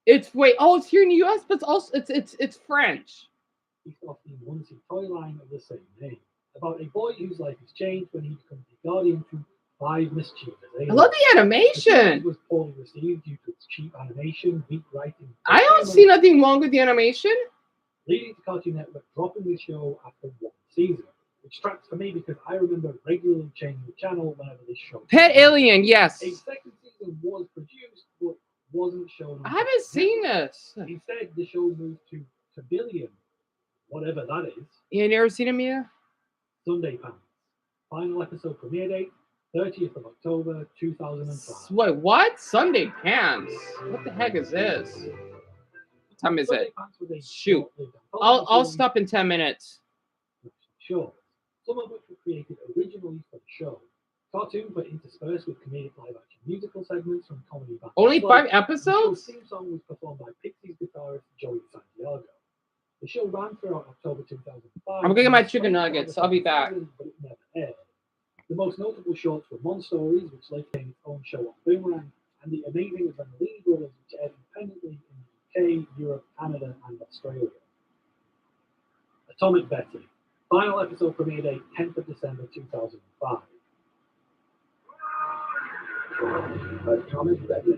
Speaker 1: It's it's here in the US, but it's also it's French.
Speaker 3: Based off the Muncie toy line of the same name, about a boy whose life is changed when he becomes the guardian to 5 mischievous aliens.
Speaker 1: I love the animation.
Speaker 3: It was poorly received due to its cheap animation, weak writing.
Speaker 1: I don't see nothing wrong with the animation.
Speaker 3: Leading to Cartoon Network dropping the show after 1 season, which tracks for me because I remember regularly changing the channel whenever this show.
Speaker 1: Pet Alien, yes.
Speaker 3: A second season was produced, but wasn't shown.
Speaker 1: I haven't seen this.
Speaker 3: Instead, the show moved to Pavilion, whatever that is.
Speaker 1: You never seen him yet?
Speaker 3: Sunday Pants. Final episode premiere date 30th of October 2005.
Speaker 1: Wait, what? Sunday Pants? What the heck is this? What time is it? Shoot. I'll stop in 10 minutes.
Speaker 3: Sure. Some of which were created originally for the show. Cartoons were interspersed with comedic live-action musical segments from comedy bands.
Speaker 1: Only 5
Speaker 3: The show's
Speaker 1: episodes?
Speaker 3: theme song was performed by Pixies guitarist Joey Santiago. The show ran throughout October 2005.
Speaker 1: I'm getting my
Speaker 3: and was
Speaker 1: chicken
Speaker 3: slated for
Speaker 1: nuggets.
Speaker 3: the
Speaker 1: I'll be
Speaker 3: second
Speaker 1: back.
Speaker 3: season, but it never aired. The most notable shorts were Mon Stories, which later became its own show on Boomerang, and The Amazing Adrenaline Brothers, which aired independently in the UK, Europe, Canada, and Australia. Atomic Betty. Final episode premiere date 10th of December 2005. Atomic Betty.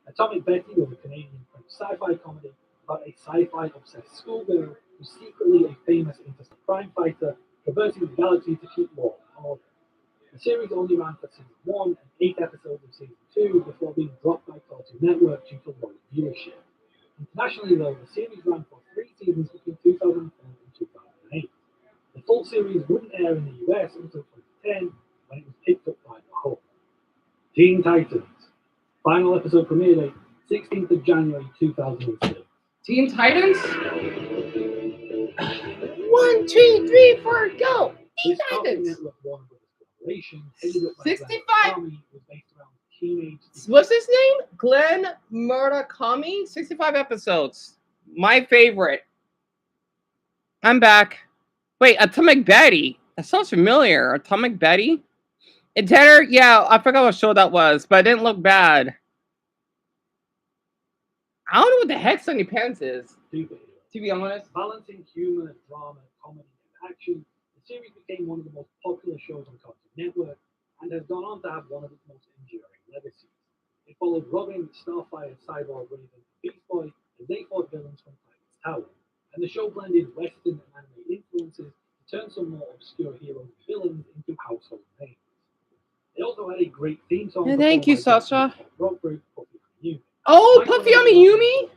Speaker 3: Atomic Betty was a Canadian sci-fi comedy about a sci-fi obsessed schoolgirl who's secretly a famous interstate crime fighter traversing the galaxy to keep law and order. The series only ran for season 1 and 8 episodes of season 2 before being dropped by Cartoon Network due to low viewership. Internationally, though, the series ran for 3 seasons between 2004 and 2008. The full series wouldn't air in the US until 2010, when it was picked up by The Hulk. Teen Titans. Final episode premiere date 16th of January 2006.
Speaker 1: Teen Titans? 1, 2, 3, 4, go! Teen
Speaker 3: This Cartoon
Speaker 1: Titans!
Speaker 3: Network Warner Brothers collaboration, headed up by
Speaker 1: 65?
Speaker 3: Glenn Murakami, was based around teenage.
Speaker 1: What's his name? Glenn Murakami? 65 episodes. My favorite. I'm back. Wait, Atomic Betty. That sounds familiar. Atomic Betty? And Tanner, yeah, I forgot what show that was, but it didn't look bad. I don't know what the heck Sunny Pants is, to be honest.
Speaker 3: Balancing humor, drama, comedy, and action, the series became one of the most popular shows on Cartoon Network and has gone on to have one of its most enduring legacies. It followed Robin, Starfire, Cyborg, Raven, and Beast Boy as they fought villains from Titan's Tower, and the show blended Western and anime influences to turn some more obscure heroes and villains into household names. They also had a great theme song.
Speaker 1: Thank you, Sasha.
Speaker 3: Rock group Puffy Yumi.
Speaker 1: Oh, Puffy Yumi?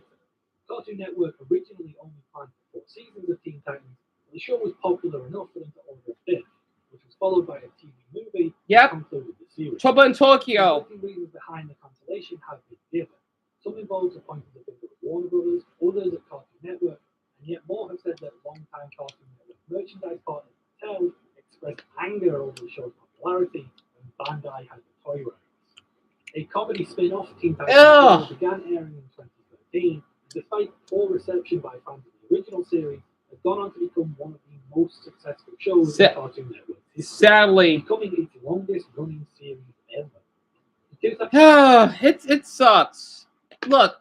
Speaker 3: Cartoon Network originally only planned for 4 seasons of Teen Titans, but the show was popular enough for them to order a 5th, which was followed by a TV movie that concluded the series.
Speaker 1: Trouble in Tokyo.
Speaker 3: The reasons behind the cancellation have been given. Some involved are pointing the finger at Warner Brothers, others at Cartoon Network, and yet more have said that longtime Cartoon Network merchandise partner Mattel expressed anger over the show's popularity when Bandai had the toy rights. A comedy spin-off, Teen Titans, began airing in 2013. Despite poor reception by fans of the original series, has gone on to become one of the most successful shows in Cartoon Network history,
Speaker 1: Sadly.
Speaker 3: becoming its longest-running series ever.
Speaker 1: It sucks. Look,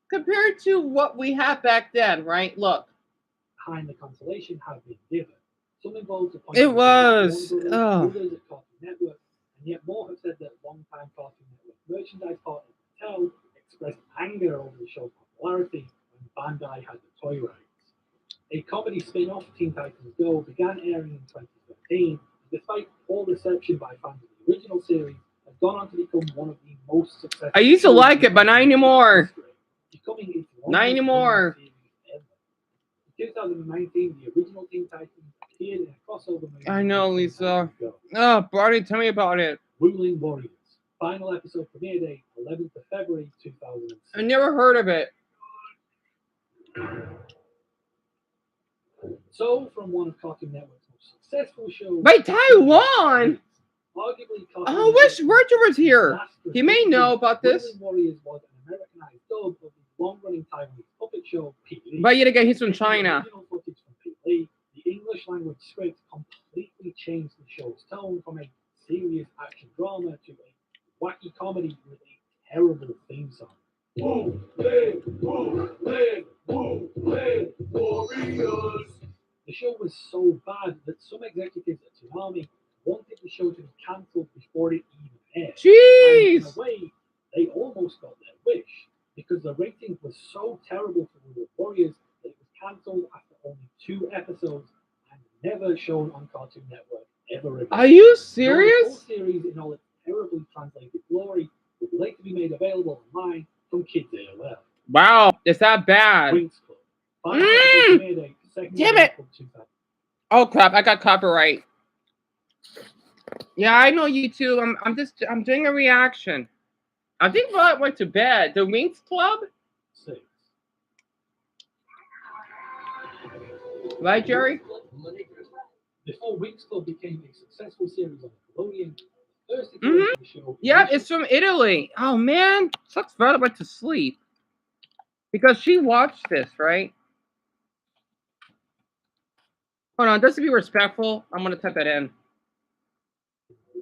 Speaker 1: compared to what we had back then, right? Look.
Speaker 3: Behind the cancellation have been given. Some involved are
Speaker 1: It was.
Speaker 3: Others at Cartoon Network, and yet more have said that longtime Cartoon Network merchandise partner Mattel expressed anger over the show's popularity when Bandai had the toy rights. A comedy spin-off, Teen Titans Go, began airing in 2013. Despite poor reception by fans of the original series, has gone on to become one of the most successful.
Speaker 1: I used to like it, but not anymore.
Speaker 3: Becoming its
Speaker 1: not anymore.
Speaker 3: In 2019, the original Teen Titans appeared in a crossover movie.
Speaker 1: I know, Lisa. Barney, tell me about it.
Speaker 3: Ruling Warriors. Final episode premiere date 11th of February 2006.
Speaker 1: I never heard of it.
Speaker 3: So, from one of Cartoon Network's most successful shows.
Speaker 1: Wait, Taiwan?
Speaker 3: Arguably,
Speaker 1: wish Roger was here. He may know about this.
Speaker 3: Ruling Warriors was an Americanized dub of the long-running Taiwanese puppet show Pee Lee.
Speaker 1: But yet again, he's from China.
Speaker 3: The original footage from Pee Lee, the English language script completely changed the show's tone from a serious action drama to a wacky comedy with a terrible theme song. Woo, Warriors! The show was so bad that some executives at Tsunami wanted the show to be cancelled before it even aired.
Speaker 1: Jeez!
Speaker 3: And in a way, they almost got their wish, because the rating was so terrible for Ruling Warriors that it was cancelled after only 2 episodes and never shown on Cartoon Network ever again.
Speaker 1: Are you serious?
Speaker 3: The whole series in all its terribly translated glory would later be made available online from Kids AOL.
Speaker 1: Wow, is that bad?
Speaker 3: Winx Club.
Speaker 1: Damn it! Oh crap! I got copyright. Yeah, I know YouTube. I'm doing a reaction. I think Violet went to bed. The Winx Club?
Speaker 3: 6.
Speaker 1: Right, Jerry?
Speaker 3: Before Winx Club became a successful series on the Nickelodeon. First
Speaker 1: Mhm.
Speaker 3: iteration of the show.
Speaker 1: Yeah, it's from Italy. Oh man, sucks. Violet went to sleep because she watched this, right? Hold on, just to be respectful, I'm gonna type that in.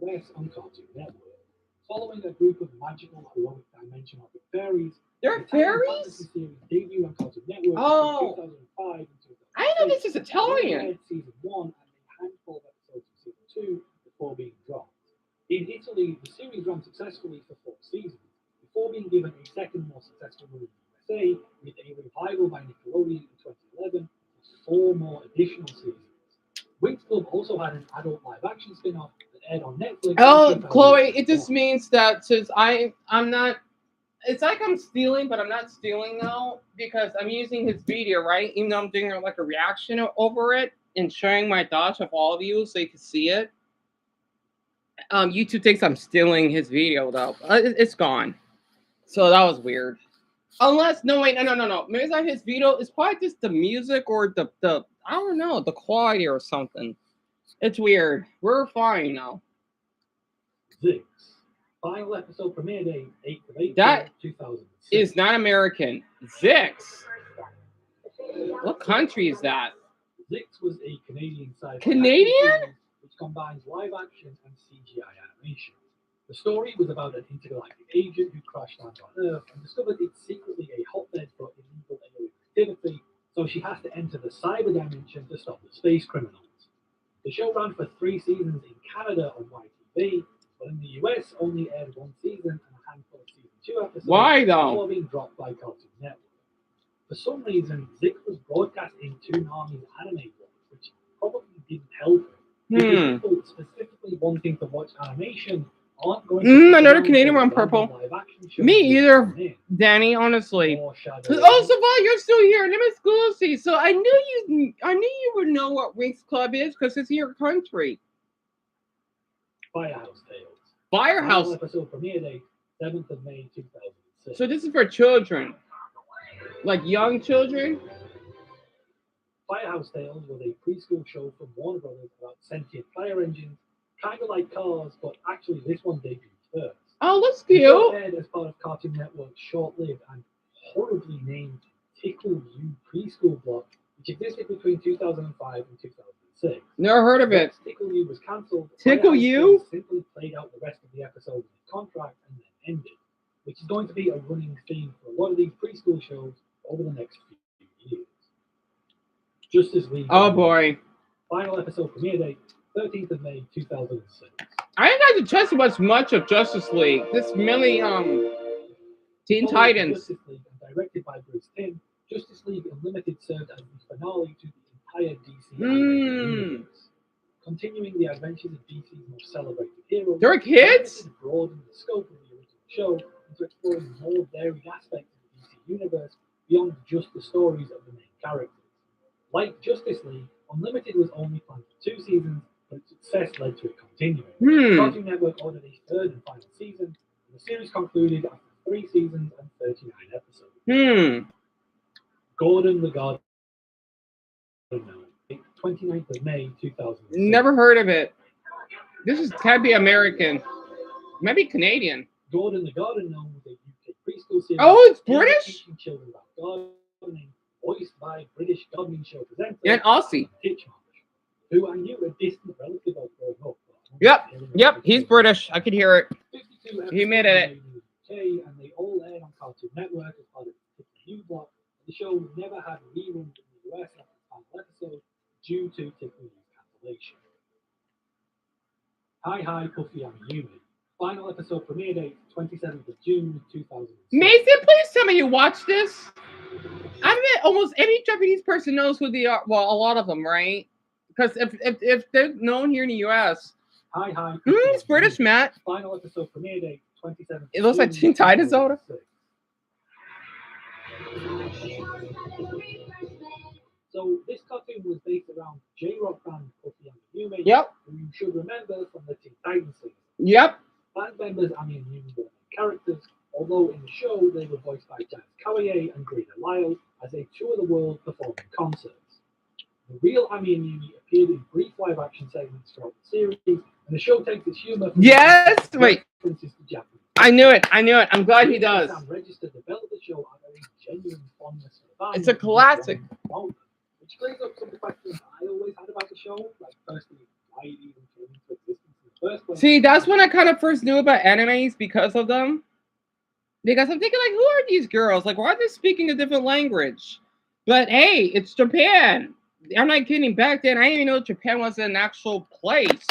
Speaker 3: US on Cartoon Network. Following a group of magical heroic dimension of the fairies,
Speaker 1: They're
Speaker 3: the Titan
Speaker 1: fairies?
Speaker 3: Fantasy series debuted on Cartoon Network
Speaker 1: Oh.
Speaker 3: in 2005 and 2006.
Speaker 1: I know this is Italian.
Speaker 3: Aired season 1 and a handful of episodes of season 2 before being dropped. In Italy, the series ran successfully for 4 seasons, before being given a second more successful run in the USA with a revival by Nickelodeon in 2011 for 4 more additional seasons. Winx Club also had an adult live-action spin-off that aired on Netflix.
Speaker 1: Oh, Chloe, it just means that since I'm not, it's like I'm stealing, but I'm not stealing now because I'm using his video, right? Even though I'm doing like a reaction over it and sharing my thoughts with all of you so you can see it. YouTube thinks I'm stealing his video though. It's gone. So that was weird. Unless no, maybe it's not his video. It's probably just the music or the I don't know, the quality or something. It's weird. We're fine now.
Speaker 3: Zix. Final episode premiere date 8th of April
Speaker 1: That
Speaker 3: 2006.
Speaker 1: is not American. Zix. What country is that?
Speaker 3: Zix was a Canadian sci-fi
Speaker 1: Canadian?
Speaker 3: action series which combines live action and CGI animation. The story was about an intergalactic agent who crashed lands on Earth and discovered it's secretly a hotbed for illegal alien activity, so she has to enter the cyber dimension to stop the space criminals. The show ran for 3 seasons in Canada on YTV, but in the US only aired 1 season and a handful of season 2 episodes
Speaker 1: Why though?
Speaker 3: before being dropped by Cartoon Network. For some reason, Zix was broadcast in Toonami's anime blog, which probably didn't help it. Because people specifically wanting to watch animation aren't going to
Speaker 1: another Canadian one, purple. Me either, Danny, honestly. Also, while you're still here, name is Lucy. So I knew you would know what Winx Club is because it's your country.
Speaker 3: Firehouse Tales.
Speaker 1: Firehouse.
Speaker 3: Episode premiere date 7th of May 2006.
Speaker 1: So this is for children, like young children.
Speaker 3: Firehouse Tales was a preschool show from Warner Brothers about sentient fire engines, kind of like Cars, but actually this one debuted first.
Speaker 1: Oh, that's
Speaker 3: The show
Speaker 1: cute.
Speaker 3: aired as part of Cartoon Network's short-lived and horribly named Tickle You preschool block, which existed between 2005 and 2006.
Speaker 1: Never heard of it.
Speaker 3: Once Tickle You was cancelled,
Speaker 1: Tickle
Speaker 3: Firehouse
Speaker 1: You?
Speaker 3: Tales simply played out the rest of the episodes in contract and then ended, which is going to be a running theme for a lot of these preschool shows over the next few years. Justice League.
Speaker 1: Oh boy.
Speaker 3: Final episode premiere date 13th of May 2006.
Speaker 1: I didn't have to trust much of Justice League. This mainly Teen Titans.
Speaker 3: Justice League and directed by Bruce Timm, Justice League Unlimited served as the finale to the entire DC universe. Continuing the adventures of DC's most celebrated heroes.
Speaker 1: There are kids?
Speaker 3: Broadened the scope of the original show into exploring more varied aspects of the DC universe beyond just the stories of the main characters. Like Justice League, Unlimited was only planned for 2 seasons, but its success led to it continuing. Cartoon Network ordered a 3rd and final season, and the series concluded after 3 seasons and 39 episodes. Gordon the Garden Gnome, 29th of May 2006.
Speaker 1: Never heard of it. This can't be American. Maybe Canadian.
Speaker 3: Gordon the Garden Gnome was a UK preschool series.
Speaker 1: Oh, it's British?
Speaker 3: Teaching children about gardening, voiced by British gardening show presenter
Speaker 1: And Aussie.
Speaker 3: Titchmarsh, who I knew a distant relative of growing up.
Speaker 1: Yep, he's British. I could hear it.
Speaker 3: 52
Speaker 1: He made it.
Speaker 3: in the UK, and they all aired on Cartoon Network as part of the Tickle You block. The show never had reruns in the US after the final episode due to Tickle You's cancellation. Hi Hi Puffy and Yumi. Final episode premiere date 27th of June 2006.
Speaker 1: Mason, please tell me you watched this. I bet almost any Japanese person knows who they are. Well, a lot of them, right? Because if they're known here in the US.
Speaker 3: Hi Hi.
Speaker 1: It's British, Matt.
Speaker 3: Final episode premiere date 27th.
Speaker 1: It looks like Teen Titans, Oda.
Speaker 3: So this cartoon was based around J-Rock band Puffy and Yumi.
Speaker 1: Yep.
Speaker 3: Who you should remember from the Teen Titans series.
Speaker 1: Yep.
Speaker 3: Band members Ami and Yumi were the main characters, although in the show they were voiced by James Kawaye and Greta Lyle as they tour the world performing concerts. The real Ami and Yumi appeared in brief live-action segments throughout the series, And the show takes its humor from
Speaker 1: Yes. Wait.
Speaker 3: references to Japanese.
Speaker 1: I knew it. I knew it. I'm glad he does.
Speaker 3: Sam Register developed the show out of a genuine fondness for the band.
Speaker 1: It's a classic.
Speaker 3: Which brings up some questions I always had about the show. Like, firstly, why it even came into existence in the first place.
Speaker 1: See, that's when I kind of first knew about animes because of them. Because I'm thinking, like, who are these girls? Like, why are they speaking a different language? But hey, it's Japan. I'm not kidding. Back then, I didn't even know Japan was an actual place.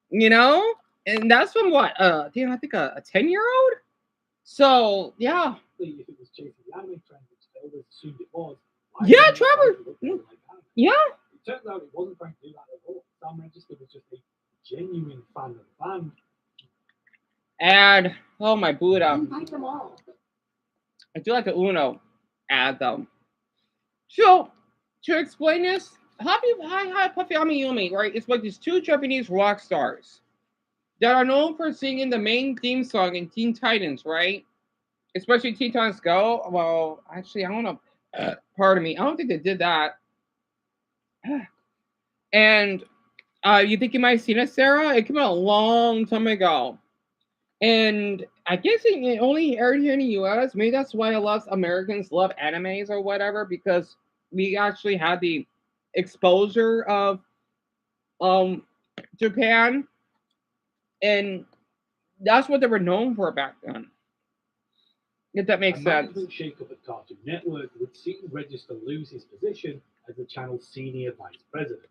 Speaker 1: You know? And that's from what? I think a 10-year-old? So, yeah.
Speaker 3: If it was chasing the anime trend, which they always assumed it was.
Speaker 1: Yeah, Trevor. Yeah.
Speaker 3: It turns out it wasn't trying to do that at all. Sam Register was just a genuine fan of the band.
Speaker 1: Add, oh my Buddha.
Speaker 6: Invite them all.
Speaker 1: I do like the Uno. Add them. So, to explain this, hi, Puffy Amiyumi, right? It's like these two Japanese rock stars that are known for singing the main theme song in Teen Titans, right? Especially Teen Titans Go. Well, actually, I don't know. Pardon me. I don't think they did that. And you think you might have seen it, Sarah? It came out a long time ago. And I guess it only aired here in the US. Maybe that's why a lot of Americans love animes or whatever, because we actually had the exposure of Japan. And that's what they were known for back then. If that makes
Speaker 3: a
Speaker 1: sense.
Speaker 3: management shake-up at Cartoon Network would see Register lose his position as the channel's senior vice president.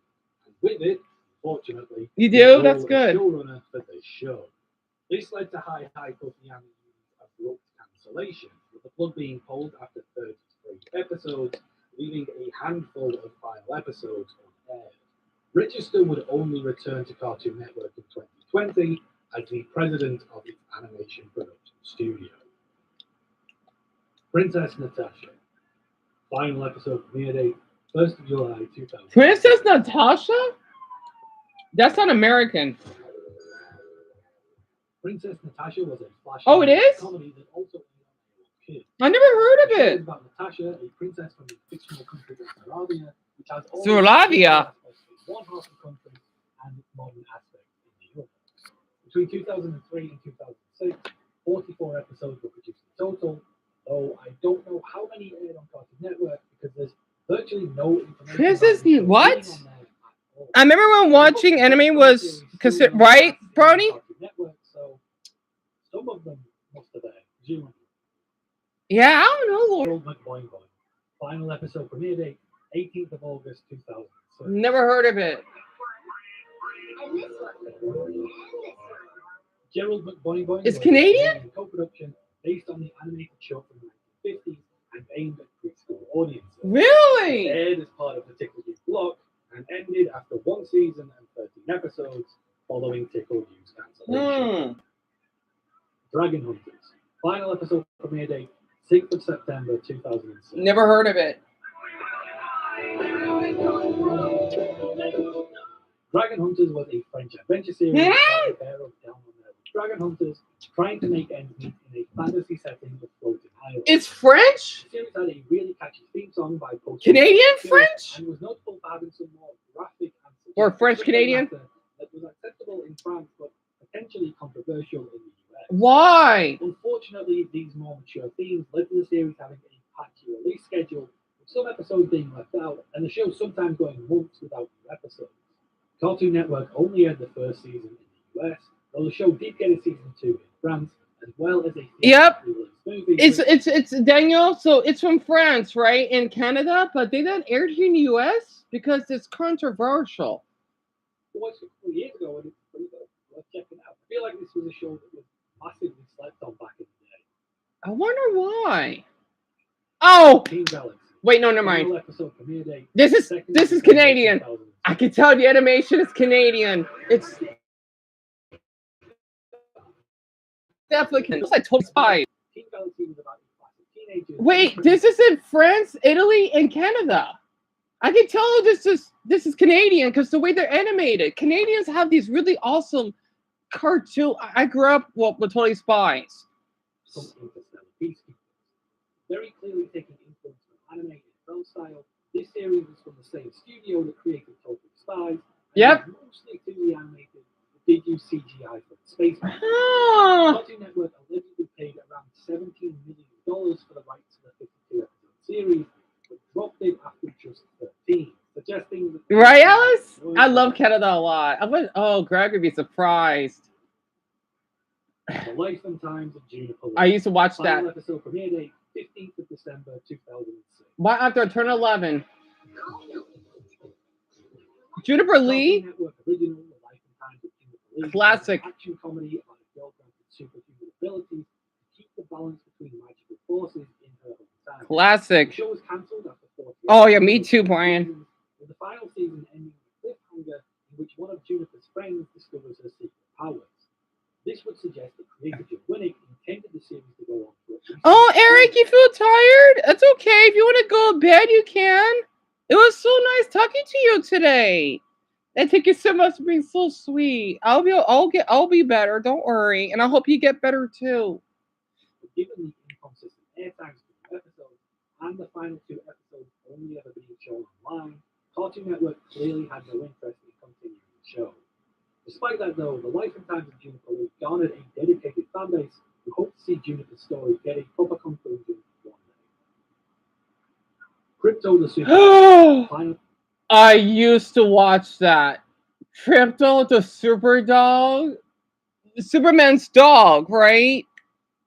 Speaker 3: And with it, unfortunately,
Speaker 1: You
Speaker 3: his
Speaker 1: do?
Speaker 3: role
Speaker 1: That's
Speaker 3: as
Speaker 1: good.
Speaker 3: showrunner for the show. This led to Hi Kofiami's abrupt cancellation, with the plug being pulled after 33 episodes, leaving a handful of final episodes unaired. Register would only return to Cartoon Network in 2020 as the president of its animation production studio. Princess Natasha. Final episode premiere date, 1st of July 2000.
Speaker 1: Princess Natasha? That's not American.
Speaker 3: Princess Natasha was a flashy
Speaker 1: Oh, it is?
Speaker 3: comedy that also kid.
Speaker 1: I never heard of
Speaker 3: The show is
Speaker 1: it.
Speaker 3: about Natasha, a princess from the fictional country of Moravia, which has all
Speaker 1: Moravia?
Speaker 3: one half of the country and its modern aspect in the other. Between 2003 and 2006, 44 episodes were produced in total, though I don't know how many aired on Cartoon Network because there's virtually no information.
Speaker 1: Princess
Speaker 3: about the show
Speaker 1: what?
Speaker 3: being on there at all.
Speaker 1: I remember when watching anime was considered, right, Brony?
Speaker 3: Cartoon Network, so some of them must have aired, presumably.
Speaker 1: Yeah, I don't know, Lord.
Speaker 3: Gerald McBoing. Final episode premiere date, 18th of August 2006.
Speaker 1: Never heard of it.
Speaker 2: And this one. And this one.
Speaker 3: Gerald McBoing
Speaker 1: It's Canadian?
Speaker 3: in co-production based on the animated show from the 1950s and aimed at preschool audiences.
Speaker 1: Really?
Speaker 3: It aired as part of the Tickle You block and ended after one season and 13 episodes following Tickle You's cancellation. Dragon Hunters. Final episode premiere date, 6th of September 2006.
Speaker 1: Never heard of it.
Speaker 3: Dragon Hunters was a French adventure series
Speaker 1: Yeah.
Speaker 3: about a pair of down on earth dragon hunters trying to make ends meet in a fantasy setting of floating islands.
Speaker 1: It's French?
Speaker 3: The series had a really catchy theme song by Post
Speaker 1: Canadian French?
Speaker 3: and was notable for having some more graphic and
Speaker 1: Or
Speaker 3: suggestive
Speaker 1: French
Speaker 3: subject
Speaker 1: Canadian?
Speaker 3: matter that was acceptable in France but potentially controversial in the US.
Speaker 1: Why?
Speaker 3: Unfortunately, these more mature themes led to the series having a patchy release schedule, with some episodes being left out, and the show sometimes going months without new episodes. Cartoon Network only aired the first season in the US, though the show did get a season 2 in France, as well as a
Speaker 1: Yep.
Speaker 3: theatrically released movie.
Speaker 1: It's Daniel, so it's from France, right? In Canada, but they didn't air it here in the US because it's controversial.
Speaker 3: I watched it a couple of years ago and it's pretty good. Worth checking out. I feel like this was a show that was massively slept on back in the day.
Speaker 1: I wonder why. Oh,
Speaker 3: Team Galaxy.
Speaker 1: wait, no, never mind.
Speaker 3: Final episode premiere date,
Speaker 1: This is
Speaker 3: 2nd
Speaker 1: this is
Speaker 3: December
Speaker 1: Canadian.
Speaker 3: 2006.
Speaker 1: I can tell the animation is Canadian. It's definitely Canadian. It's like Total Spy.
Speaker 3: Team Galaxy was about a class of teenagers.
Speaker 1: Wait, this is in France, Italy, and Canada. I can tell this is Canadian because the way they're animated. Canadians have these really awesome cartoon. I grew up with Totally Spies.
Speaker 3: Some interstellar peacekeepers. Very clearly taking influence from anime and film style, this series is from the same studio that created Total Spies. And
Speaker 1: Yep.
Speaker 3: is mostly 2D animated, with use CGI for the space.
Speaker 1: Ah.
Speaker 3: Cartoon Network allegedly paid around $17 million for the rights to the 52-episode series, but dropped it after just 13, suggesting that
Speaker 1: Right, Alice? I love Canada a lot. Greg would be surprised.
Speaker 3: The Life and Times of Juniper Lee.
Speaker 1: I used to watch
Speaker 3: Final
Speaker 1: that.
Speaker 3: episode premiere date 15th of December 2006.
Speaker 1: Right after I turn 11. Juniper Lee?
Speaker 3: Cartoon Network original The Life and Times of Juniper Lee.
Speaker 1: Classic.
Speaker 3: An action comedy about a girl granted superhuman abilities to keep the balance between magical forces in her hometown. The
Speaker 1: Classic.
Speaker 3: show was cancelled after 40
Speaker 1: Oh, yeah, me too, Brian.
Speaker 3: seasons, with the final season ending with a cliffhanger in which one of Juniper's friends discovers her secret powers. This would suggest that creator Jim Winnick intended the series to go on for at least
Speaker 1: Oh, Eric, you feel tired? That's okay. If you want to go to bed, you can. It was so nice talking to you today. And thank you so much for being so sweet. I'll be better. Don't worry, and I hope you get better too.
Speaker 3: Given the inconsistent airtimes for the episodes and the final 2 episodes only ever being shown online, Cartoon Network clearly had no interest in continuing the show. Despite that, though, The Life and Times of Juniper Lee garnered a dedicated fan base who hope to see Juniper's story get a proper conclusion one day. Crypto the Super final.
Speaker 1: I used to watch that. Crypto the Super Dog. Superman's dog, right?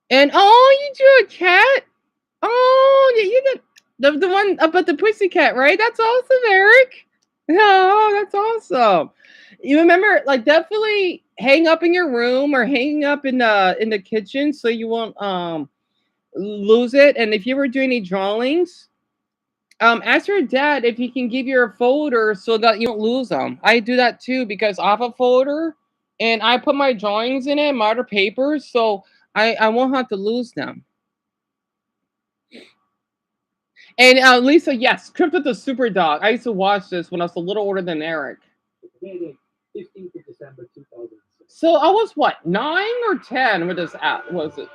Speaker 1: And you drew a cat? Oh, yeah, you did the one about the pussycat, right? That's awesome, Eric. Oh, that's awesome. You remember, like, definitely hang up in your room or hang up in the kitchen so you won't lose it. And if you ever do any drawings, ask your dad if he can give you a folder so that you don't lose them. I do that too because I have a folder and I put my drawings in it, my other papers, so I won't have to lose them. And Lisa, yes, Crypto the Super Dog. I used to watch this when I was a little older than Eric.
Speaker 3: 15th of December 2006.
Speaker 1: So I was what, 9 or 10 with this app? Was it?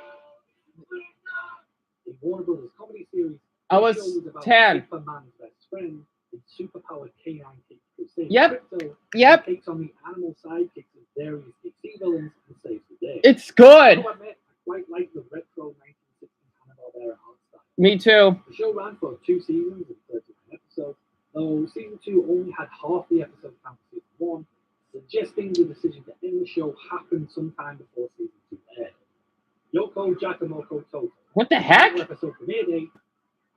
Speaker 3: The Warner Brothers comedy series.
Speaker 1: I was 10.
Speaker 3: Superman's best friend, the superpowered canine crusade.
Speaker 1: Yep.
Speaker 3: Crypto
Speaker 1: Yep.
Speaker 3: takes on the animal sidekicks of various DC villains and saves the day.
Speaker 1: It's good.
Speaker 3: I admit, I quite like the retro 1960s Hanna-Barbera art style.
Speaker 1: Me too.
Speaker 3: The show ran for 2 seasons and 39 episodes, though season 2 only had half the episode count of season 1, suggesting the decision to end the show happened sometime before season 2 aired. Yoko Jakamoko Toto.
Speaker 1: What the heck?
Speaker 3: Episode premiere date,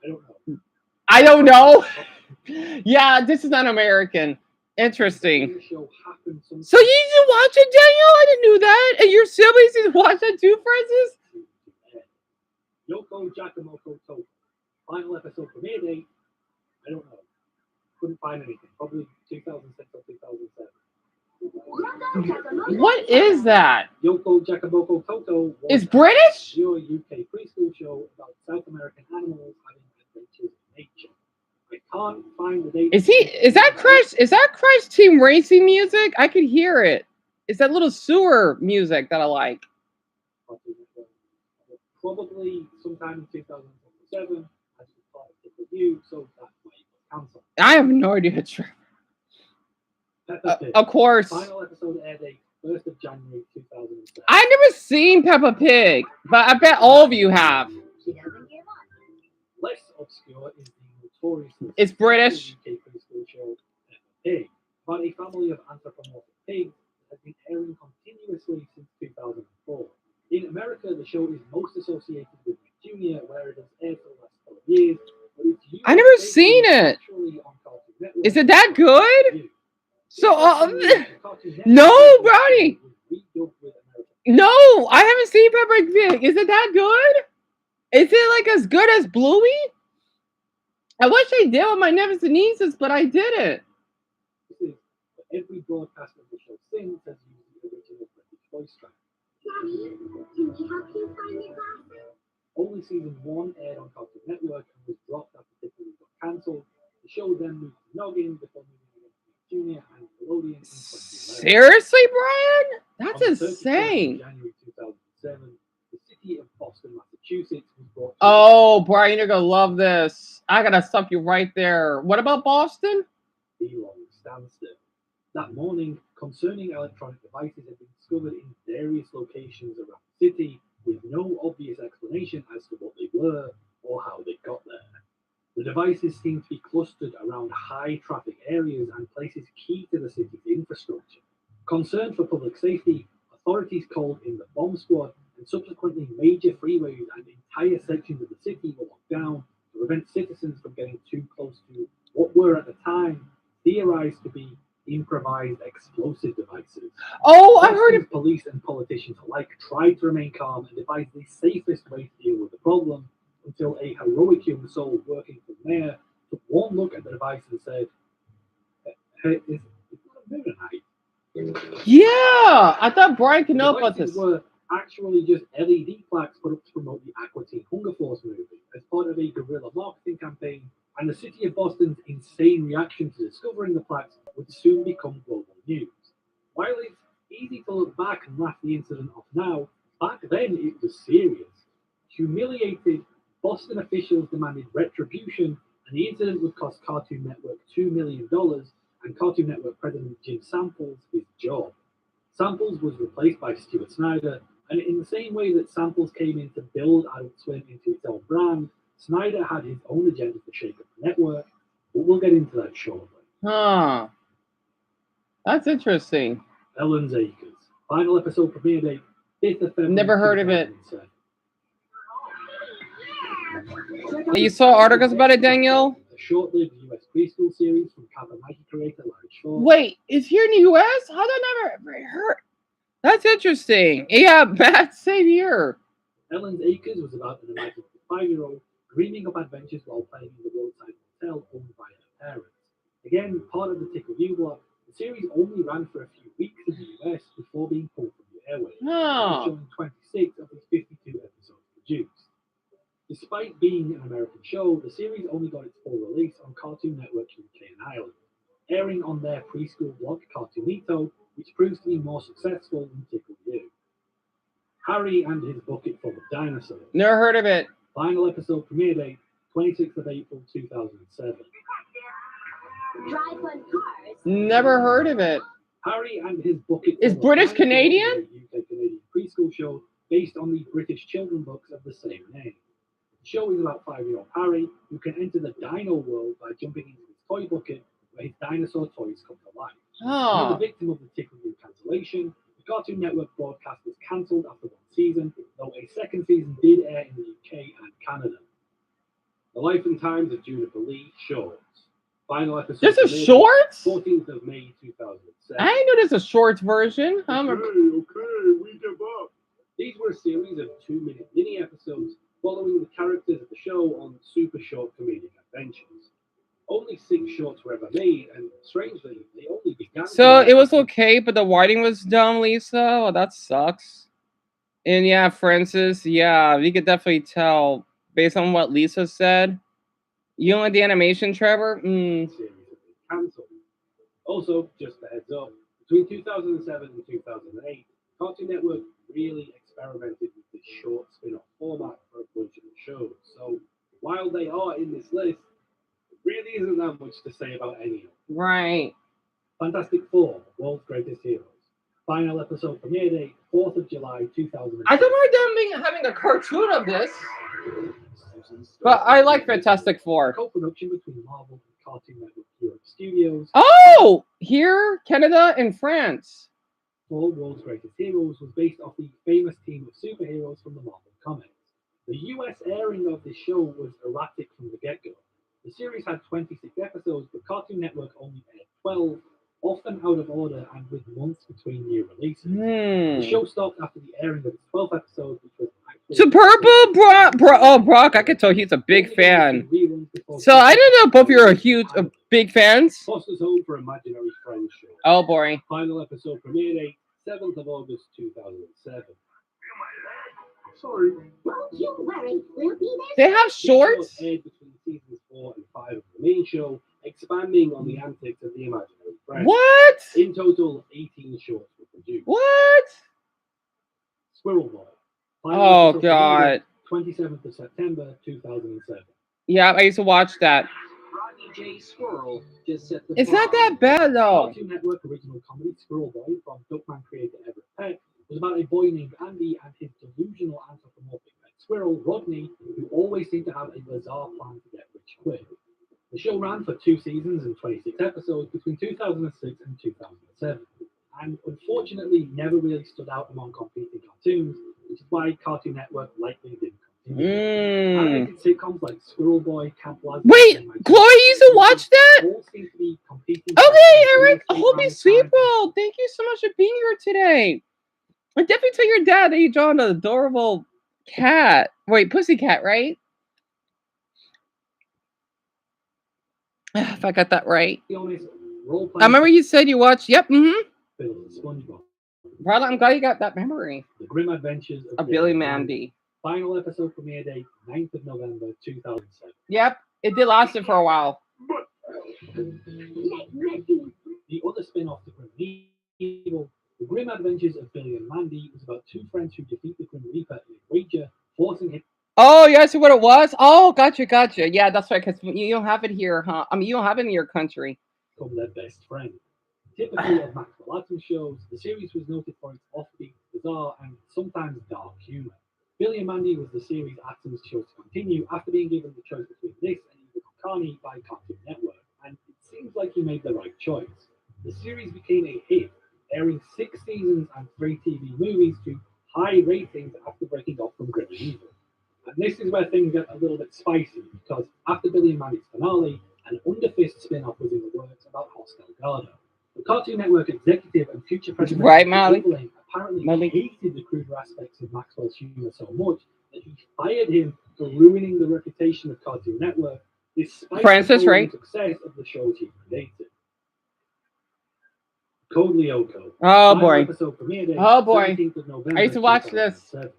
Speaker 3: I don't know.
Speaker 1: I don't know. Yeah, this is not American. Interesting.
Speaker 3: The show happened sometime
Speaker 1: So you used to watch it, Daniel? I didn't know that. And your siblings used to watch that too, Francis?
Speaker 3: Yoko Jakamoko Toto. Final episode premiere date, I don't know. Couldn't find anything. Probably 2006 or 2007.
Speaker 1: What is that?
Speaker 3: Yoko Jakamoko Toto was
Speaker 1: Is British?
Speaker 3: your UK preschool show about South American animals having adventures in nature. I can't find the date.
Speaker 1: Is that Crash Team Racing music? I could hear it. It's that little sewer music that I like.
Speaker 3: Probably sometime in 2007 as part of the review, so that's why it was cancelled.
Speaker 1: I have no idea.
Speaker 3: Peppa Pig.
Speaker 1: Of course.
Speaker 3: Final episode air date 1st of January 2007.
Speaker 1: I've never seen Peppa Pig, but I bet all of you have.
Speaker 3: Less obscure is the notoriously
Speaker 1: It's British.
Speaker 3: UK preschool show Peppa Pig, about a family of anthropomorphic pigs that has been airing continuously since 2004. In America, the show is most associated with Nick Jr., where it has aired for the last 12 years. But it's
Speaker 1: I've never seen it.
Speaker 3: on Cartoon Network.
Speaker 1: Is it that good? So, no, Brownie. No, I haven't seen Peppa Pig. Is it that good? Is it like as good as Bluey? I wish I did with my nephews and nieces, but I didn't.
Speaker 3: Every broadcast of the show since has used the original British voice track. Only season 1 aired on Cartoon Network and was dropped after Tiffany got cancelled. The show then moved to Noggin before moving against Junior and Nickelodeon in 2011.
Speaker 1: Seriously, Brian? That's
Speaker 3: On the 31st of
Speaker 1: insane.
Speaker 3: January 2007, the city of Boston, Massachusetts was brought to
Speaker 1: Oh, Brian, you're gonna love this. I gotta stop you right there. What about Boston?
Speaker 3: the long standstill. That morning, concerning electronic devices had been discovered in various locations around the city with no obvious explanation as to what they were or how they got there. The devices seemed to be clustered around high traffic areas and places key to the city's infrastructure. Concerned for public safety, authorities called in the bomb squad, and subsequently major freeways and entire sections of the city were locked down to prevent citizens from getting too close to what were at the time theorized to be improvised explosive devices.
Speaker 1: Oh, I heard
Speaker 3: Boston's police and politicians alike tried to remain calm and devise the safest way to deal with the problem until a heroic young soul working for the mayor took one look at the device and said, "Hey, it's not a Fahrenheit."
Speaker 1: Yeah, I thought Brian could
Speaker 3: The
Speaker 1: know about
Speaker 3: devices
Speaker 1: this.
Speaker 3: were actually just LED plaques put up to promote the Aqua Teen Hunger Force movie as part of a guerrilla marketing campaign, and the city of Boston's insane reaction to discovering the plaques would soon become global news. While it's easy to look back and laugh the incident off now, back then it was serious. Humiliated, Boston officials demanded retribution, and the incident would cost Cartoon Network $2 million and Cartoon Network president Jim Samples his job. Samples was replaced by Stuart Snyder, and in the same way that Samples came in to build Adult Swim into its own brand, Snyder had his own agenda to shake up the network, but we'll get into that shortly.
Speaker 1: Huh. That's interesting.
Speaker 3: Ellen's Acres. Final episode premiere date, 5th of February.
Speaker 1: Never heard of it.
Speaker 3: 2007.
Speaker 1: You saw articles about it, Danielle?
Speaker 3: A short-lived US preschool series from Nike creator Larry Shaw.
Speaker 1: Wait, is here in the US? How did I never heard? That's interesting. Yeah, Matt, same here.
Speaker 3: Ellen's Acres was about an imaginary 5-year-old dreaming of adventures while playing in the roadside hotel owned by her parents. Again, part of the Tickle You blog, the series only ran for a few weeks in the US before being pulled from the airwaves, showing 26 of the 52 episodes produced. Despite being an American show, the series only got its full release on Cartoon Network UK and Ireland, airing on their preschool blog Cartoonito, which proves to be more successful than Tickle You. Harry and His Bucket Full of Dinosaurs.
Speaker 1: Never heard of it.
Speaker 3: Final episode premiere date, 26th of April 2007.
Speaker 2: Drive Fun Cars.
Speaker 1: Never heard of it.
Speaker 3: Harry and His Bucket
Speaker 1: Is
Speaker 3: Full of
Speaker 1: British
Speaker 3: Dinosaurs
Speaker 1: Canadian?
Speaker 3: is a UK-Canadian preschool show based on the British children's books of the same name. The show is about 5-year-old Harry, who can enter the dino world by jumping into his toy bucket where his dinosaur toys come to life. Now the
Speaker 1: Oh.
Speaker 3: victim of the Tickle You cancellation, the Cartoon Network broadcast was cancelled after one season, though a second season did air in the UK and Canada. The Life and Times of Juniper Lee shorts. Final episode.
Speaker 1: This is
Speaker 3: premiere date,
Speaker 1: shorts?
Speaker 3: 14th of May 2007.
Speaker 1: I didn't know there's a shorts version.
Speaker 3: Okay, we give up. These were a series of 2-minute mini episodes following the characters of the show on super short comedic adventures. Only 6 shorts were ever made, and strangely, they only began.
Speaker 1: So it was okay, but the writing was dumb, Lisa. Oh, that sucks. And yeah, Francis, yeah, we could definitely tell based on what Lisa said. You don't like the animation, Trevor?
Speaker 3: Series have been cancelled. Also, just a heads up, between 2007 and 2008, Cartoon Network really experimented with this short spin-off format for a bunch of the shows. So while they are in this list, there really isn't that much to say about any of them.
Speaker 1: Right.
Speaker 3: Fantastic Four, World's Greatest Heroes. Final episode premiere date, 4th of July 2000.
Speaker 1: I don't remember them having a cartoon of this, but I like Fantastic Four.
Speaker 3: Co-production between Marvel and Cartoon Network Europe Studios.
Speaker 1: Oh, here, Canada and France.
Speaker 3: For World's Greatest Heroes was based off the famous team of superheroes from the Marvel comics. The US airing of this show was erratic from the get-go. The series had 26 episodes, but Cartoon Network only aired 12, often out of order and with months between new releases. The show stopped after the airing of its 12th episode, which was
Speaker 1: Superb, Brock. I could tell he's a big fan. So I don't know both of you are huge, big fans.
Speaker 3: Foster's Home for Imaginary Friends show.
Speaker 1: Oh, boring.
Speaker 3: Final episode premiere date, 7th of August 2007. Sorry.
Speaker 2: Don't you worry, we'll be
Speaker 1: They have
Speaker 3: This show
Speaker 1: shorts?
Speaker 3: aired between seasons 4 and 5 of the main show, expanding on the antics of the Imaginary Friends.
Speaker 1: What?
Speaker 3: In total, 18 shorts were produced.
Speaker 1: What?
Speaker 3: Squirrel Boy.
Speaker 1: Oh,
Speaker 3: episode
Speaker 1: God.
Speaker 3: premiere date, 27th of September 2007.
Speaker 1: Yeah, I used to watch that.
Speaker 3: J. Squirrel just set the
Speaker 1: It's not
Speaker 3: bar.
Speaker 1: that bad though.
Speaker 3: Cartoon Network original comedy Squirrel Boy from Duckman creator Everett Peck was about a boy named Andy and his delusional anthropomorphic pet squirrel, Rodney, who always seemed to have a bizarre plan to get rich quick. The show ran for 2 seasons and 26 episodes between 2006 and 2007, and unfortunately never really stood out among competing cartoons, which is why Cartoon Network likely didn't continue. Animated sitcoms like Squirrel Boy, Camp Lazlo,
Speaker 1: Wait,
Speaker 3: and My
Speaker 1: Chloe used to watch that?
Speaker 3: all seem to be competing.
Speaker 1: Okay, Eric. Holy Sweeple, thank you so much for being here today. And definitely tell your dad that you draw an adorable cat. Wait, pussycat, right? If I got that right. I remember you said you watched. Yep.
Speaker 3: SpongeBob.
Speaker 1: Brother, I'm glad you got that memory.
Speaker 3: The Grim Adventures
Speaker 1: of Billy Mandy.
Speaker 3: Final episode premiere date 9th of November 2007.
Speaker 1: Yep, it did last it for a while.
Speaker 3: The other spin-off to Grim Evil, The Grim Adventures of Billy and Mandy, was about 2 friends who defeat the Grim Reaper in a wager, forcing him.
Speaker 1: Oh, you asked what it was? Oh, gotcha. Yeah, that's right, because you don't have it here, huh? I mean, you don't have it in your country.
Speaker 3: Become their best friend. Typical of Maxwell Atom shows, the series was noted for its offbeat, bizarre, and sometimes dark humor. Billy and Mandy was the series Atom's chose to continue after being given the choice between this and Evil Concarne by Cartoon Network, and it seems like he made the right choice. The series became a hit, airing 6 seasons and 3 TV movies to high ratings after breaking off from Grim and Evil. And this is where things get a little bit spicy, because after Billy and Mandy's finale, an Underfist spin-off was in the works about Hostel Gardo. The Cartoon Network executive and future president
Speaker 1: right, Molly.
Speaker 3: apparently hated the cruder aspects of Maxwell's humor so much that he fired him for ruining the reputation of Cartoon Network, despite the success of the shows he created. Code Lyoko.
Speaker 1: Oh boy.
Speaker 3: Episode premiere date,
Speaker 1: oh boy.
Speaker 3: 17th of November,
Speaker 1: I used to watch this.
Speaker 3: 2007.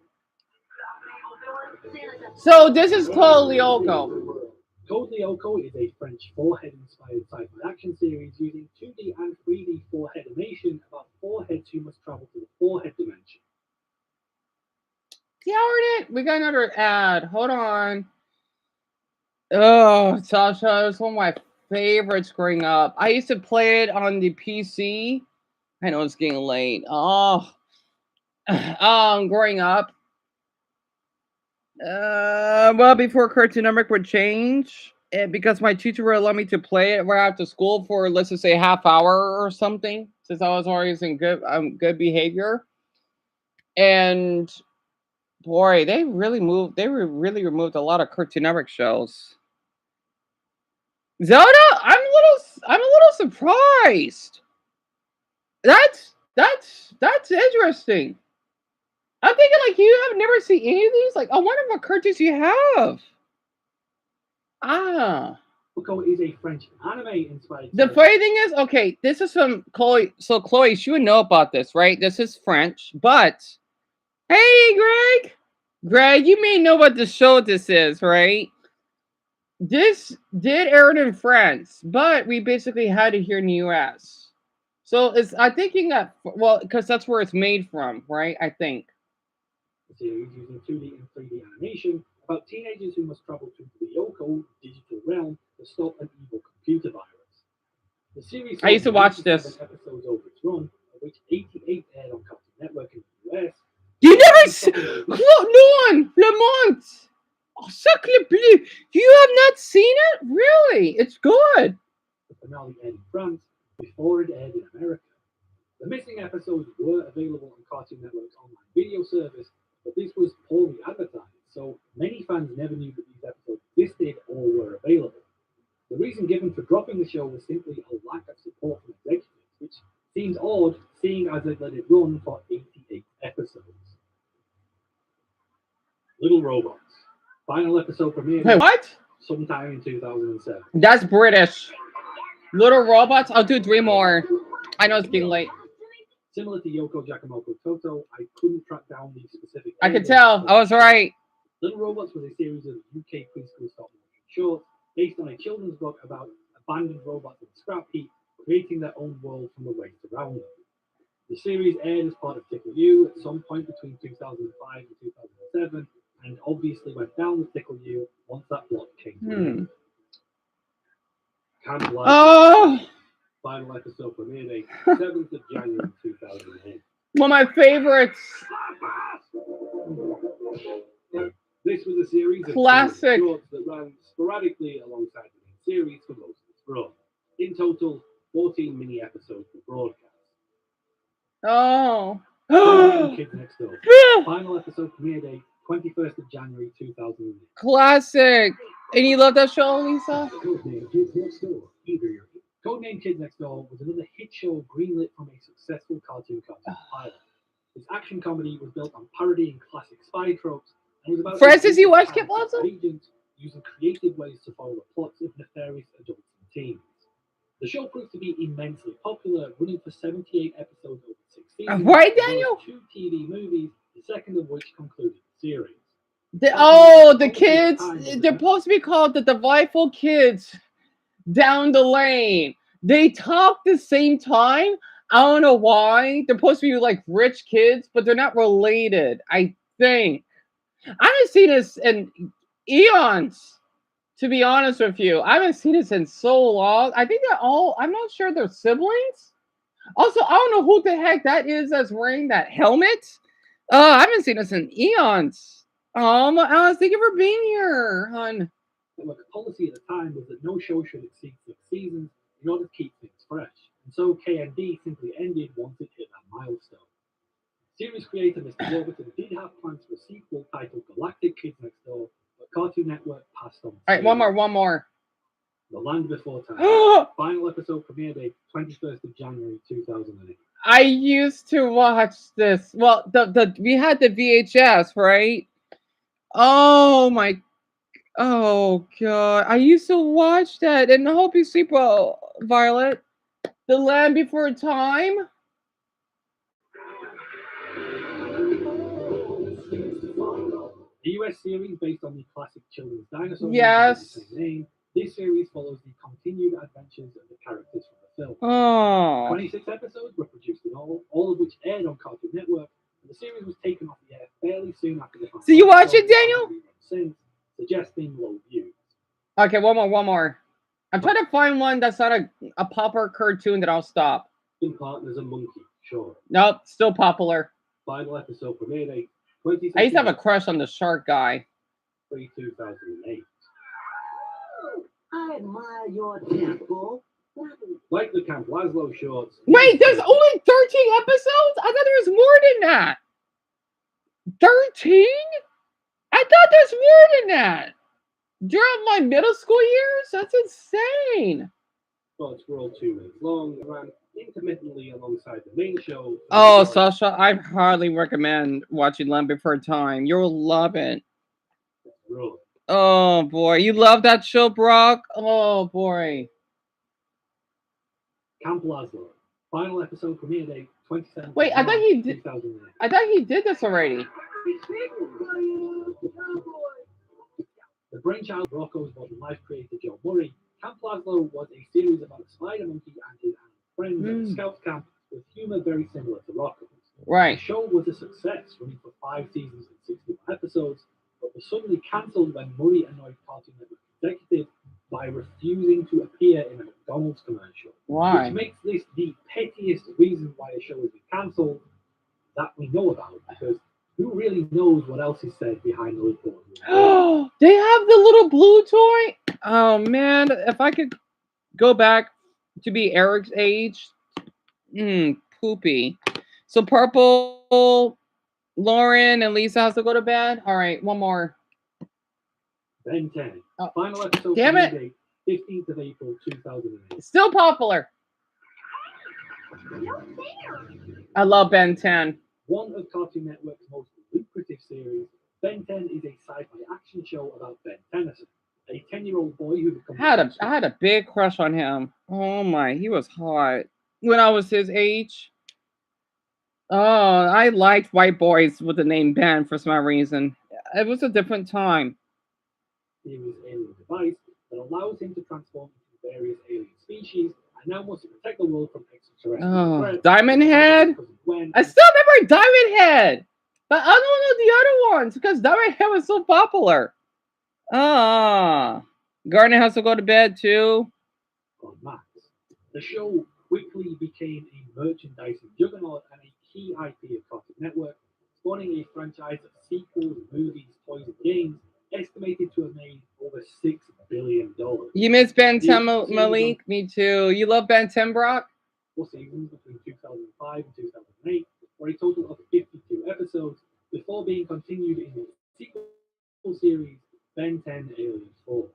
Speaker 1: So this is Code Lyoko.
Speaker 3: Code Lyoko is a French forehead-inspired sci-fi action series using 2D and 3D forehead animation about 4 heads who must travel to the forehead dimension.
Speaker 1: Darn it! We got another ad. Hold on. Oh, Sasha, it was one of my favorites growing up. I used to play it on the PC. I know it's getting late. Oh, growing up. Well, before Cartoon Network would change, because my teacher would allow me to play it right after school for, let's just say, half hour or something, since I was always in good behavior. And boy, they really removed a lot of Cartoon Network shows. Zelda, I'm a little surprised. That's interesting. I'm thinking like you have never seen any of these. Like, I wonder what cartoons you have.
Speaker 3: Lyoko is a French anime inspired.
Speaker 1: The funny thing is, okay, this is from Chloe. So Chloe, she would know about this, right? This is French, but hey, Greg, you may know what the show this is, right? This did air in France, but we basically had it here in the US. So I'm thinking that, well, because that's where it's made from, right? I think.
Speaker 3: The series using 2D and 3D animation about teenagers who must travel to the Lyoko digital realm to stop an evil computer virus. The series
Speaker 1: I used to watch this.
Speaker 3: Episodes over its run, of which 88 aired on Cartoon Network in the US.
Speaker 1: You never see Claude Lamont. Oh, Sacre Bleu. You have not seen it? Really? It's good.
Speaker 3: The finale aired in France before it aired in America. The missing episodes were available on Cartoon Network's online video service, but this was poorly advertised, so many fans never knew that these episodes existed or were available. The reason given for dropping the show was simply a lack of support from executives, which seems odd, seeing as they let it run for 88 episodes. Little Robots. Final episode premiered.
Speaker 1: Wait, what?
Speaker 3: Sometime in 2007.
Speaker 1: That's British. Little Robots? I'll do 3 more. I know it's getting late.
Speaker 3: Similar to Yoko Jakamoko Toto, I couldn't track down the specific.
Speaker 1: I could tell. I was right.
Speaker 3: Little Robots was a series of UK preschool stop motion shorts based on a children's book about abandoned robots in a scrap heap, creating their own world from the waste around them. The series aired as part of Tickle You at some point between 2005 and 2007, and obviously went down with Tickle You once that block came to an end. Camp Life.
Speaker 1: Oh,
Speaker 3: Final episode premiered date 7th of January 2008.
Speaker 1: one of my favorites.
Speaker 3: This was a series of
Speaker 1: Classic.
Speaker 3: shorts that ran sporadically alongside the main series for most of its run. In total, 14 mini episodes were broadcast.
Speaker 1: Oh.
Speaker 3: Codename Kids Next Door. Final episode premiere date 21st of January 2008.
Speaker 1: Classic. And you love that show, Lisa?
Speaker 3: Codename Kids Next Door. Codename Kids Next Door was another hit show greenlit from a successful cartoon pilot. This action comedy was built on parodying classic spy tropes and was about
Speaker 1: Francis, you watch Kid Blossom?
Speaker 3: agents using creative ways to follow the plots of nefarious adults and teens. The show proved to be immensely popular, running for 78 episodes over 6 seasons.
Speaker 1: Right,
Speaker 3: as well as
Speaker 1: Daniel?
Speaker 3: 2 TV movies, the second of which concluded the series.
Speaker 1: The kids, they're supposed to be called the delightful kids down the lane. They talk the same time. I don't know why. They're supposed to be like rich kids, but they're not related, I think. I haven't seen this in eons, to be honest with you. I haven't seen this in so long. I think they're all, I'm not sure they're siblings. Also, I don't know who the heck that is that's wearing that helmet. I haven't seen this in eons. Alice, thank you for being here, hon.
Speaker 3: The policy at the time was that no show should exceed 6 seasons in order to keep things fresh, and so KND simply ended once it hit that milestone. Series creator Mr. Warburton did have plans for a sequel titled Galactic Kids Next Door, but Cartoon Network passed on.
Speaker 1: All right, one more.
Speaker 3: The Land Before Time. Final episode premiere date 21st of January 2008.
Speaker 1: I used to watch this. Well, we had the VHS, right? Oh my, oh god, I used to watch that, and I hope you sleep well, Violet. The Land Before Time.
Speaker 3: The US series based on the classic children's dinosaur
Speaker 1: Yes.
Speaker 3: movie with the same name. This series follows the continued adventures of the characters from the film.
Speaker 1: Oh,
Speaker 3: 26 episodes were produced in all of which aired on Cartoon Network, and the series was taken off the air fairly soon after the final.
Speaker 1: So you watch
Speaker 3: episode,
Speaker 1: it, Daniel?
Speaker 3: Since suggesting low views.
Speaker 1: okay, one more. I'm trying to find one that's not a popular cartoon that I'll stop.
Speaker 3: In partners a monkey, sure.
Speaker 1: Nope, still popular.
Speaker 3: Final episode premiere date 20.
Speaker 1: I used to have a crush on the shark guy.
Speaker 3: 2008.
Speaker 4: I admire your temple.
Speaker 3: Like the Camp Laszlo shorts.
Speaker 1: Wait, there's only 13 episodes? I thought there was more than that. 13? I thought there's more than that. During my middle school years? That's insane.
Speaker 3: Shorts were all 2 minutes long and ran intermittently alongside the main show.
Speaker 1: Oh, Sasha, I highly recommend watching Land Before Time. You'll love it.
Speaker 3: Really?
Speaker 1: Oh, boy. You love that show, Brock? Oh, boy.
Speaker 3: Camp Laszlo. Final episode premiere date 27th.
Speaker 1: Wait, I thought he did.
Speaker 3: 2008.
Speaker 1: I thought he did this already.
Speaker 3: The brainchild of Rocco's modern life creator Joe Murray, Camp Laszlo was a series about a spider monkey and his friends at a scout camp with humor very similar to Rocco's.
Speaker 1: Right.
Speaker 3: The show was a success, running for 5 seasons and 61 episodes, but was suddenly cancelled when Murray annoyed Cartoon Network executives by refusing to appear in a McDonald's commercial.
Speaker 1: Why?
Speaker 3: Which makes this the pettiest reason why a show has been cancelled that we know about, because who really knows what else is said behind those doors?
Speaker 1: Oh, they have the little blue toy? Oh, man. If I could go back to be Eric's age. Poopy. So Purple, Lauren, and Lisa has to go to bed. All right, one more.
Speaker 3: Ben 10.
Speaker 1: Oh,
Speaker 3: Final episode.
Speaker 1: damn it.
Speaker 3: Date, 15th of April 2008.
Speaker 1: Still popular. I love Ben 10.
Speaker 3: One of Cartoon Network's most lucrative series, Ben 10 is a sci-fi action show about Ben Tennyson, a 10-year-old boy who becomes
Speaker 1: I had a big crush on him. Oh my, he was hot when I was his age. Oh, I liked white boys with the name Ben for some reason. It was a different time.
Speaker 3: series alien device that allows him to transform into various alien species and now wants to protect the world from extraterrestrial threats.
Speaker 1: Diamond Head? I still remember Diamond Head, but I don't know the other ones because Diamond Head was so popular. Gardner has to go to bed too.
Speaker 3: on Max. The show quickly became a merchandising juggernaut and a key IP of Cartoon Network, spawning a franchise of sequels, movies, toys, and games estimated to have made over $6 billion.
Speaker 1: You miss Ben 10,
Speaker 3: The series
Speaker 1: Malik? Me too. You love Ben 10, Brock?
Speaker 3: 4 seasons between 2005 and 2008, for a total of 52 episodes, before being continued in the sequel series Ben 10 Alien Force.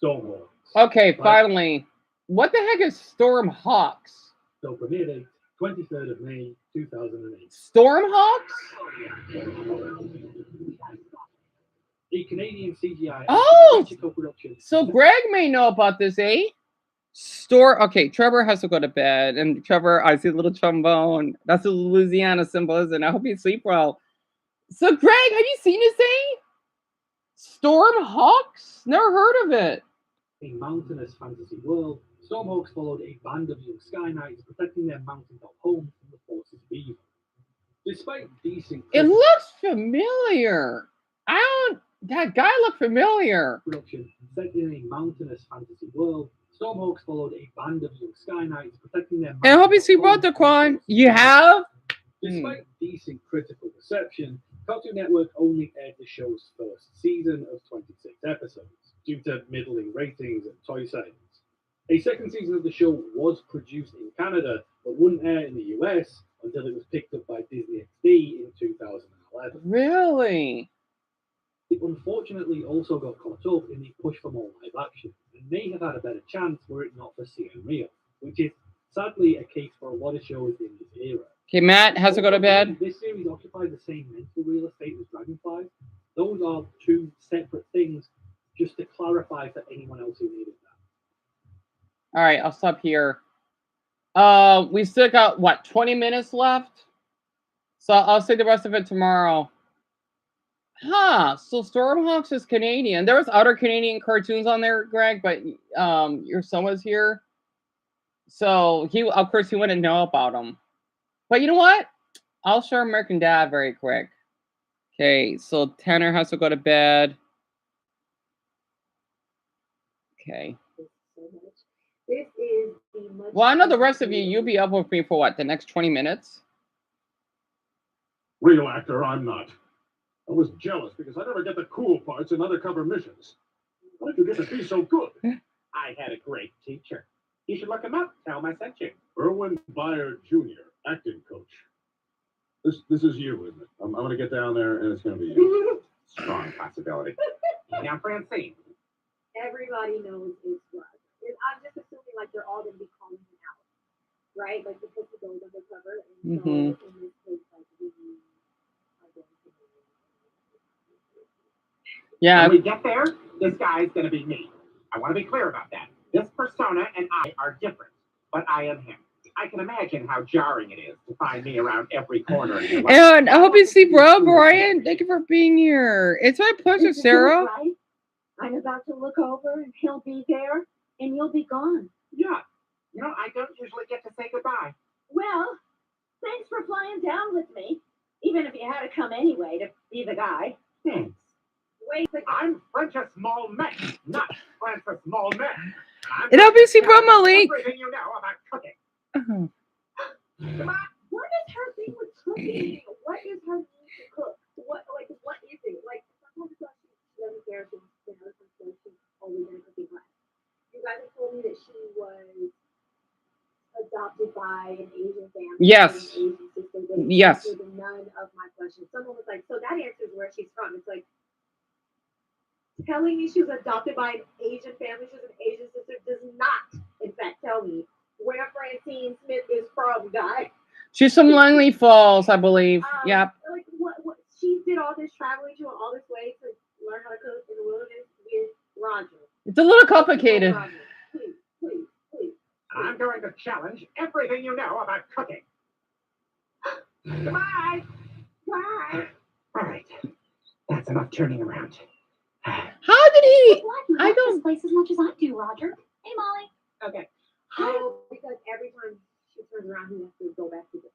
Speaker 3: Stormhawks.
Speaker 1: Okay, finally. What the heck is Stormhawks?
Speaker 3: So premiere date 23rd of May 2008.
Speaker 1: Stormhawks?
Speaker 3: A Canadian CGI
Speaker 1: Oh!
Speaker 3: co-production.
Speaker 1: So Greg may know about this, eh? Okay, Trevor has to go to bed. And Trevor, I see a little trombone. That's a Louisiana symbol, isn't it? I hope you sleep well. So Greg, have you seen this, eh? Stormhawks? Never heard of it.
Speaker 3: A mountainous fantasy world, Stormhawks followed a band of young Sky Knights protecting their mountaintop home from the forces of evil. Despite decent
Speaker 1: It looks familiar. That guy looked familiar.
Speaker 3: production set in a mountainous fantasy world, Stormhawks followed a band of young Sky Knights protecting their
Speaker 1: And I hope you see
Speaker 3: mountaintop
Speaker 1: Brother
Speaker 3: home from the
Speaker 1: Quan.
Speaker 3: forces
Speaker 1: You
Speaker 3: of evil.
Speaker 1: have?
Speaker 3: Despite decent critical reception, Cartoon Network only aired the show's first season of 26 episodes, due to middling ratings and toy sales. A second season of the show was produced in Canada, but wouldn't air in the US until it was picked up by Disney XD in 2011.
Speaker 1: Really?
Speaker 3: It unfortunately also got caught up in the push for more live action, and may have had a better chance were it not for Cien Rio, which is sadly a case for a lot of shows in this era.
Speaker 1: Okay, Matt has to go to bed.
Speaker 3: This series occupies the same mental real estate as Dragonfly. Those are two separate things, just to clarify for anyone else who needed that.
Speaker 1: All right, I'll stop here. We still got, what, 20 minutes left? So I'll say the rest of it tomorrow. Huh, so Stormhawks is Canadian. There was other Canadian cartoons on there, Greg, but your son was here. So of course, he wouldn't know about them. But you know what? I'll show American Dad very quick. Okay, so Tanner has to go to bed. Okay.
Speaker 2: This is the much.
Speaker 1: Well, I know the rest of you, you'll be up with me for what, the next 20 minutes?
Speaker 8: Real actor, I'm not. I was jealous because I never get the cool parts in undercover missions. How did you get to be so good?
Speaker 4: I had a great teacher. You should look him up. Tell him I sent you.
Speaker 8: Erwin Byer Jr., acting coach. This is you, isn't it? I'm going to get down there and it's going to be you.
Speaker 4: Strong possibility. Now, Francine.
Speaker 2: Everybody knows it's Roger. I'm just assuming like they're all gonna be calling him out, right? Like because he goes undercover, and so in this case, like we are going to.
Speaker 1: Yeah.
Speaker 4: When we get there, this guy's gonna be me. I want to be clear about that. This persona and I are different, but I am him. I can imagine how jarring it is to find me around every corner in your life.
Speaker 1: And I hope you see, bro, Brian. Thank you for being here. It's my pleasure, Sarah.
Speaker 2: Right? I'm about to look over, and he'll be there, and you'll be gone.
Speaker 4: Yeah. You know, I don't usually get to say goodbye.
Speaker 2: Well, thanks for flying down with me, even if you had to come anyway to be the guy.
Speaker 4: Thanks.
Speaker 2: Wait,
Speaker 4: I'm Francis Malmet, not Francis Malmet.
Speaker 1: And obviously, bro, Malik.
Speaker 4: Everything you know about cooking.
Speaker 2: What is her thing with cooking? What is her need to cook? What is it? Like, sometimes she doesn't care if she's always in a cooking class. You guys have told me that she was adopted by an Asian family.
Speaker 1: Yes.
Speaker 2: An Asian sister, but it
Speaker 1: Yes.
Speaker 2: answered none of my questions. Someone was like, so that answers where she's from. It's like, telling me she was adopted by an Asian family, she's an Asian sister, does not, in fact, tell me where Francine Smith is from, guy.
Speaker 1: She's from Langley Falls, I believe. Yep.
Speaker 2: Like, what? She did all this traveling, she went all this way to learn how to cook in the wilderness with Roger.
Speaker 1: It's a little complicated.
Speaker 2: Roger, please.
Speaker 4: I'm going to challenge everything you know about cooking. Goodbye.
Speaker 2: Bye.
Speaker 4: All right. That's enough turning around.
Speaker 1: How did he?
Speaker 2: I
Speaker 1: I don't.
Speaker 2: this place as much as I do, Roger. Hey, Molly. Okay.
Speaker 6: Oh, because every time she turns around, he has to go back to the.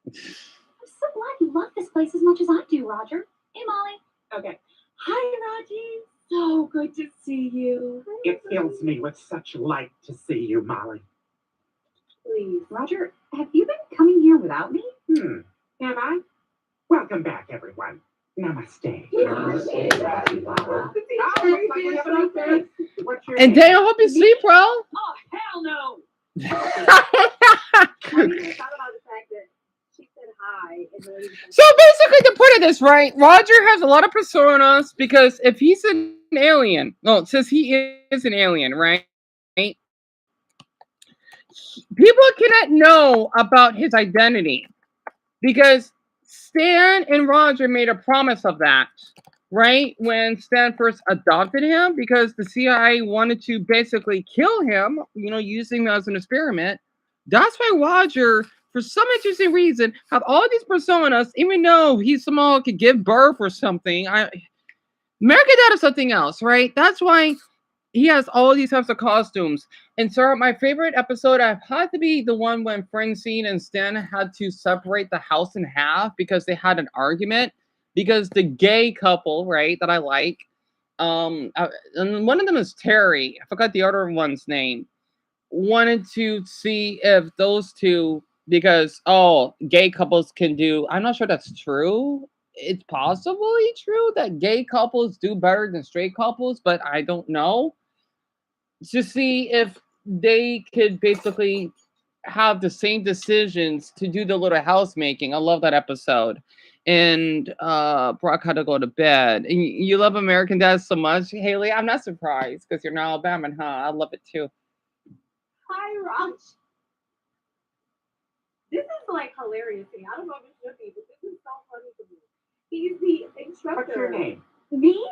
Speaker 2: I'm so glad you love this place as much as I do, Roger. Hey, Molly.
Speaker 6: Okay.
Speaker 2: Hi, Raji. So good to see you.
Speaker 4: It's the
Speaker 9: fills me with such light to see you, Molly.
Speaker 6: Please. Roger, have you been coming here without me?
Speaker 9: Have I? Welcome back, everyone. Namaste.
Speaker 1: And Daniel, I hope you sleep well.
Speaker 7: Oh, hell no!
Speaker 6: I didn't even thought about the fact that she said hi. And the lady said,
Speaker 1: So basically, the point of this, right? Roger has a lot of personas because if he's an alien, well, it says he is an alien, right? People cannot know about his identity because Stan and Roger made a promise of that, right? When Stan first adopted him, because the CIA wanted to basically kill him, using him as an experiment. That's why Roger, for some interesting reason, have all these personas, even though he somehow could give birth or something. American Dad is something else, right? That's why he has all these types of costumes. And so my favorite episode had to be the one when Francine and Stan had to separate the house in half because they had an argument. Because the gay couple, right, that I like, and one of them is Terry. I forgot the other one's name. Wanted to see if those two, because gay couples can do. I'm not sure that's true. It's possibly true that gay couples do better than straight couples, but I don't know. To see if they could basically have the same decisions to do the little housemaking. I love that episode. And Brock had to go to bed. And you love American Dad so much, Haley. I'm not surprised because you're an Alabama, huh? I love it too.
Speaker 6: hi, Raj. This is like hilarious to me. I don't know if it should be, but this is so funny to me. He's the instructor.
Speaker 9: What's your name?
Speaker 6: Me?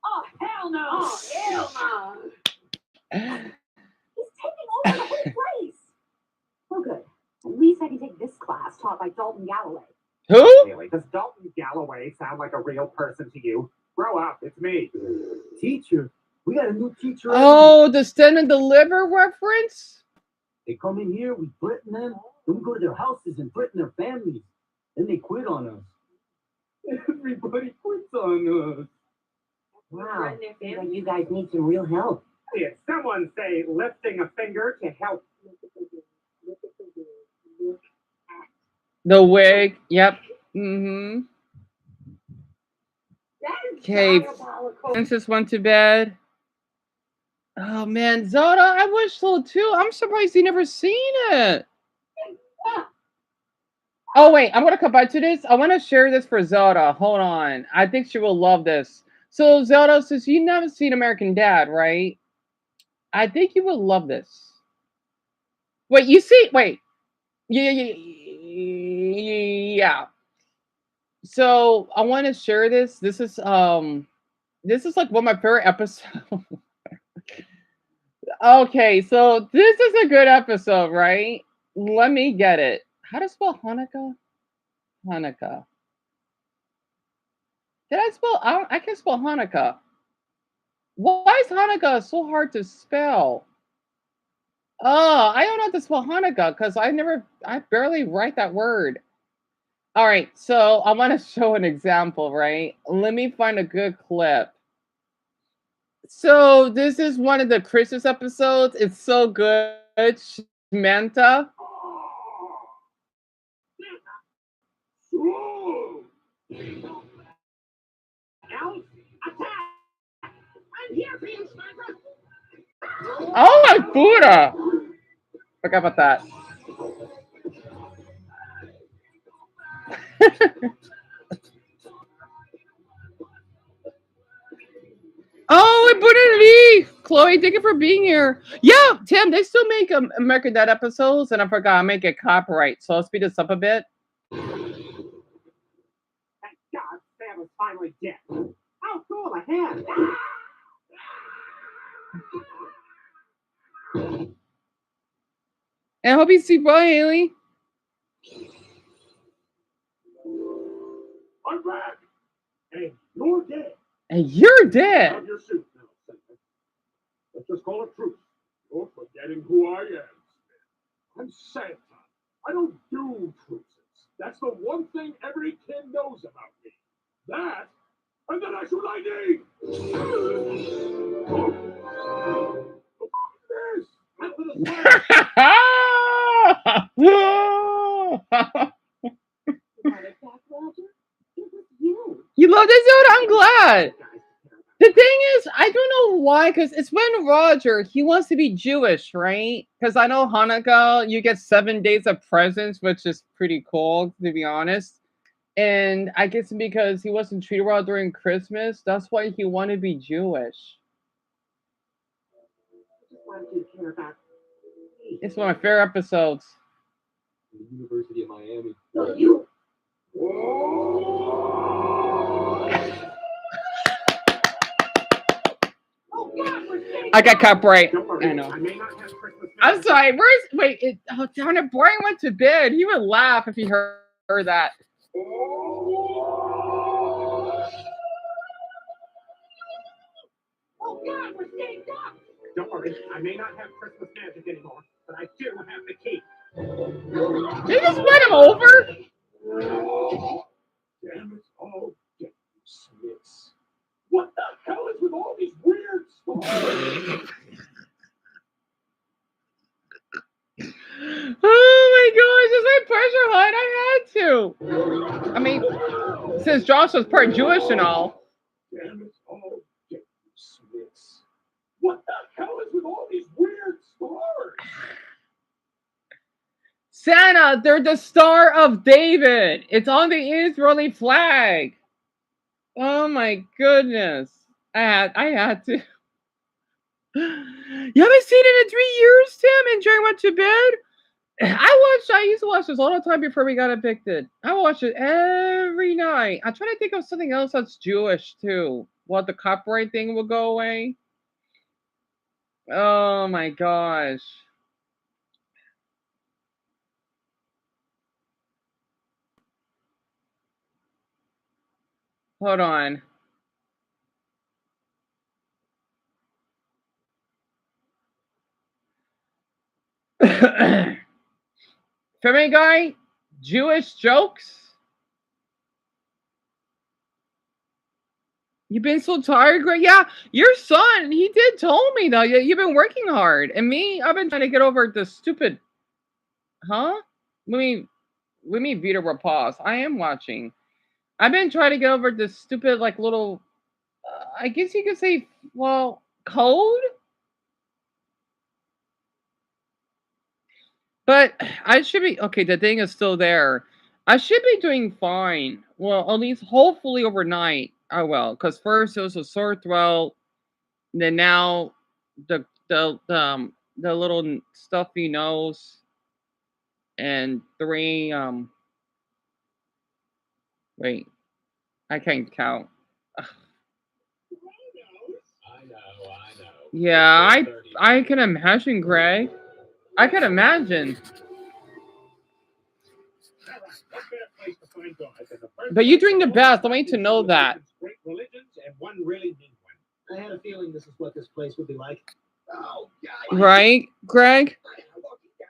Speaker 7: Oh, hell no!
Speaker 6: Oh, hell no. He's taking over the whole place. Well, good. At least I can take this class taught by Dalton Galloway.
Speaker 1: Who?
Speaker 9: Really? Does Dalton Galloway sound like a real person to you? Grow up, it's me.
Speaker 5: Teacher? We got a new teacher.
Speaker 1: Oh, the Stand and Deliver reference?
Speaker 5: They come in here, we threaten them, then we go to their houses and threaten their families. Then they quit on us. Everybody quits on us.
Speaker 6: Wow.
Speaker 10: Seems like you guys need some real help.
Speaker 9: Did someone say lifting a finger to help?
Speaker 1: The wig. Yep. Mm-hmm. Okay. Princess went to bed. Oh man, Zoda, I wish so too. I'm surprised you never seen it. Oh wait, I'm gonna come back to this. I want to share this for Zelda. Hold on. I think she will love this. So Zelda, since you never seen American Dad, right? I think you will love this. Wait, you see? Wait. Yeah. So I want to share this. This is like one of my favorite episodes. Okay, so this is a good episode, right? Let me get it. How to spell Hanukkah? Hanukkah. Did I spell? I can spell Hanukkah. Why is Hanukkah so hard to spell? Oh, I don't know how to spell Hanukkah because I barely write that word. All right, so I want to show an example, right? Let me find a good clip. So this is one of the Christmas episodes. It's so good. Manta. Oh my Buddha! Forgot about that. Oh, Buddha, Chloe, thank you for being here. Yeah, Tim, they still make American Dad episodes, and I forgot I make it copyright, so I'll speed this up a bit.
Speaker 9: Thank God, Sam is finally dead. Oh, cool, a hand.
Speaker 1: And I hope you see bye, Haley.
Speaker 8: I'm back. Hey, you're dead.
Speaker 1: And you're dead.
Speaker 8: Have your suit now, Senator. Let's just call it truce. You're forgetting who I am. I'm Santa. I don't do truces. That's the one thing every kid knows about me. That and the national ID.
Speaker 1: You love this dude? I'm glad. The thing is, I don't know why, because it's when Roger, he wants to be Jewish, right? Because I know Hanukkah, you get 7 days of presents, which is pretty cool, to be honest. And I guess because he wasn't treated well during Christmas, that's why he wanted to be Jewish. It's one of my favorite episodes.
Speaker 5: The University of Miami.
Speaker 1: I got copyright. I know. I'm sorry. Brian went to bed. He would laugh if he heard that.
Speaker 9: Don't worry, I may not have Christmas magic anymore, but I do have the key.
Speaker 1: Did you just run him over?
Speaker 8: Damn it all, get you Smiths. What the hell is with all these weird stars?
Speaker 1: Oh my gosh, it's my pressure hunt. I had to. I mean, since Josh was part Jewish and all.
Speaker 8: Damn it all, get you Smiths. What the hell is with all these weird stars?
Speaker 1: Santa, they're the Star of David. It's on the Israeli flag. Oh my goodness. I had to. You haven't seen it in 3 years, Tim, and Jerry went to bed? I used to watch this all the time before we got evicted. I watch it every night. I'm trying to think of something else that's Jewish too. What, the copyright thing will go away? Oh my gosh. Hold on. Family Guy, Jewish jokes. You've been so tired, Greg. Yeah, your son, he did told me though. You've been working hard, and me, I've been trying to get over the stupid. Huh? Let me Vita Rapaz. I am watching. I've been trying to get over this stupid, like, little. I guess you could say, well, code. But I should be okay. The thing is still there. I should be doing fine. Well, at least hopefully overnight I will. Because first it was a sore throat, and then now the little stuffy nose, and 3 wait, I can't count.
Speaker 4: I know.
Speaker 1: Yeah, I can imagine, Greg. I can imagine. But you drink the best. I want you to know that.
Speaker 9: Great religions and one really big one.
Speaker 5: I had a feeling this is what this place would be like.
Speaker 9: Oh, God.
Speaker 1: Right, Greg?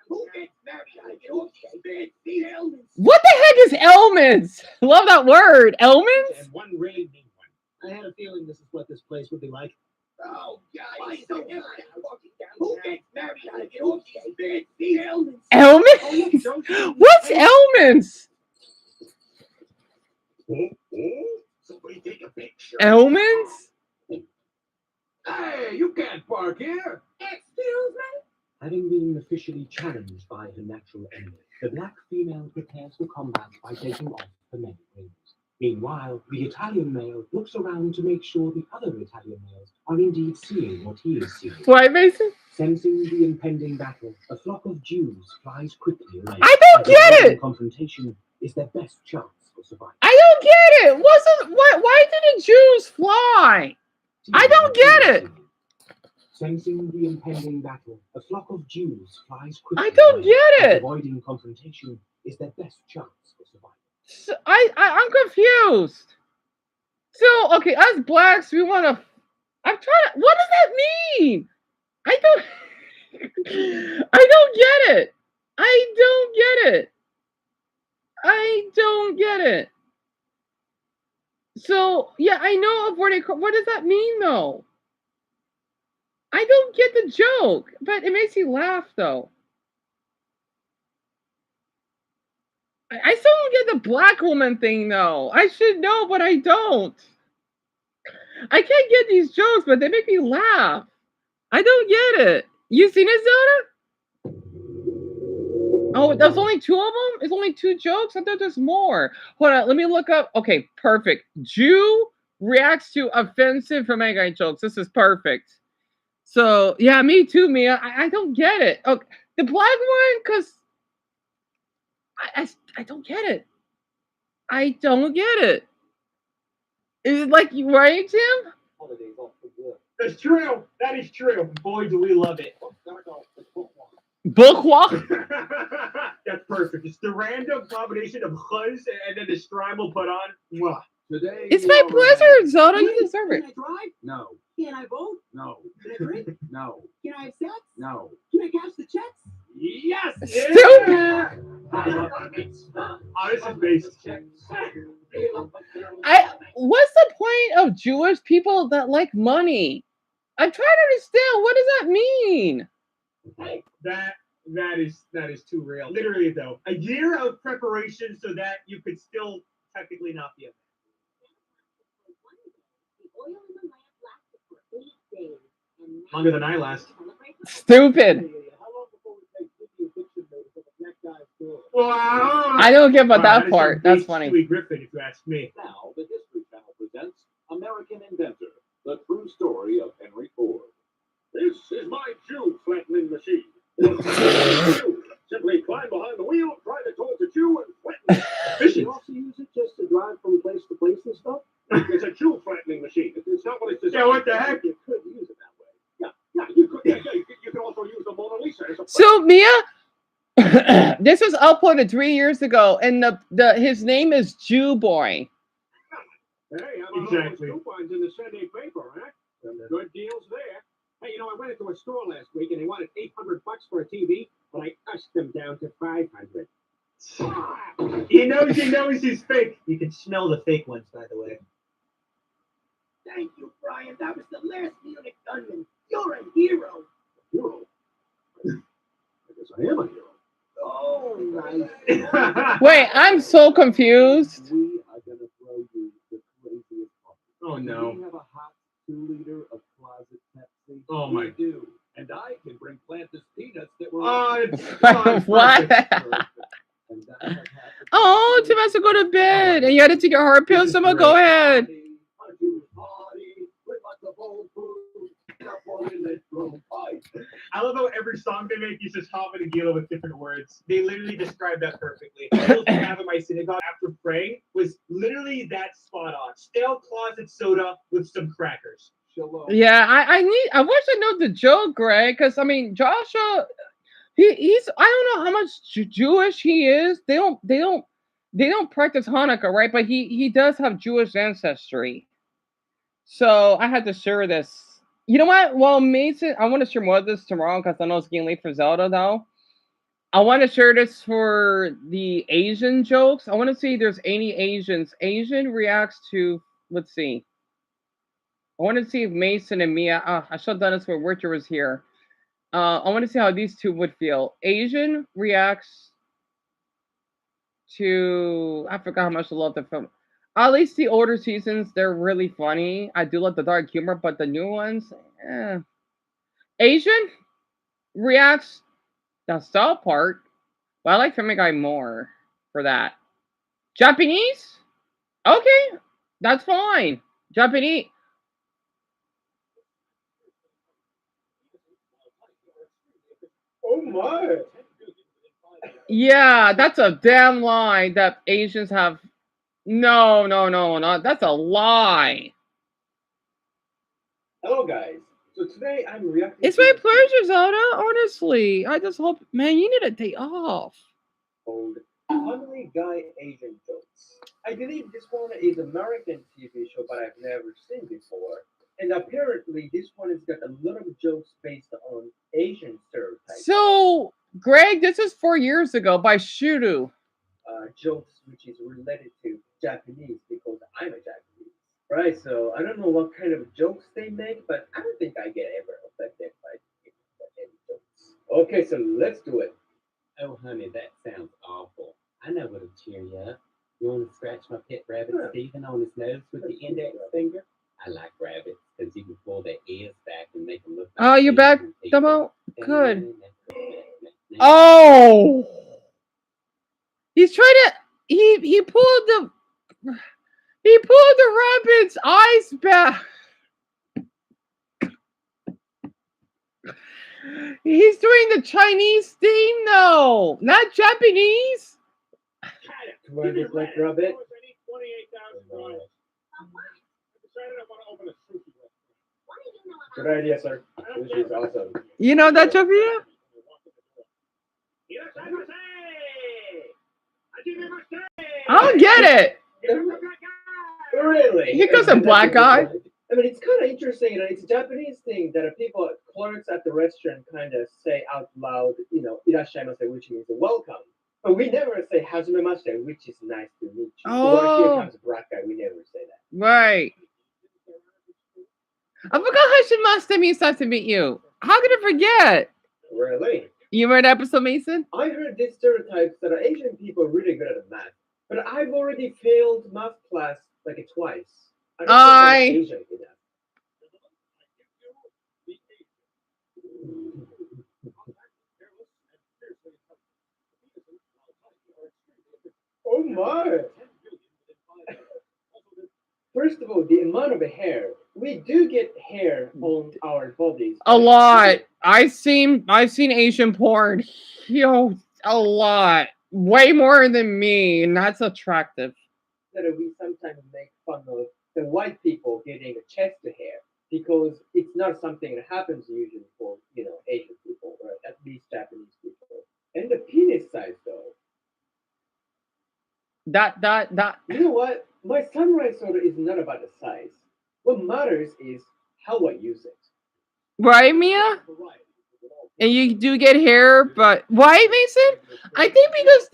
Speaker 9: Who gets married?
Speaker 1: What the heck is Elmans? Love that word. Elmans?
Speaker 9: And one really big one.
Speaker 5: I had a feeling this is what this place would be like.
Speaker 9: Oh, God. Who gets married?
Speaker 1: Elmans? What's Elmans?
Speaker 9: Somebody take a picture.
Speaker 1: Elmans?
Speaker 8: Hey, you can't park here.
Speaker 2: Excuse me?
Speaker 11: Having been officially challenged by her natural enemy, the black female prepares for combat by taking off her many wings. Meanwhile, the Italian male looks around to make sure the other Italian males are indeed seeing what he is seeing.
Speaker 1: What, Mason?
Speaker 11: Sensing the impending battle, a flock of Jews flies quickly away.
Speaker 1: I don't get it!
Speaker 11: Confrontation is their best chance for survival.
Speaker 1: I don't get it! Why did the Jews fly? I don't get it!
Speaker 11: Sensing the impending battle, a flock of Jews flies quickly.
Speaker 1: I don't get it!
Speaker 11: Avoiding confrontation is their best chance for survival.
Speaker 1: So, I'm confused. So, okay, us blacks, we want to. I'm trying to. What does that mean? I don't get it. I don't get it. So, yeah, I know of where they. What does that mean, though? I don't get the joke, but it makes you laugh though. I still don't get the black woman thing though. I should know, but I don't. I can't get these jokes, but they make me laugh. I don't get it. You seen it, Zelda? Oh, there's only two of them? It's only two jokes? I thought there's more. Hold on, let me look up. Okay, perfect. Jew reacts to offensive Family Guy jokes. This is perfect. So, yeah, me too, Mia. I don't get it. Okay, the black one, because I don't get it. I don't get it. Is it like you right, Tim?
Speaker 5: Holidays off for good.
Speaker 3: That's true. That is true. Boy, do we love it.
Speaker 1: Book walk?
Speaker 3: That's perfect. It's the random combination of huzz and then the strime will put on. Mwah.
Speaker 5: Today
Speaker 1: It's my pleasure, Zelda. You
Speaker 10: Wait,
Speaker 1: deserve it.
Speaker 10: Can I drive?
Speaker 5: No,
Speaker 10: Can I vote?
Speaker 5: no,
Speaker 10: Can I drink?
Speaker 5: no,
Speaker 10: Can I have sex?
Speaker 5: no.
Speaker 10: Can I cash the checks?
Speaker 3: Yes.
Speaker 1: Stupid.
Speaker 3: Yeah. Oh, this is basic.
Speaker 1: What's the point of Jewish people that like money? I'm trying to understand. What does that mean?
Speaker 3: That is too real. Literally though, a year of preparation so that you could still technically not be a longer than I last.
Speaker 1: Stupid.
Speaker 3: Wow.
Speaker 1: I don't get about that
Speaker 3: is
Speaker 1: part.
Speaker 3: some
Speaker 1: That's
Speaker 3: big
Speaker 1: funny.
Speaker 3: Stewie Griffin, if you ask me.
Speaker 8: Now, the History Channel presents American Inventor, the true story of Henry Ford. This is my Jew flattening machine. Simply climb behind the wheel, drive it towards the Jew, and flatten it. You also use it just to drive from place to place and stuff? It's a Jew flattening machine. It's not what it's designed.
Speaker 3: Yeah, what the heck?
Speaker 8: You could use it that way. Yeah, you could. You could also use the Mona Lisa as a.
Speaker 1: So Mia, this was uploaded 3 years ago, and the his name is Jew Boy.
Speaker 8: Hey, I'm exactly. Coupons in the Sunday paper, huh? Good deals there. Hey, I went into a store last week and they wanted $800 for a TV, but I asked them down to $500.
Speaker 3: He knows he's fake. You can smell the fake ones, by the way.
Speaker 10: Thank you, Brian. That was the last Munich gunman. You're a hero.
Speaker 8: Hero? I guess I am a hero.
Speaker 10: Oh, nice.
Speaker 1: Wait, I'm so confused.
Speaker 5: We are gonna throw you the craziest offer.
Speaker 3: Oh no.
Speaker 5: We have a hot 2-liter of closet Pepsi.
Speaker 3: Oh my.
Speaker 8: We do. And I can bring Plantus peanuts that were.
Speaker 1: What?
Speaker 5: And that has happened.
Speaker 1: Oh, Tim has to go to bed, and you had to take your heart pill. Someone go ahead.
Speaker 3: I love how every song they make uses Hava and Gila with different words. They literally describe that perfectly. The meals we have in my synagogue after praying was literally that spot on. Stale closet soda with some crackers.
Speaker 1: Yeah, I wish I know the joke, Greg, because I mean Joshua, he's I don't know how much Jewish he is. They don't practice Hanukkah, right? But he does have Jewish ancestry. So I had to share this. You know what? Well, Mason, I want to share more of this tomorrow because I know it's getting late for Zelda though. I want to share this for the Asian jokes. I want to see if there's any Asians. Asian reacts to, let's see. I want to see if Mason and Mia. I should have done this when Richard was here. I want to see how these two would feel. Asian reacts to. I forgot how much I love the film. At least the older seasons, they're really funny. I do love the dark humor, but the new ones, eh. Asian reacts the South Park, but I like Family Guy more for that. Japanese, okay, that's fine. Japanese.
Speaker 8: Oh my!
Speaker 1: Yeah, that's a damn lie that Asians have. No, that's a lie.
Speaker 5: Hello, guys. So today I'm reacting.
Speaker 1: It's my pleasure, Zelda. Honestly, I just hope, man, you need a day off.
Speaker 5: Old Family Guy Asian jokes. I believe this one is American TV show, but I've never seen before. And apparently, this one has got a lot of jokes based on Asian stereotypes.
Speaker 1: So, Greg, this is 4 years ago by Shuru.
Speaker 5: Jokes which is related to Japanese because I'm a Japanese. Right, so I don't know what kind of jokes they make, but I don't think I get ever affected by any jokes. Okay, so let's do it. Oh, honey, that sounds awful. I know what'll cheer you up. You want to scratch my pet rabbit Stephen on his nose with the index finger? I like rabbits because you can pull their ears back and make them look like
Speaker 1: Oh, you're back,
Speaker 5: Asian people.
Speaker 1: Dumbo? Good. Oh! He's trying to. He pulled the. He pulled the rabbit's eyes back. He's doing the Chinese thing, though, not Japanese.
Speaker 5: Come on, just like rabbit.
Speaker 8: I need $28,000. I decided I want to open a sushi restaurant.
Speaker 5: Good idea, sir. This is awesome.
Speaker 1: You know that joke video? I don't get it.
Speaker 5: Really?
Speaker 1: Here goes a black guy.
Speaker 5: I mean, it's kind of interesting, and it's a Japanese thing that people, clerks at the restaurant, kind of say out loud, you know, "irashaimase," which means welcome. But we never say "hajimemashite," which is nice to meet you. Or here comes a black guy. We never say that.
Speaker 1: Right. I forgot Hashimasta means nice to meet you. How could I forget?
Speaker 5: Really?
Speaker 1: You read episode, Mason?
Speaker 5: I heard these stereotypes that Asian people are really good at math, but I've already failed math class like twice. I don't think I'm Asian enough. Oh my! First of all, the amount of hair. We do get hair on our bodies.
Speaker 1: A lot. I've seen Asian porn. Yo, a lot. Way more than me, and that's attractive.
Speaker 5: That we sometimes make fun of the white people getting a chest hair because it's not something that happens usually for Asian people or at least Japanese people. And the penis size though.
Speaker 1: That.
Speaker 5: You know what? My samurai sword is not about the size. What matters is how I use it.
Speaker 1: Right, Mia? And you do get hair, but why, Mason? I think because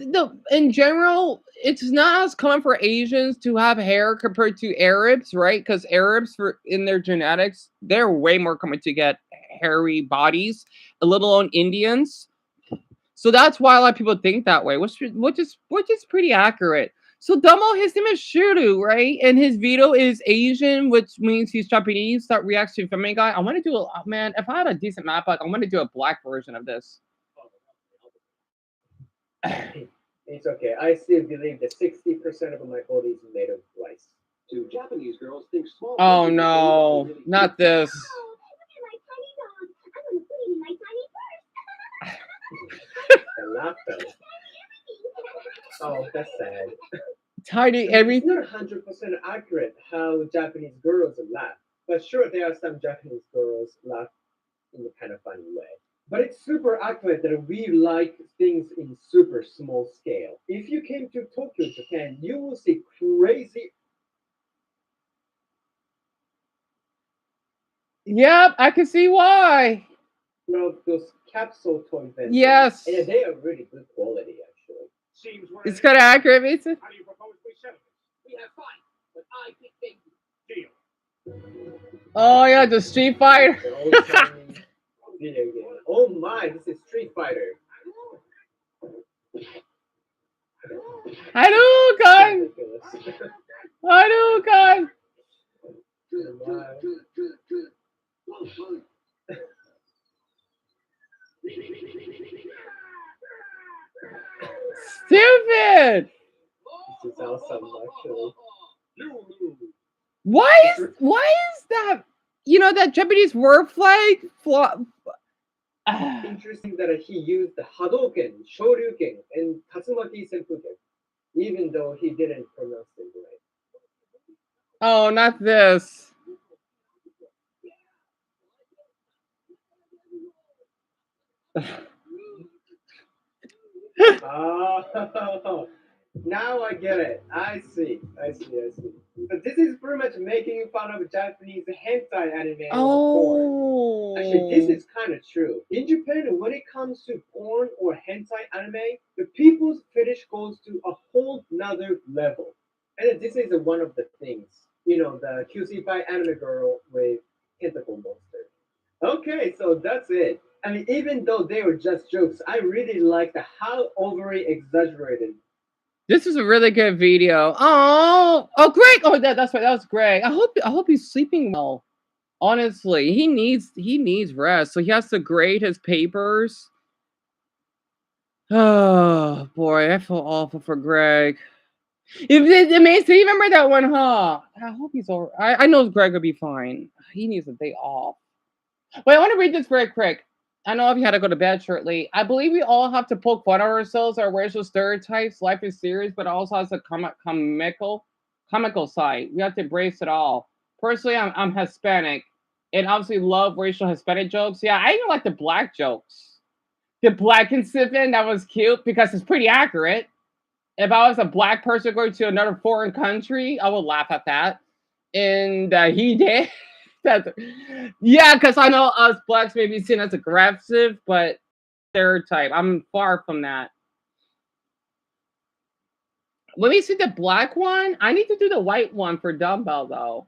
Speaker 1: in general, it's not as common for Asians to have hair compared to Arabs, right? Because Arabs, in their genetics, they're way more common to get hairy bodies, let alone Indians. So that's why a lot of people think that way, which is pretty accurate. So Dumbo, his name is Shuru, right? And his veto is Asian, which means he's Japanese. That reacts to feminine guy. I want to do man. If I had a decent map, I want to do a black version of this.
Speaker 5: It's okay. I still believe that 60% of my body is made of rice.
Speaker 4: Do Japanese girls think small?
Speaker 1: Oh no, not this.
Speaker 5: Oh, that's sad.
Speaker 1: Tiny
Speaker 5: It's not 100% accurate how Japanese girls laugh, but sure, there are some Japanese girls laugh in a kind of funny way. But it's super accurate that we like things in super small scale. If you came to Tokyo, Japan, you will see crazy.
Speaker 1: Yep, I can see why.
Speaker 5: Those capsule toy vendors.
Speaker 1: Yes.
Speaker 5: And they are really good quality, actually.
Speaker 1: It's kind of accurate, Mason.
Speaker 8: How do you propose we settle this?
Speaker 10: We have fun, but I pick baby.
Speaker 8: Deal.
Speaker 1: Oh yeah, the Street Fighter.
Speaker 5: Video game. Oh my, this is Street Fighter.
Speaker 1: Hadouken! Hadouken! Stupid!
Speaker 5: This is awesome, actually.
Speaker 1: Why is that? You know that Japanese word flag?
Speaker 5: Interesting that he used the Hadouken, Shoryuken, and Tatsumaki Senpuken, even though he didn't pronounce it right.
Speaker 1: Oh, not this.
Speaker 5: Oh, now I get it. I see. But this is pretty much making fun of Japanese hentai anime or porn. Actually, this is kind of true. In Japan, when it comes to porn or hentai anime, the people's fetish goes to a whole nother level. And this is one of the things.
Speaker 12: the QC by anime girl with tentacle monster. Okay, so that's it. I mean, even though they were just jokes, I really liked how overly exaggerated.
Speaker 1: This is a really good video. Oh, Greg. Oh, that's right. That was Greg. I hope he's sleeping well. Honestly, he needs rest. So he has to grade his papers. Oh boy, I feel awful for Greg. Amazing. You remember that one, huh? I hope he's all right. I know Greg will be fine. He needs a day off. Wait, I want to read this very quick. I know if you had to go to bed shortly. I believe we all have to poke fun at ourselves, our racial stereotypes. Life is serious, but it also has a comical side. We have to embrace it all. Personally, I'm Hispanic, and obviously love racial Hispanic jokes. Yeah, I even like the black jokes. The black and sipping, that was cute because it's pretty accurate. If I was a black person going to another foreign country, I would laugh at that. And he did. Yeah, because I know us blacks may be seen as aggressive, but stereotype. I'm far from that. Let me see the black one. I need to do the white one for dumbbell though.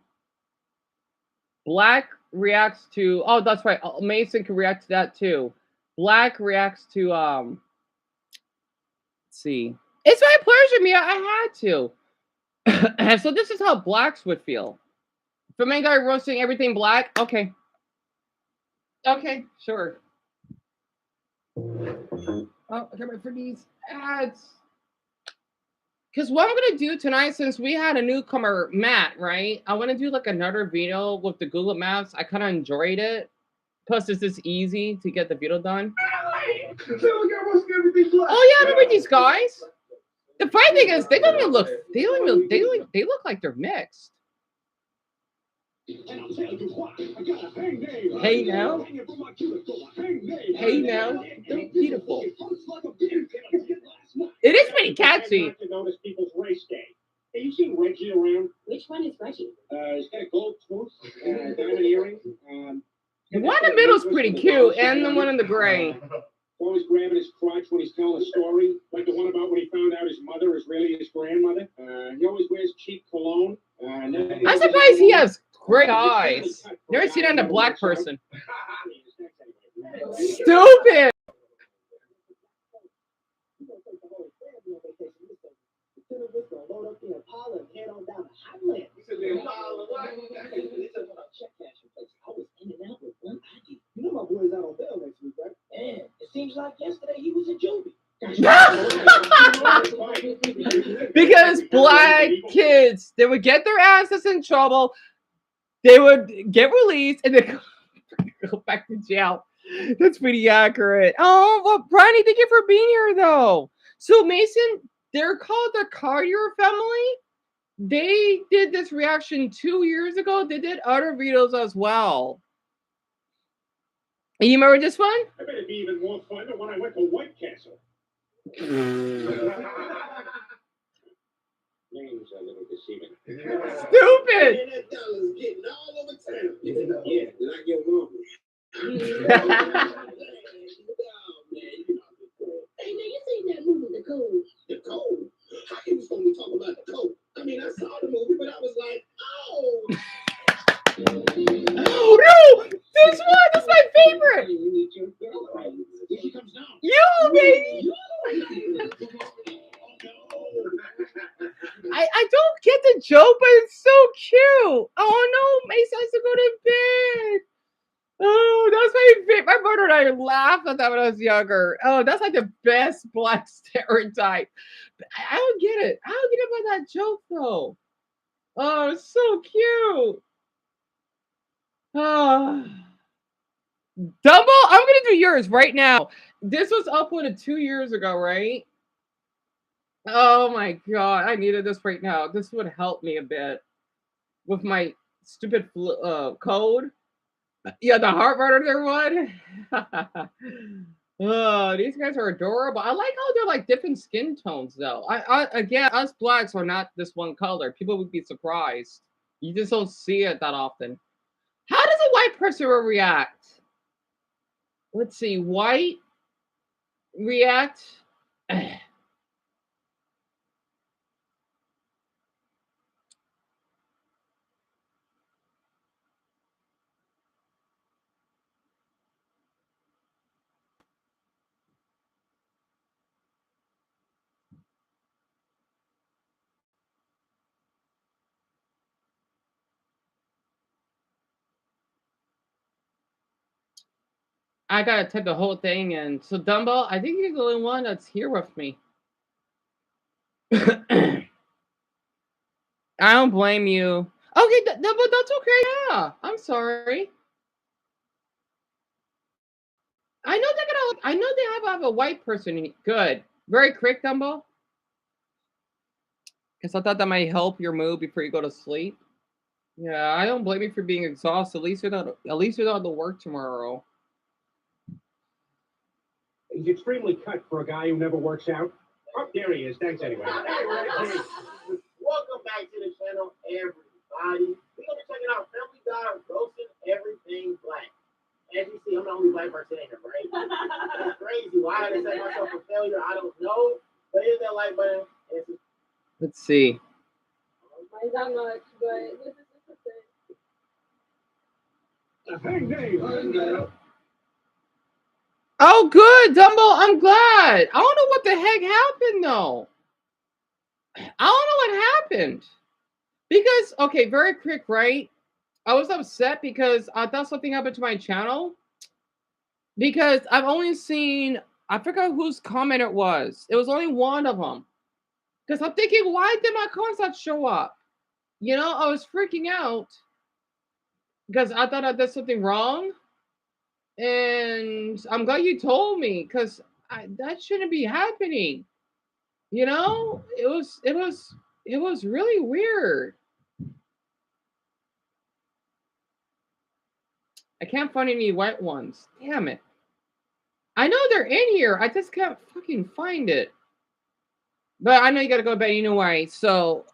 Speaker 1: Black reacts to. Oh, that's right. Mason can react to that too. Black reacts to. Let's see. It's my pleasure, Mia. I had to. So this is how blacks would feel. Flamingo roasting everything black. Okay. Okay, sure. Oh, I can't wait for these ads. Because what I'm gonna do tonight, since we had a newcomer, Matt, right? I want to do like another video with the Google Maps. I kind of enjoyed it. Plus, it's just easy to get the video done. Oh yeah, I remember these guys. The funny thing is, they don't even look. They look like they're mixed. Hey now. Hey now. They're beautiful. It is pretty catchy.
Speaker 9: Notice people's race day. Hey, you seen Reggie around?
Speaker 6: Which one is Reggie?
Speaker 9: He's got a gold tooth, diamond earring.
Speaker 1: The one in the middle is pretty cute, and the one in the gray.
Speaker 9: Always grabbing his crotch when he's telling a story, like the one about when he found out his mother is really his grandmother. He always wears cheap cologne.
Speaker 1: I'm surprised he has great eyes. Never seen that in a black person. Stupid.
Speaker 10: It seems like yesterday he was in juvie.
Speaker 1: Because black kids, they would get their asses in trouble, they would get released, and then go back to jail. That's pretty accurate. Oh, well, Bronny, thank you for being here, though. So, Mason, they're called the Cartier family. They did this reaction 2 years ago. They did other videos as well. You remember this one?
Speaker 9: I bet it'd be even more fun than when I went to White Castle. Names are a little deceiving.
Speaker 1: Stupid!
Speaker 10: That dollar's getting all over town. Yeah, like your mom. Hey, man, you seen that movie, The Code? The Code? How you was going to talk about The Code? I mean, I saw the movie, but I was like, oh!
Speaker 1: Oh, no! This one! This is my favorite! You, baby! I don't get the joke, but it's so cute. Oh no, Mace has to go to bed. Oh, that's my favorite. My brother and I laughed at that when I was younger. Oh, that's like the best black stereotype. I don't get it. I don't get it about that joke though. Oh, it's so cute. Oh. Dumbo, I'm gonna do yours right now. This was uploaded 2 years ago, right? Oh my god, I needed this right now. This would help me a bit with my stupid code. Yeah, the heart monitor one. Oh, these guys are adorable. I like how they're like different skin tones, though. Again, us blacks are not this one color. People would be surprised. You just don't see it that often. How does a white person react? Let's see, white react. I gotta type the whole thing in. So Dumbo, I think you're the only one that's here with me. I don't blame you. Okay, Dumbo, that's okay. Yeah, I'm sorry. I know they're gonna. I know they have a white person. Good. Very quick, Dumbo. Because I thought that might help your mood before you go to sleep. Yeah, I don't blame you for being exhausted. At least you're not to work tomorrow.
Speaker 9: He's extremely cut for a guy who never works out. Oh, there he is. Thanks anyway.
Speaker 10: Welcome back to the channel, everybody. We're gonna be checking out Family Guy roasting everything black. As you see, I'm the only black person in here, right? That's crazy. Why I had to set myself a failure, I don't know. But hit that like button.
Speaker 1: Let's see.
Speaker 2: Mine's not much, but this is
Speaker 1: Oh, good, Dumbo. I'm glad. I don't know what the heck happened though. I don't know what happened. Because okay, very quick, right? I was upset because I thought something happened to my channel. Because I've only seen, I forgot whose comment it was. It was only one of them. Because I'm thinking, why did my comments not show up? You know, I was freaking out because I thought I did something wrong. And I'm glad you told me because that shouldn't be happening. You know, it was really weird. I can't find any white ones. Damn it. I know they're in here. I just can't fucking find it. But I know you gotta go to bed anyway. So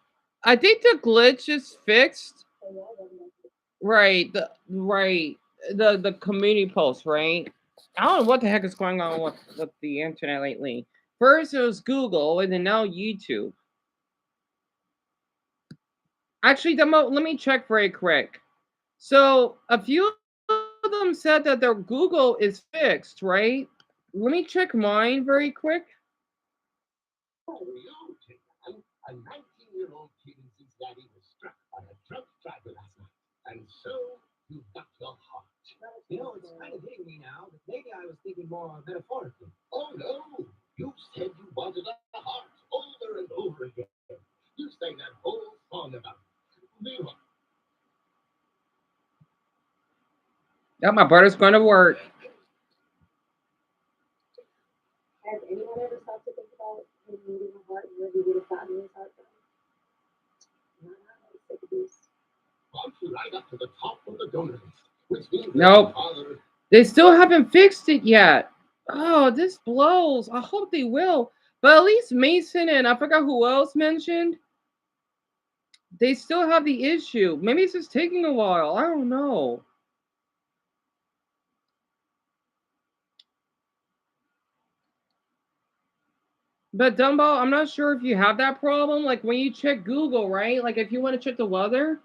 Speaker 1: I think the glitch is fixed. Right. The community post, right? I don't know what the heck is going on with the internet lately. First it was Google and then now YouTube. Actually, let me check very quick. So a few of them said that their Google is fixed, right? Let me check mine very quick.
Speaker 10: Oh, a 19-year-old kid in Cincinnati was struck by a drunk driver last night. And so you got your heart.
Speaker 11: You know, it's kind of hitting me now, but maybe I was thinking more metaphorically.
Speaker 10: Oh no, you said you wanted a heart over and over again. You sang that whole song about it. Meanwhile,
Speaker 1: Yeah, my brother's going to work.
Speaker 6: Has anyone ever stopped to think about him needing a heart where he would have gotten his heart from?
Speaker 10: bumped right up to the top of the donor list, which means
Speaker 1: Nope.
Speaker 10: father.
Speaker 1: They still haven't fixed it yet. Oh, this blows. I hope they will. But at least Mason and I forgot who else mentioned. They still have the issue. Maybe it's just taking a while. I don't know. But Dumbo, I'm not sure if you have that problem. Like when you check Google, right? Like if you want to check the weather,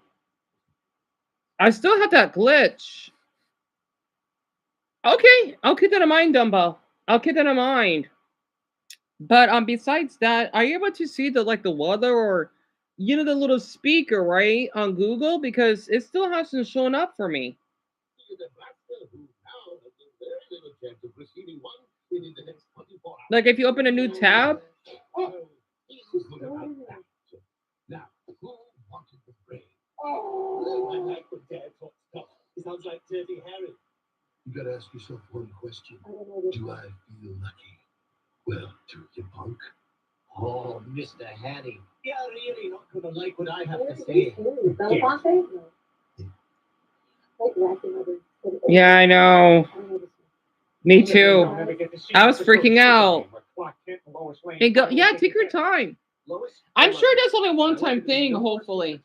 Speaker 1: I still have that glitch. Okay, I'll keep that in mind, Dumbo. I'll keep that in mind. But besides that, are you able to see the weather or the little speaker right on Google because it still hasn't shown up for me. Like if you open a new tab.
Speaker 10: Now, who wanted the brain? Oh, I like when Dad talks tough. He sounds like Dirty Harry. You gotta ask yourself one question. Do I feel lucky? Well, turkey punk.
Speaker 11: Oh, Mr. Hattie. You're really not gonna like what I have to say.
Speaker 1: Yeah, I know. Me too. I was freaking out. Hey, go. Yeah, take your time. I'm sure that's only a one-time thing. Hopefully.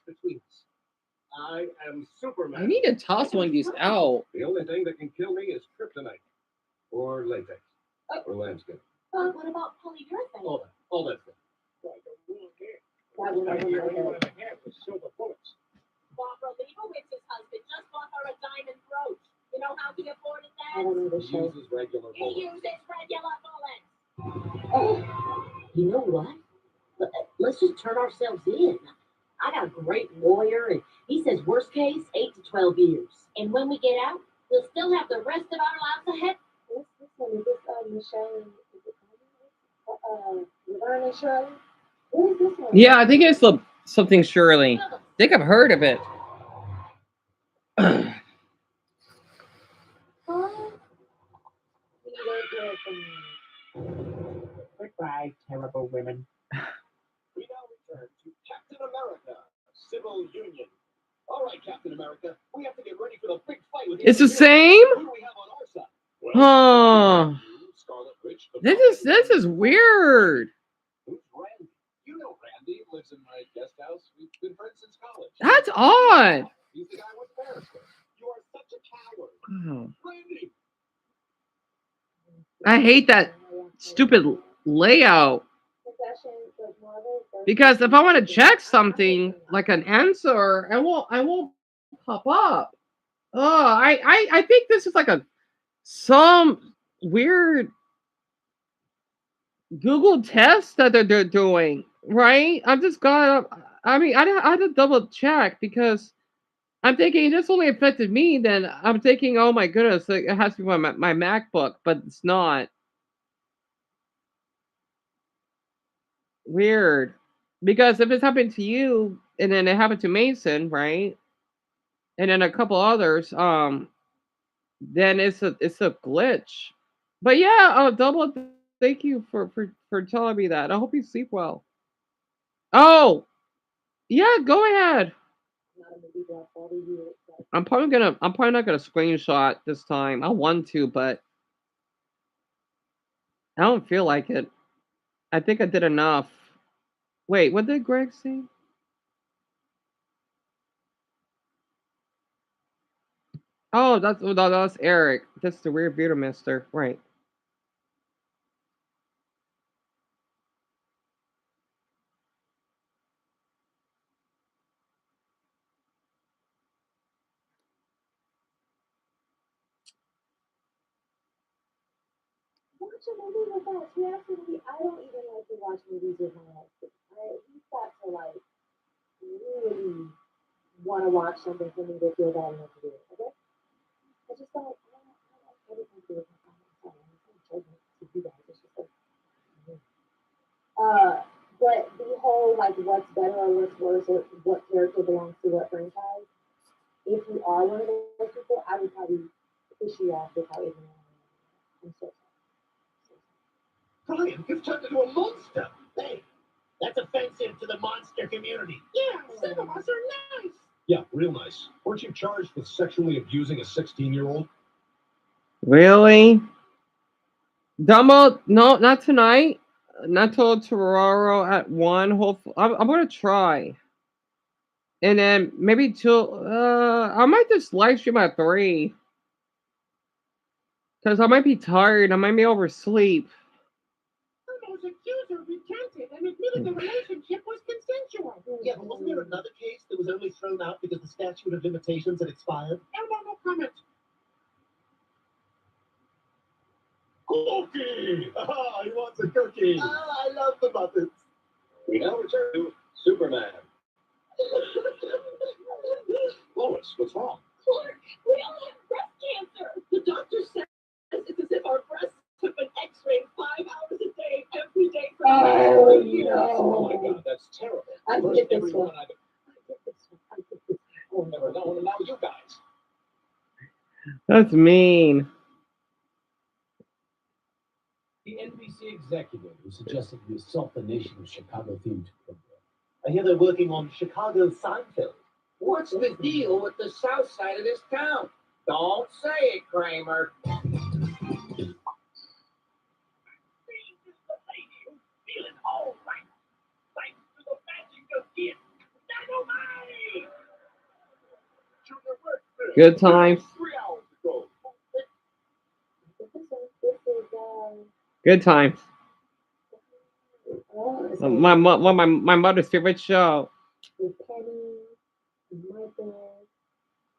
Speaker 8: I am Superman.
Speaker 1: I need to toss one of these out.
Speaker 8: The only thing that can kill me is kryptonite, or latex, or lambskin.
Speaker 6: What about polyurethane?
Speaker 8: All that stuff.
Speaker 7: Barbara Leibowitz's husband just bought her a diamond brooch. You know how he afforded that?
Speaker 8: He uses regular bullets.
Speaker 7: He uses regular bullets.
Speaker 6: Oh, you know what? Let's just turn ourselves in. I got a great lawyer, and he says worst case, 8 to 12 years. And when we get out, we'll still have the rest of our lives ahead. Laverne and Shirley. What is this one?
Speaker 1: Yeah, I think it's something Shirley. I think I've heard of it.
Speaker 9: Goodbye, terrible women.
Speaker 4: We now return to Captain America, Civil Union. All right, Captain America, we have to get ready for the big fight with
Speaker 1: It's the same?
Speaker 4: Who do we have on our side?
Speaker 1: Huh.
Speaker 4: Scarlet Witch.
Speaker 1: This is weird.
Speaker 4: Who's Randy? You know Randy lives in my guest house. We've been friends since college.
Speaker 1: That's odd.
Speaker 4: He's the guy with Periscope. You are such a coward.
Speaker 1: Oh.
Speaker 4: Randy.
Speaker 1: I hate that stupid layout. Because if I want to check something like an answer, I won't pop up. Oh, I think this is like some weird Google test that they're doing, right? I just got. I mean, I had to double check because I'm thinking this only affected me. Then I'm thinking, oh my goodness, it has to be my MacBook, but it's not. Weird, because if it's happened to you and then it happened to Mason, right, and then a couple others, then it's a glitch. But yeah, double thank you for telling me that. I hope you sleep well. Oh yeah, go ahead. I'm probably not gonna screenshot this time. I want to, but I don't feel like it. I think I did enough. Wait, what did Greg say? Oh, that's Eric. That's the weird beauty mister. Right.
Speaker 6: Watch a movie with us. We absolutely. I don't even like to watch movies with my husband. He's got to like really want to watch something for me to feel that enough to do it. Okay? I just don't. I don't everything to do with my family. Sorry, I'm not judging to you guys. It's just like. Uh, but the whole like what's better or what's worse or what character belongs to what franchise. If you are one of those people, I would probably push you off with how ignorant I am. I'm so
Speaker 4: Brian, you've turned into a monster. Hey, that's offensive to the monster community. Yeah, some of us are nice. Yeah, real nice. Weren't you charged with sexually abusing a 16-year-old?
Speaker 1: Really? Dumbo? No, not tonight. Not till tomorrow at 1. Hopefully, I'm gonna try. And then maybe till I might just live stream at 3. Because I might be tired. I might be oversleep.
Speaker 9: Irma's accuser recanted and admitted the relationship was consensual.
Speaker 5: Yeah, but wasn't there another case that was only thrown out because the statute of limitations had expired?
Speaker 9: No comment.
Speaker 4: Cookie! Ah, he wants a cookie.
Speaker 5: Ah, I love the Muppets.
Speaker 4: We now return to Superman. Lois, what's wrong?
Speaker 7: Clark, we all have breast cancer. The doctor says it's as if our breasts have been x-rayed 5 hours a day, every day for the last 3 years.
Speaker 4: Oh my God, that's terrible.
Speaker 6: I
Speaker 4: First,
Speaker 6: get this
Speaker 4: everyone
Speaker 6: one.
Speaker 4: I've never known, and now you guys.
Speaker 1: That's mean.
Speaker 11: The NBC executive who suggested we assault the nation's Chicago-themed program.
Speaker 5: I hear they're working on Chicago Seinfeld.
Speaker 9: What's the deal with the south side of this town? Don't say it, Kramer. Feeling all right. Thanks to the magic of it. Dynamite!
Speaker 1: Good times.
Speaker 8: 3 hours ago.
Speaker 6: This is
Speaker 1: Good times.
Speaker 6: oh,
Speaker 1: My mother's favorite show.
Speaker 6: with Penny, and Michael.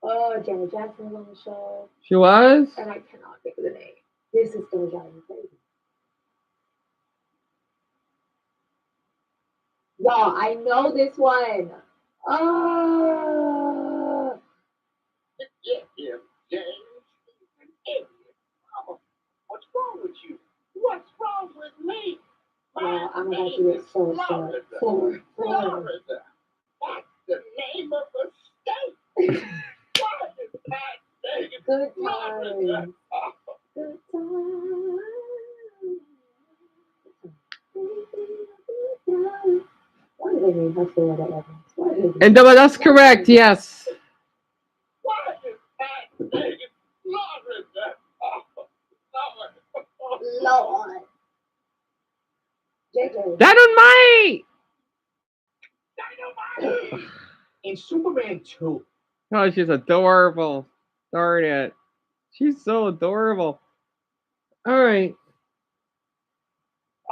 Speaker 6: Oh, Janet Jackson was on the show,
Speaker 1: She was?
Speaker 6: and I cannot think of the name. This is gonna drive me crazy. Y'all, I know this one. Oh,
Speaker 9: Yeah. James. Hey, Mama, what's wrong with you?
Speaker 7: with me.
Speaker 6: Oh, I'm about to get so upset. Florida.
Speaker 7: Florida. That's the name of the state. What is that thing?
Speaker 6: Good
Speaker 7: Florida.
Speaker 6: times. Good times. Why do they name her Florida Evans? Why do they do
Speaker 1: And
Speaker 6: that?
Speaker 1: that's correct. Yes.
Speaker 7: What is that thing? Florida.
Speaker 6: Lord. JJ.
Speaker 1: Dynamite.
Speaker 7: Dynamite.
Speaker 11: In Superman 2,
Speaker 1: Oh, she's adorable. Darn it. She's so adorable. All right.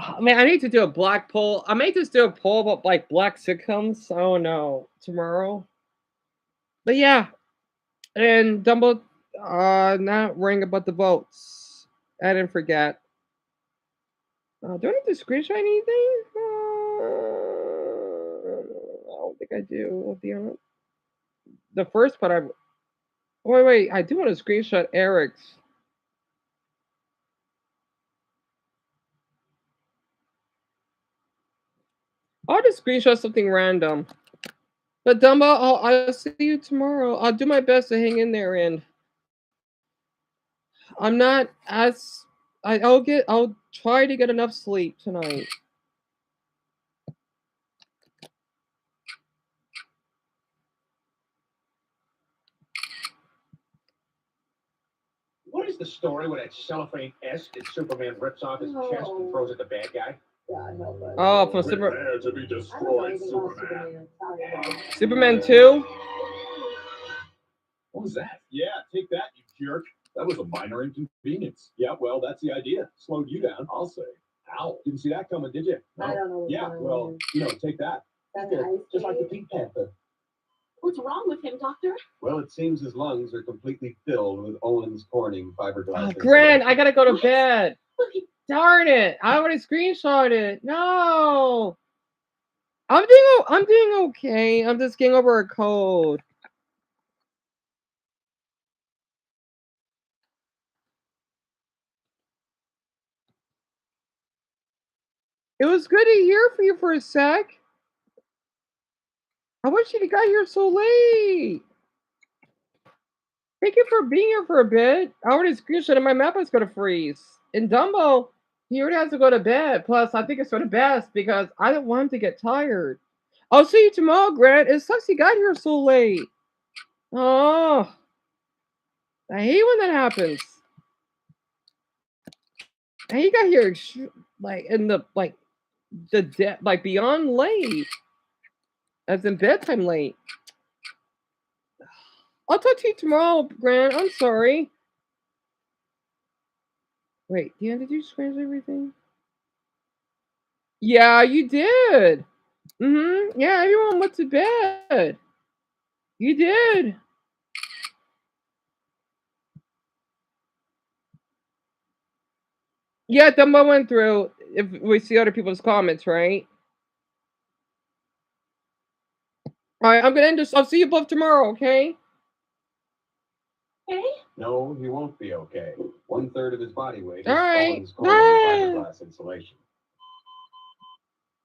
Speaker 1: Oh, man, I need to do a black poll. I may just do a poll about like black sitcoms. I don't know tomorrow. But yeah, and Dumbo, not worrying about the votes. I didn't forget. Do I need to screenshot anything? I don't think I do. The first part, wait. I do want to screenshot Eric's. I'll just screenshot something random. But Dumbo, I'll see you tomorrow. I'll do my best to hang in there, and I'm not as I'll try to get enough sleep tonight.
Speaker 11: what is the story where that cellophane S that Superman rips off his chest and throws at the bad guy?
Speaker 6: Yeah, I know, but
Speaker 1: Oh, from
Speaker 8: Prepare to be
Speaker 6: I don't know
Speaker 8: destroyed,
Speaker 6: anything about
Speaker 8: Superman.
Speaker 6: Superman. Sorry, guys.
Speaker 1: Superman 2?
Speaker 8: What was that? Yeah, take that, you jerk. That was a minor inconvenience. Yeah, well, that's the idea. Slowed you down, I'll say. Ow, didn't see that coming, did you?
Speaker 6: I don't know what's
Speaker 8: Yeah,
Speaker 6: going
Speaker 8: well,
Speaker 6: on.
Speaker 8: you know, take that.
Speaker 6: That's
Speaker 11: Yeah,
Speaker 6: an ice
Speaker 11: just like the
Speaker 6: cream.
Speaker 11: Pink Panther.
Speaker 7: What's wrong with him, Doctor?
Speaker 5: Well, it seems his lungs are completely filled with Owens Corning fiberglass.
Speaker 1: Oh, Grant, I gotta go to bed.
Speaker 7: Look, he
Speaker 1: Darn it! I already screenshot it. No, I'm doing okay. I'm just getting over a cold. It was good to hear from you for a sec. I wish you got here so late. Thank you for being here for a bit. I already screenshot and my map is gonna freeze. In Dumbo, he already has to go to bed. Plus, I think it's for the best because I don't want him to get tired. I'll see you tomorrow, Grant. It sucks you got here so late. Oh, I hate when that happens. And he got here like in the like beyond late, as in bedtime late. I'll talk to you tomorrow, Grant. I'm sorry. Wait, did you scratch everything? Yeah, you did. Yeah, everyone went to bed. You did. Yeah, Dumbo went through. If we see other people's comments, right? All right, I'm gonna end this. I'll see you both tomorrow. Okay.
Speaker 7: hey?
Speaker 5: No, he won't be okay. 1/3 of his body weight is
Speaker 1: All right.
Speaker 5: Owens Corning fiberglass insulation.